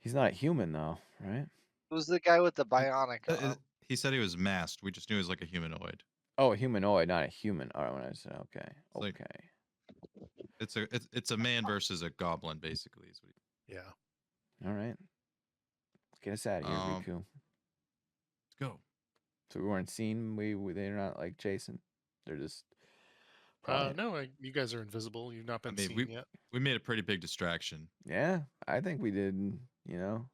he's not human though, right? Who's the guy with the bionic arm? He said he was masked. We just knew he was like a humanoid. Oh, a humanoid, not a human. All right, when I said okay, It's like- okay, It's a man versus a goblin, basically. Is what Yeah. all right. Let's get us out of here, Um, Riku. let's go. So we weren't seen. They're not like chasing. They're just. probably- No, you guys are invisible. You've not been mean, seen yet. We made a pretty big distraction. Yeah, I think we did. You know.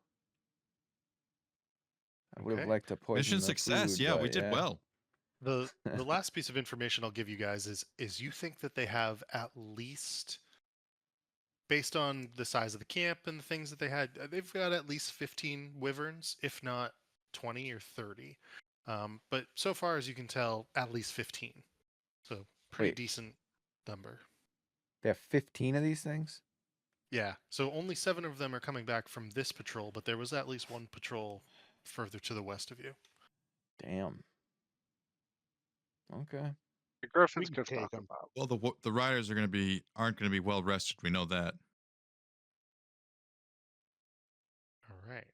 I would have Okay. liked to poison Mission the success. food, Yeah, but we did well. The last piece of information I'll give you guys is you think that they have at least, based on the size of the camp and the things that they had, they've got at least 15 wyverns, if not 20 or 30. But so far as you can tell, at least 15. So pretty Wait. decent number. They have 15 of these things. Yeah. So only 7 of them are coming back from this patrol, but there was at least one patrol further to the west of you. Damn. Okay. The Griffins can could take fuck 'em. them up. Well, the riders aren't gonna be well rested. We know that. All right.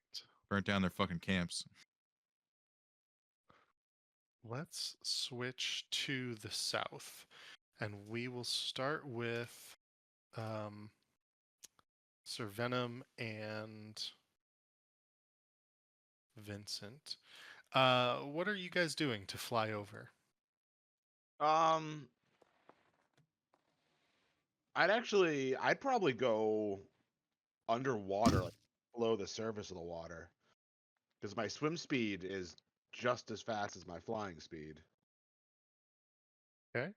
Burnt down their fucking camps. Let's switch to the south, and we will start with Sir Venom and Vincent. What are you guys doing to fly over? I'd probably go underwater, like below the surface of the water, because my swim speed is just as fast as my flying speed. Okay.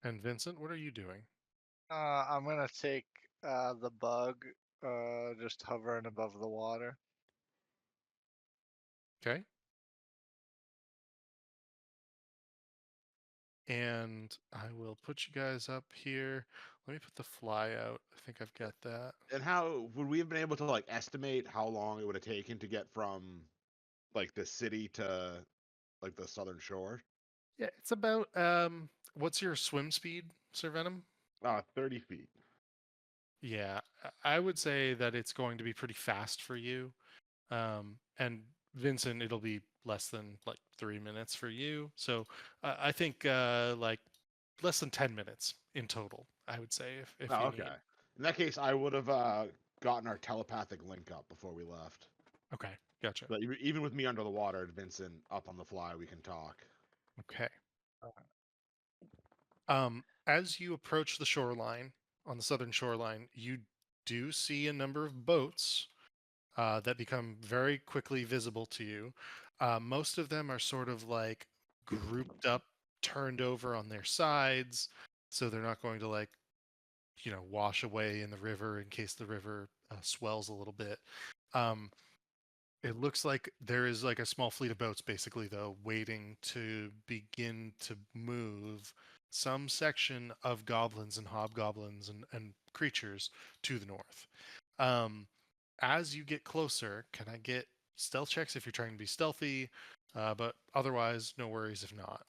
And Vincent, what are you doing? I'm gonna take the bug, just hovering above the water. Okay. And I will put you guys up here. Let me put the fly out. I think I've got that. And how would we have been able to like estimate how long it would have taken to get from like the city to like the southern shore? Yeah, it's about what's your swim speed, Sir Venom? 30 feet. Yeah, I would say that it's going to be pretty fast for you. And Vincent, it'll be less than like 3 minutes for you. So I think like less than 10 minutes in total, I would say, if Oh, you okay. need. In that case, I would have gotten our telepathic link up before we left. Okay, gotcha. But even with me under the water and Vincent up on the fly, we can talk. Okay. As you approach the shoreline, on the southern shoreline, you do see a number of boats that become very quickly visible to you. Most of them are sort of like grouped up, turned over on their sides, so they're not going to like, wash away in the river in case the river swells a little bit. It looks like there is like a small fleet of boats, basically, though, waiting to begin to move some section of goblins and hobgoblins and creatures to the north. As you get closer, can I get stealth checks if you're trying to be stealthy? But otherwise, no worries if not.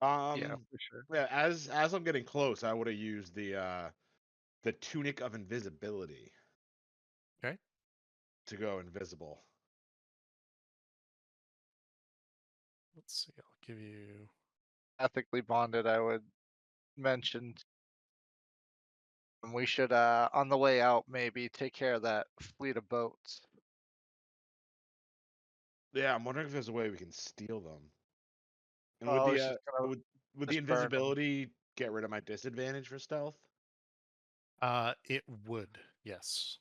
Yeah, for sure. Yeah, as I'm getting close, I would have used the tunic of invisibility. Okay. To go invisible. Let's see. I'll give you. Ethically bonded, I would mention. And we should, on the way out, maybe take care of that fleet of boats. Yeah, I'm wondering if there's a way we can steal them. And Oh, I was just gonna would the just burn 'em. invisibility get rid of my disadvantage for stealth? It would, yes.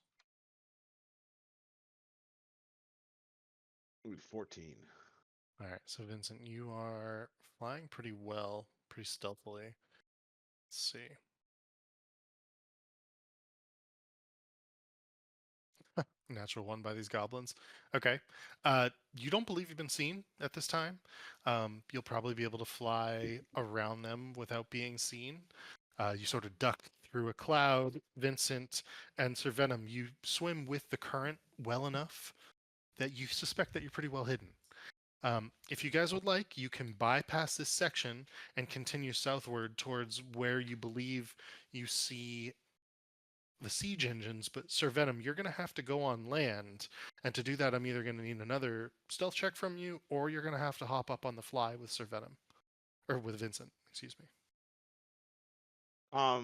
Ooh, 14. All right. So Vincent, you are flying pretty well, pretty stealthily. Let's see. Natural one by these goblins. Okay. You don't believe you've been seen at this time. You'll probably be able to fly around them without being seen. You sort of duck through a cloud, Vincent, and Sir Venom. You swim with the current well enough that you suspect that you're pretty well hidden. If you guys would like, you can bypass this section and continue southward towards where you believe you see the siege engines. But Sir Venom, you're going to have to go on land, and to do that, I'm either going to need another stealth check from you, or you're going to have to hop up on the fly with Sir Venom, or with Vincent. Excuse me. Well,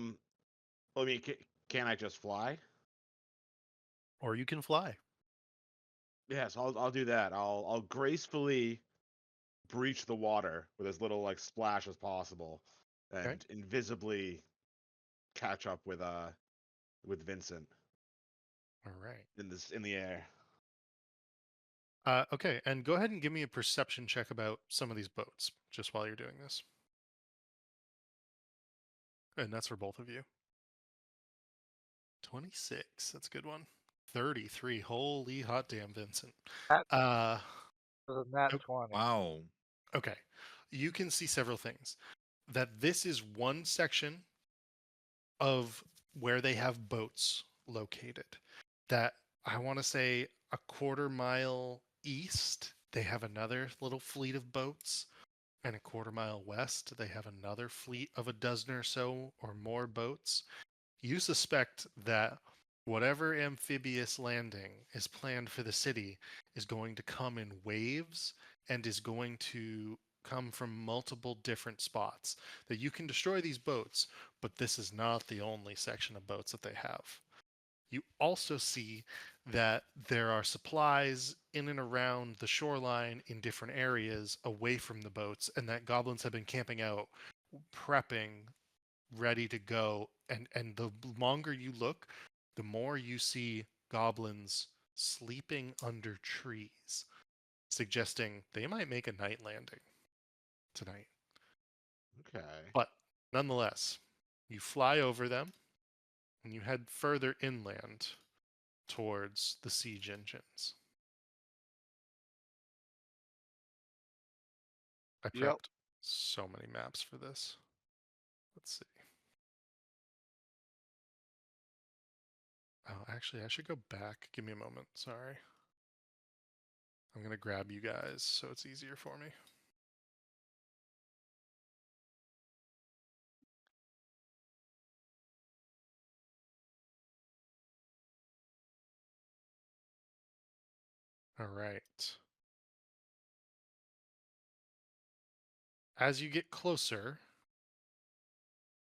I mean, can I just fly? Or you can fly. Yes, I'll do that. I'll gracefully breach the water with as little like splash as possible, and Okay. invisibly catch up with Vincent All right. in the air. Okay, and go ahead and give me a perception check about some of these boats, just while you're doing this. And that's for both of you. 26. That's a good one. 33. Holy hot damn, Vincent. That Uh, was a nat Nope. 20. Wow. okay. You can see several things. That this is one section of where they have boats located. That I want to say a quarter mile east, they have another little fleet of boats. And a quarter mile west, they have another fleet of a dozen or so or more boats. You suspect that whatever amphibious landing is planned for the city is going to come in waves and is going to come from multiple different spots. That you can destroy these boats, but this is not the only section of boats that they have. You also see that there are supplies in and around the shoreline in different areas away from the boats, and that goblins have been camping out, prepping, ready to go. And the longer you look, the more you see goblins sleeping under trees, suggesting they might make a night landing tonight. Okay. But nonetheless, you fly over them and you head further inland towards the siege engines. I Yep. prepped so many maps for this. Let's see. Oh, actually, I should go back. Give me a moment. Sorry. I'm going to grab you guys so it's easier for me. All right. As you get closer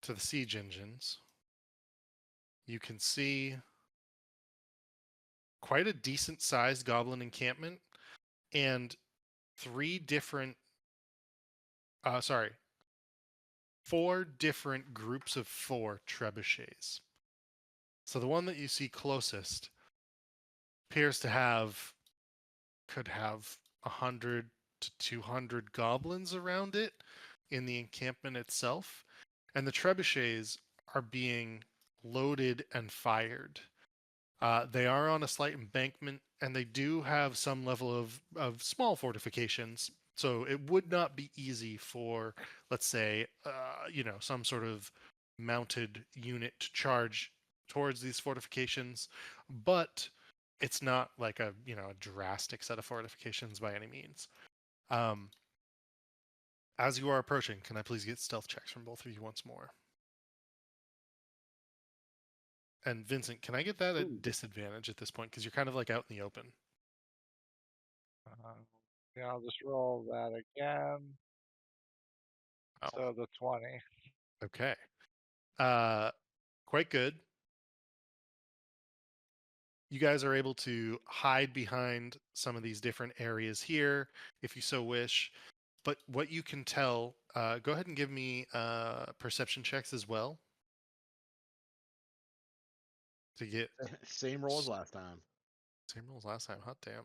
to the siege engines, you can see quite a decent sized goblin encampment and four different groups of 4 trebuchets. So the one that you see closest appears to could have 100 to 200 goblins around it in the encampment itself. And the trebuchets are being loaded and fired. They are on a slight embankment, and they do have some level of small fortifications. So it would not be easy for, let's say, some sort of mounted unit to charge towards these fortifications, but it's not like a drastic set of fortifications by any means. As you are approaching, can I please get stealth checks from both of you once more? And Vincent, can I get that at disadvantage at this point? Because you're kind of like out in the open. Yeah, I'll just roll that again. Oh. So the 20. Okay. Quite good. You guys are able to hide behind some of these different areas here, if you so wish. But what you can tell, go ahead and give me perception checks as well. To get Same roll as last time. same rules last time. Hot damn.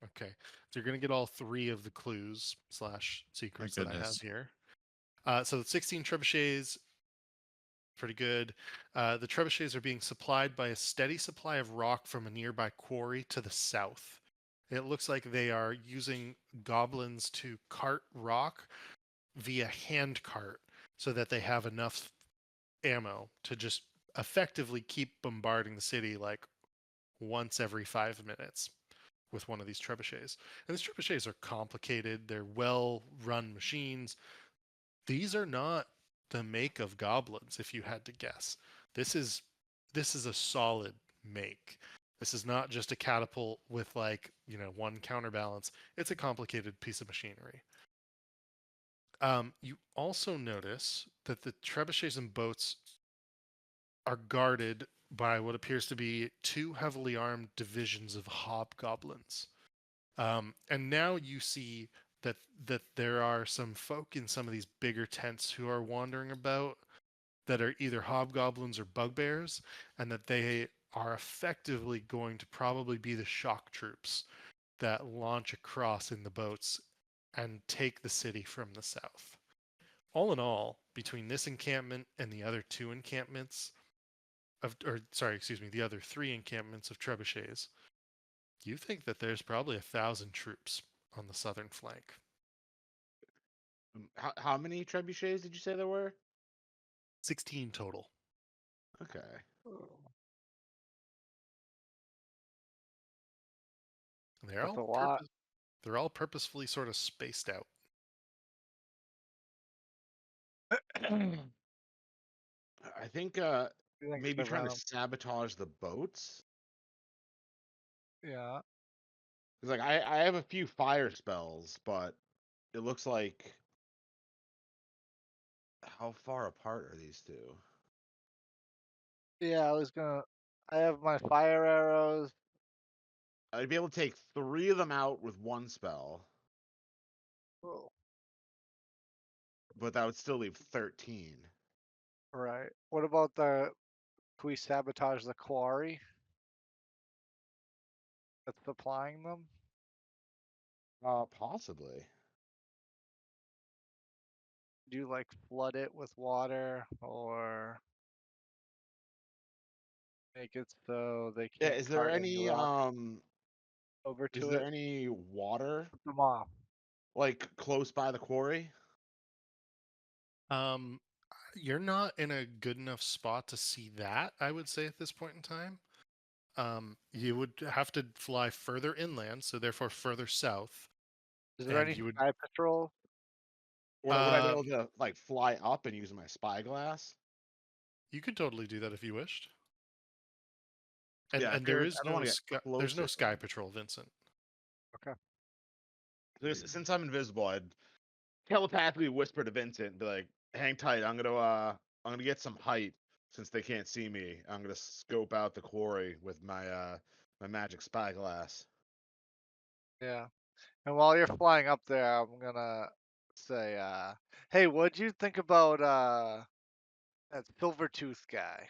Okay, so you're gonna get all 3 of the clues / secrets that I have goodness. here. So 16 trebuchets, Pretty good. The trebuchets are being supplied by a steady supply of rock from a nearby quarry to the south. It looks like they are using goblins to cart rock via hand cart so that they have enough ammo to just effectively keep bombarding the city like once every 5 minutes with one of these trebuchets. And these trebuchets are complicated, they're well run machines. These are not the make of goblins, if you had to guess. This is a solid make. This is not just a catapult with like, one counterbalance. It's a complicated piece of machinery. You also notice that the trebuchets and boats are guarded by what appears to be two heavily armed divisions of hobgoblins. And now you see that there are some folk in some of these bigger tents who are wandering about that are either hobgoblins or bugbears, and that they are effectively going to probably be the shock troops that launch across in the boats and take the city from the south. All in all, between this encampment and the other two encampments the other three encampments of trebuchets, you think that there's probably 1,000 troops on the southern flank. How many trebuchets did you say there were? 16 total. Okay. And they're That's a all lot. they're all purposefully sort of spaced out. I think You think maybe the trying to venom? sabotage the boats. Yeah. 'Cause, like I have a few fire spells, but it looks like how far apart are these two? Yeah, I have my fire arrows. I'd be able to take 3 of them out with one spell, Oh, but that would still leave 13. right. What about can we sabotage the quarry that's supplying them? Possibly. Do you like flood it with water or make it so they Yeah, can't cart any rock over is to there it? any water Put them off. like close by the quarry? Um, you're not in a good enough spot to see that, I would say, at this point in time. You would have to fly further inland, so therefore further south, Is there and any you would. sky patrol? Would I be Um, able to like fly up and use my spyglass? you could totally do that if you wished. And Yeah, I and there figured is I don't no want to get there's no closer. sky patrol, Vincent. Okay. Since I'm invisible, I'd telepathically whisper to Vincent and be like, hang tight, I'm gonna get some height since they can't see me. I'm gonna scope out the quarry with my magic spyglass. Yeah. And while you're flying up there, I'm gonna say, hey, what'd you think about that Silvertooth guy?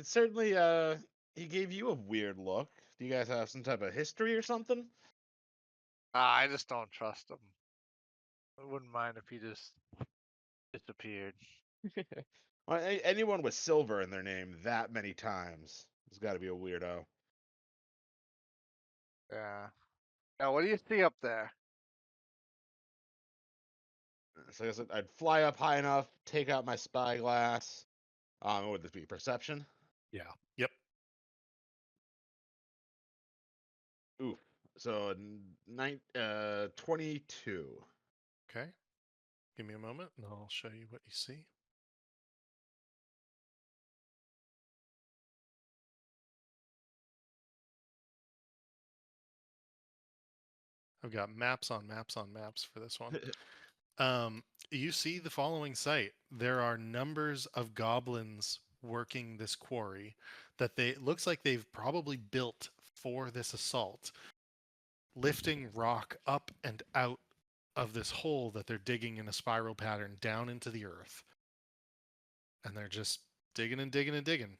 Certainly he gave you a weird look. Do you guys have some type of history or something? I just don't trust him. I wouldn't mind if he just disappeared. Well, anyone with silver in their name that many times has got to be a weirdo. Yeah. Now, what do you see up there? So I guess I'd fly up high enough, take out my spyglass. What would this be? Perception? Yeah. Yep. Oof. So 22. Okay. Give me a moment, and I'll show you what you see. I've got maps on maps on maps for this one. You see the following sight. There are numbers of goblins working this quarry that looks like they've probably built for this assault, lifting rock up and out of this hole that they're digging in a spiral pattern down into the earth. And they're just digging and digging and digging.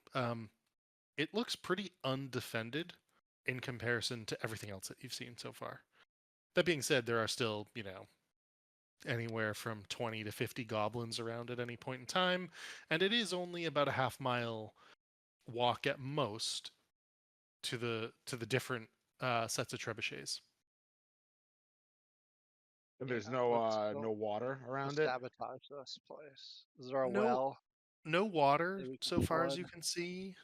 It looks pretty undefended in comparison to everything else that you've seen so far. That being said, there are still, anywhere from 20 to 50 goblins around at any point in time, and it is only about a half-mile walk at most to the different sets of trebuchets. And there's Yeah, let's no go. water We'll around it. sabotage this place. Is there a No, well no water that we can so far as flood? you can see.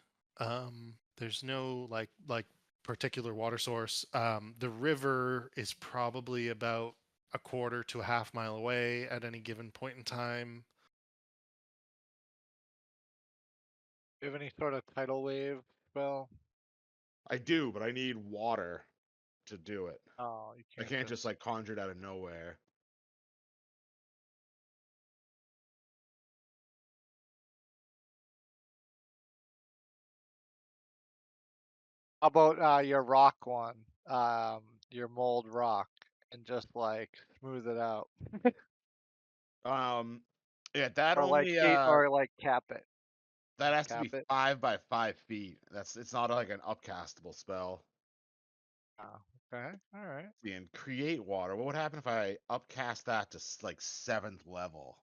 There's no like particular water source. The river is probably about a quarter to a half mile away at any given point in time. Do you have any sort of tidal wave spell? I do, but I need water to do it. Oh, you I can't can't just like conjure it out of nowhere. How about your rock one? Your mold rock, and just like smooth it out, Yeah, that or like only or like cap it. that has to Cap be it. 5 by 5 feet. It's not like an upcastable spell. Oh, okay, all right. See, and create water. What would happen if I upcast that to like 7th level?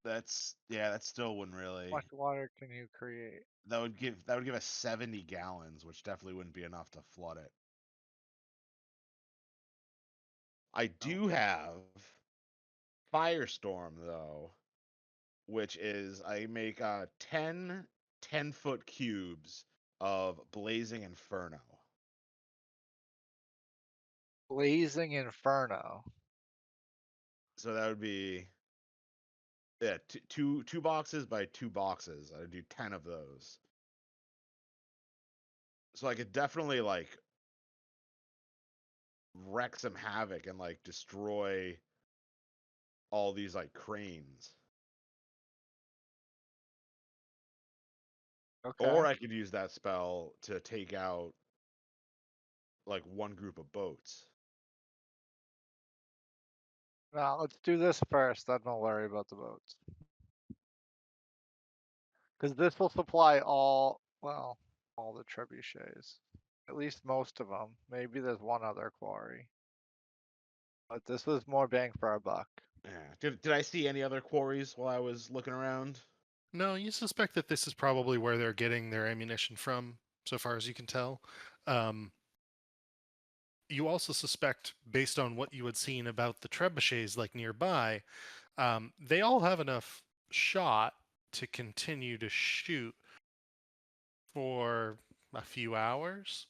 That still wouldn't How really. much water can you create? That would give us 70 gallons, which definitely wouldn't be enough to flood it. I do have Firestorm though, which is I make 10 10-foot cubes of blazing inferno. Blazing Inferno. So that would be two boxes by 2 boxes. I would do 10 of those. So I could definitely like wreak some havoc and like destroy all these like cranes. Okay. Or I could use that spell to take out like one group of boats. Now let's do this first. Then we'll worry about the boats. Because this will supply all the trebuchets. At least most of them. Maybe there's one other quarry. But this was more bang for our buck. Yeah. Did I see any other quarries while I was looking around? No, you suspect that this is probably where they're getting their ammunition from, so far as you can tell. You also suspect, based on what you had seen about the trebuchets like nearby, they all have enough shot to continue to shoot for a few hours,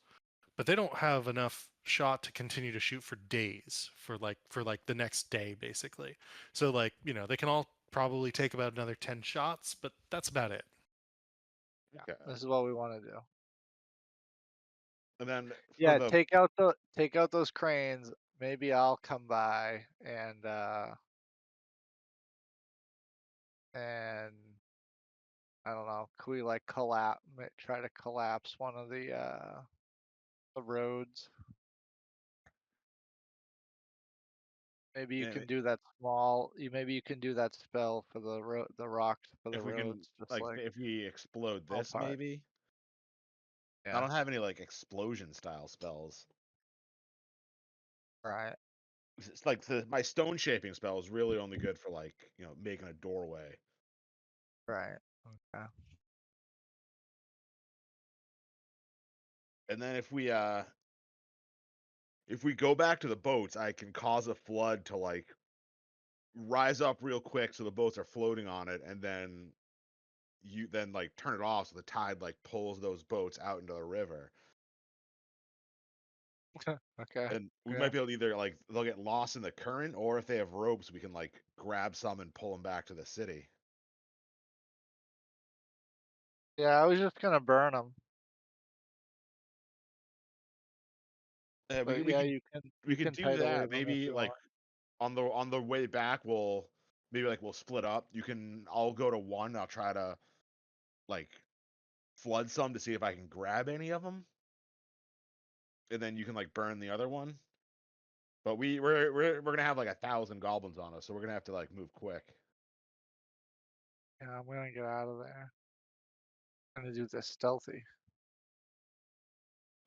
but they don't have enough shot to continue to shoot for days, for like the next day basically. So like, they can all probably take about another 10 shots, but that's about it. Yeah. Okay. This is what we want to do. And then for Yeah, the take out those cranes. Maybe I'll come by and I don't know. Could we like try to collapse one of the roads? Maybe you yeah, can do that small. Maybe you can do that spell for the rocks for the if we can roads, just like like if we explode small this part. maybe. I Yeah. don't have any like explosion style spells. Right. It's like my stone shaping spell is really only good for like, making a doorway. Right. Okay. And then if we go back to the boats, I can cause a flood to like rise up real quick so the boats are floating on it, and then you then like turn it off so the tide like pulls those boats out into the river. Okay. And we Yeah. might be able to either like they'll get lost in the current, or if they have ropes, we can like grab some and pull them back to the city. Yeah. I was just gonna burn them, Yeah, but yeah, you we could can do tidal that. wave them if Maybe you like want. on the way back we'll split up. I'll go to one. I'll try to like flood some to see if I can grab any of them, and then you can like burn the other one. But we're gonna have like 1,000 goblins on us, so we're gonna have to like move quick. Yeah, I'm gonna get out of there. I'm gonna do this stealthy.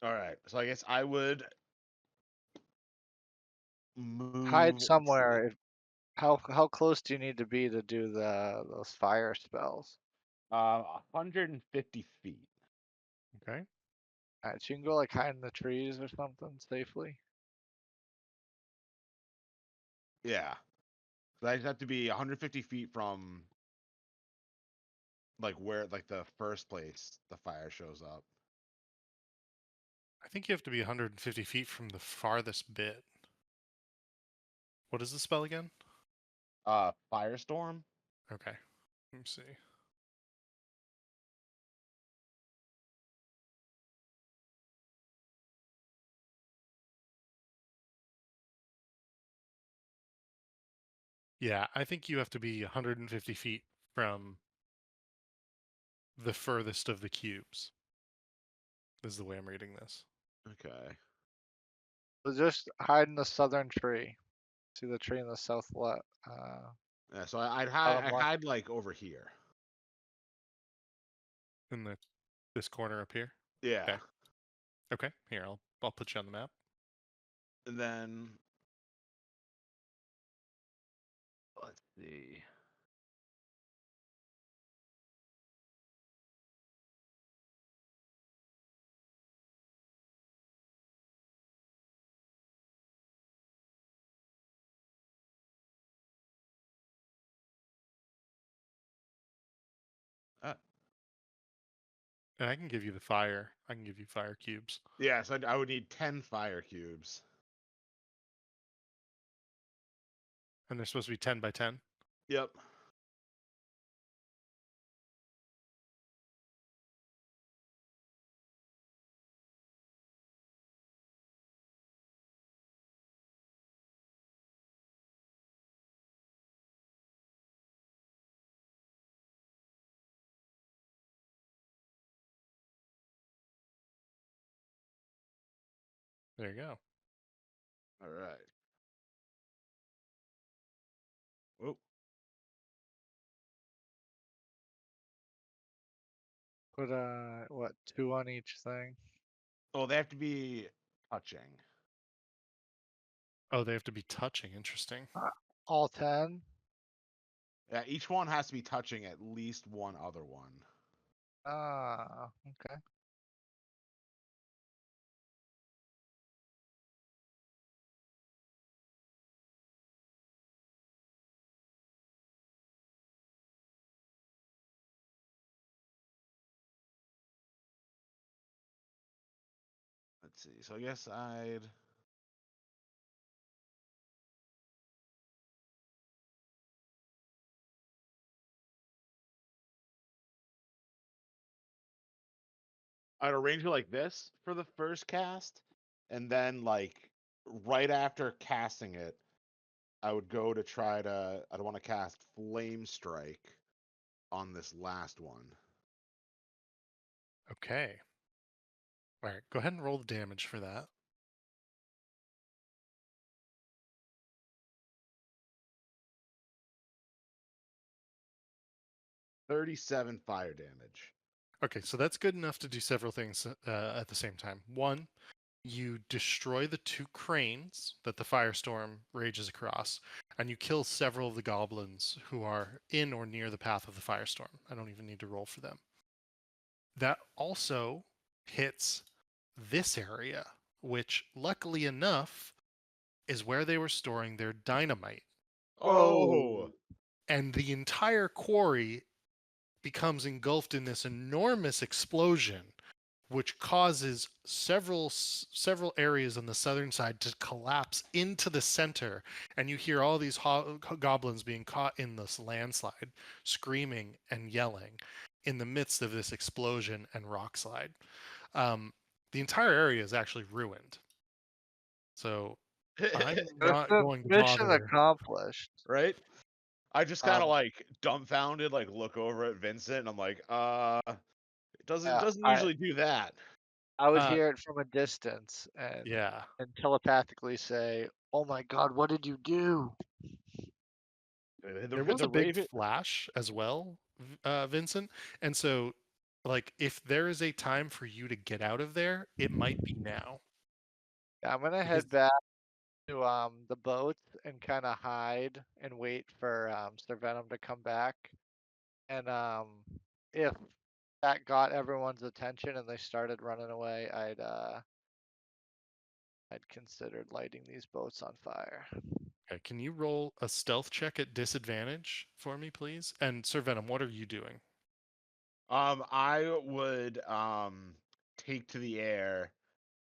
All right, so I guess I would Hide move. let's see. somewhere. How close do you need to be to do those fire spells? 150 feet. Okay. Alright, so you can go like hide in the trees or something safely. Yeah. So I just have to be 150 feet from like where like the first place the fire shows up. I think you have to be 150 feet from the farthest bit. What is the spell again? Firestorm. Okay. Let me see. Yeah, I think you have to be 150 feet from the furthest of the cubes. Is the way I'm reading this. Okay. So just hide in the southern tree. See the tree in the southwest. Yeah. So I'd hide. I left. hide like over here. In this corner up here. Yeah. Okay. Okay. Here, I'll put you on the map. And then let's see. And I can give you the fire. I can give you fire cubes. Yeah. So I would need 10 fire cubes. And they're supposed to be 10 by 10. Yep. There you go. All right. Oh. Put what, 2 on each thing? Oh, they have to be touching. Oh, they have to be touching. Interesting. All 10? Yeah. Each one has to be touching at least one other one. Ah, okay. Let's see. So I guess I'd arrange it like this for the first cast, and then like right after casting it, I would go to try to. I'd want to cast Flame Strike on this last one. Okay. All right. Go ahead and roll the damage for that. $37 fire damage. Okay, so that's good enough to do several things at the same time. One, you destroy the 2 cranes that the firestorm rages across, and you kill several of the goblins who are in or near the path of the firestorm. I don't even need to roll for them. That also hits this area, which luckily enough is where they were storing their dynamite. Oh, And the entire quarry becomes engulfed in this enormous explosion, which causes several areas on the southern side to collapse into the center, and you hear all these goblins being caught in this landslide, screaming and yelling in the midst of this explosion and rock slide. The entire area is actually ruined. So I'm not going to Mission bother. accomplished. right? I just kind of Um, like dumbfounded, like look over at Vincent, and I'm like, it doesn't Yeah, usually do that. I would Uh, hear it from a distance Yeah. and telepathically say, "Oh my God, what did you do?" There was a big Raven. flash as well, Vincent. And so, like, if there is a time for you to get out of there, it might be now. Yeah, I'm gonna Because head back to the boats and kind of hide and wait for Sir Venom to come back. And if that got everyone's attention and they started running away, I'd considered lighting these boats on fire. Okay, can you roll a stealth check at disadvantage for me, please? And Sir Venom, what are you doing? I would take to the air,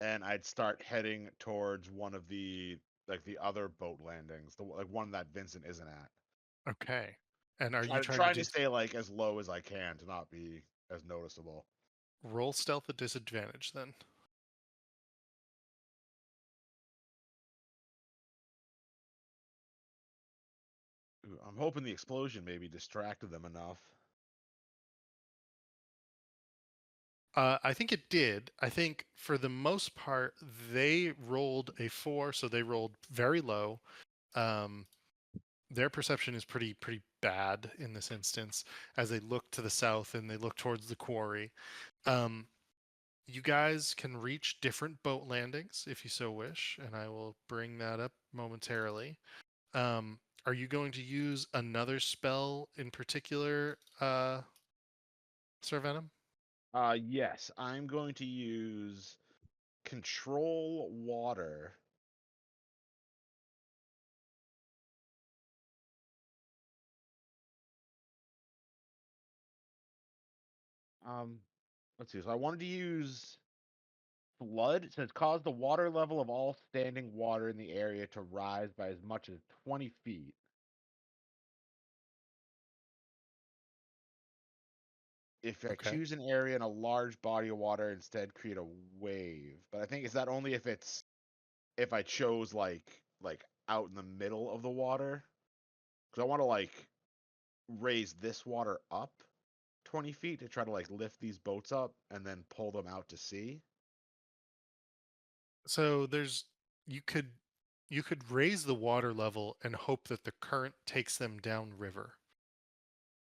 and I'd start heading towards one of the the other boat landings, the one that Vincent isn't at. Okay. And are you I'm trying to trying do to stay like as low as I can to not be as noticeable. roll stealth at disadvantage then? Ooh, I'm hoping the explosion maybe distracted them enough. I think it did. I think for the most part, they rolled a 4, so they rolled very low. Um, their perception is pretty bad in this instance as they look to the south and they look towards the quarry. Um, you guys can reach different boat landings if you so wish, and I will bring that up momentarily. Are you going to use another spell in particular, Sir Venom? Yes, I'm going to use control water. Let's see. So I wanted to use flood. It says cause the water level of all standing water in the area to rise by as much as 20 feet. If I Okay. choose an area in a large body of water, instead create a wave. But I think is that only if I chose like out in the middle of the water? Because I want to like raise this water up 20 feet to try to like lift these boats up and then pull them out to sea. So you could you could raise the water level and hope that the current takes them downriver.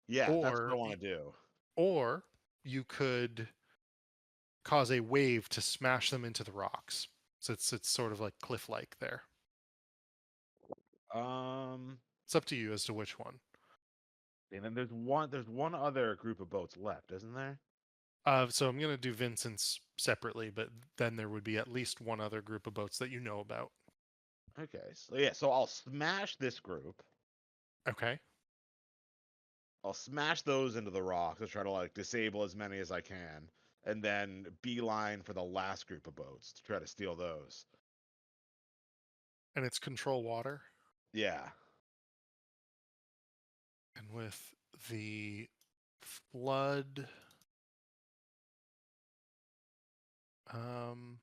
Yeah, that's what I Or want to do. or you could cause a wave to smash them into the rocks. So it's sort of like cliff-like there. Um, It's up to you as to which one. and then there's one other group of boats left, isn't there? So I'm gonna do Vincent's separately, but then there would be at least one other group of boats that you know about. Okay, so yeah, so I'll smash this group. Okay. I'll smash those into the rocks to try to like disable as many as I can, and then beeline for the last group of boats to try to steal those. And it's control water. Yeah. And with the flood, um,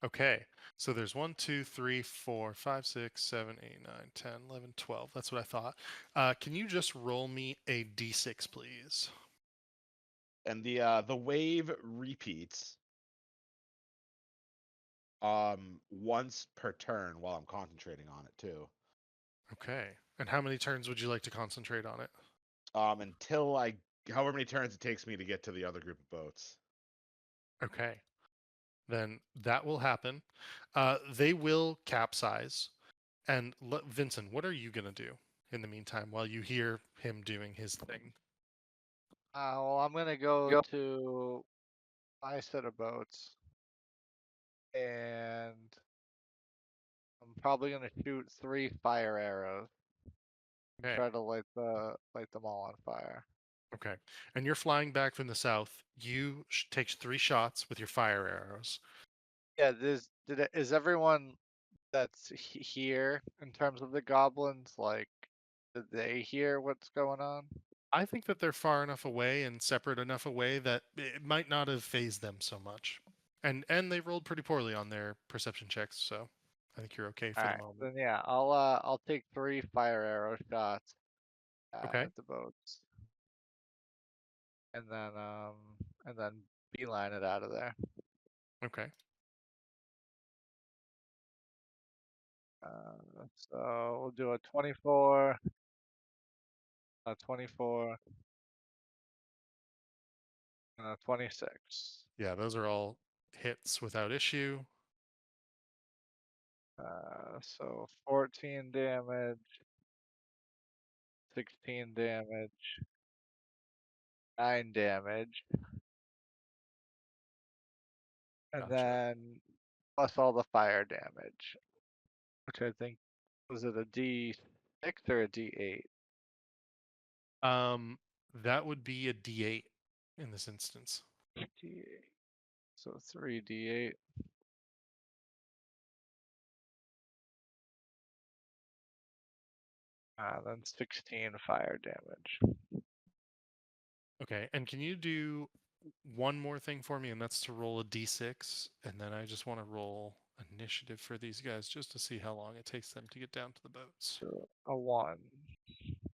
okay. So there's 1, 2, 3, 4, 5, 6, 7, 8, 9, 10, 11, 12. That's what I thought. Can you just roll me a d6, please? And the wave repeats once per turn while I'm concentrating on it too. Okay. And how many turns would you like to concentrate on it? Until I however many turns it takes me to get to the other group of boats. Okay. Then that will happen. They will capsize. And Vincent, what are you going to do in the meantime while you hear him doing his thing? Well, I'm gonna go to my set of boats, and I'm probably gonna shoot 3 fire arrows and Okay. try to light them all on fire. Okay. And you're flying back from the south. You take 3 shots with your fire arrows. Yeah, is everyone that's here in terms of the goblins like? Did they hear what's going on? I think that they're far enough away and separate enough away that it might not have phased them so much. And they rolled pretty poorly on their perception checks, so I think you're okay All for the right, moment. then yeah, I'll take 3 fire arrow shots Okay. at the boats, and then beeline it out of there. Okay. So we'll do a 24, a 24, 26. Yeah, those are all hits without issue. So 14 damage, 16 damage, 9 damage, and Gotcha. then plus all the fire damage, which I think was it a D6 or a D8? That would be a D8 in this instance. D8. So 3d8. Then 16 fire damage. Okay, and can you do one more thing for me, and that's to roll a D6, and then I just want to roll initiative for these guys just to see how long it takes them to get down to the boats. So a 1.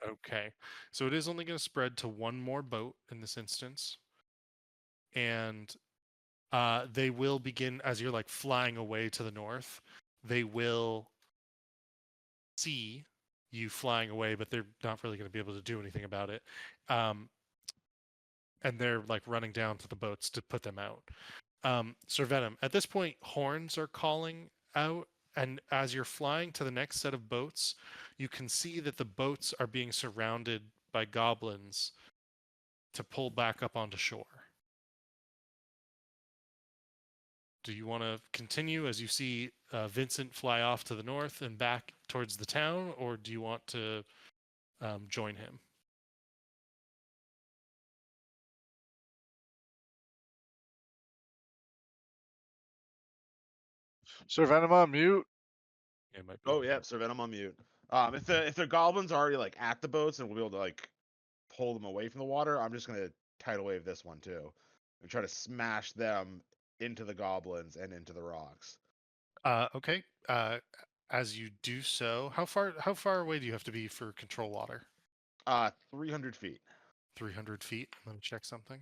Okay, so it is only going to spread to one more boat in this instance, and they will begin as you're like flying away to the north. They will see you flying away, but they're not really going to be able to do anything about it. And they're like running down to the boats to put them out. Sir Venom, at this point, horns are calling out, and as you're flying to the next set of boats, you can see that the boats are being surrounded by goblins to pull back up onto shore. Do you want to continue as you see Vincent fly off to the north and back towards the town, or do you want to join him? Sir Venom on mute. It might be. Oh yeah, Sir Venom on mute. If the goblins are already like at the boats and we'll be able to like pull them away from the water, I'm just gonna tidal wave this one too, and try to smash them into the goblins and into the rocks. Okay. As you do so, how far away do you have to be for control water? 300 feet. 300 feet. Let me check something.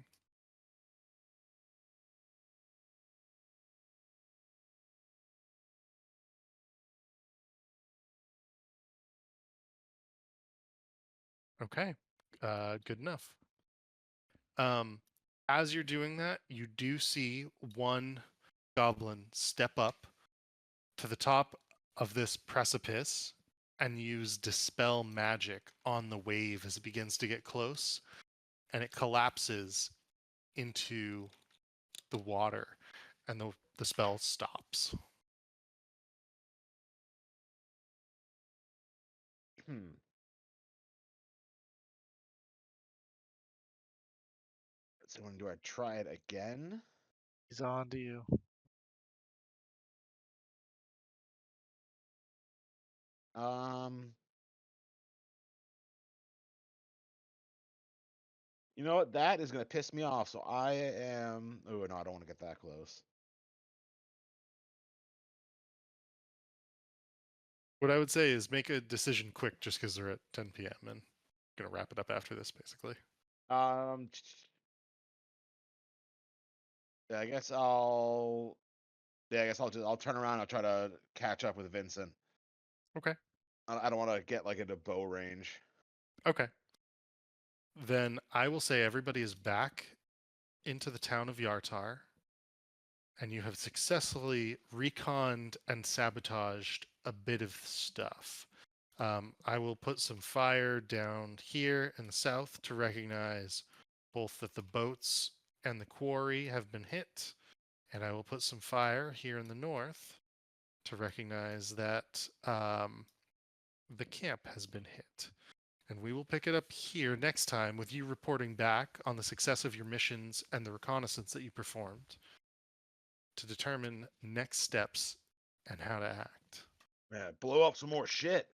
Okay. Good enough. As you're doing that, you do see one goblin step up to the top of this precipice and use dispel magic on the wave as it begins to get close, and it collapses into the water, and the spell stops. So when do I try it again? He's on to you. You know what? That is gonna piss me off. So I am. Oh no, I don't want to get that close. What I would say is make a decision quick, just because they're at 10 p.m. and gonna wrap it up after this, basically. Yeah, I guess I'll. Yeah, I guess I'll turn around. I'll try to catch up with Vincent. Okay. I don't want to get like into bow range. Okay. Then I will say everybody is back into the town of Yartar, and you have successfully reconned and sabotaged a bit of stuff. I will put some fire down here in the south to recognize both that the boats and the quarry have been hit, and I will put some fire here in the north to recognize that the camp has been hit. And we will pick it up here next time with you reporting back on the success of your missions and the reconnaissance that you performed to determine next steps and how to act. Yeah, blow up some more shit.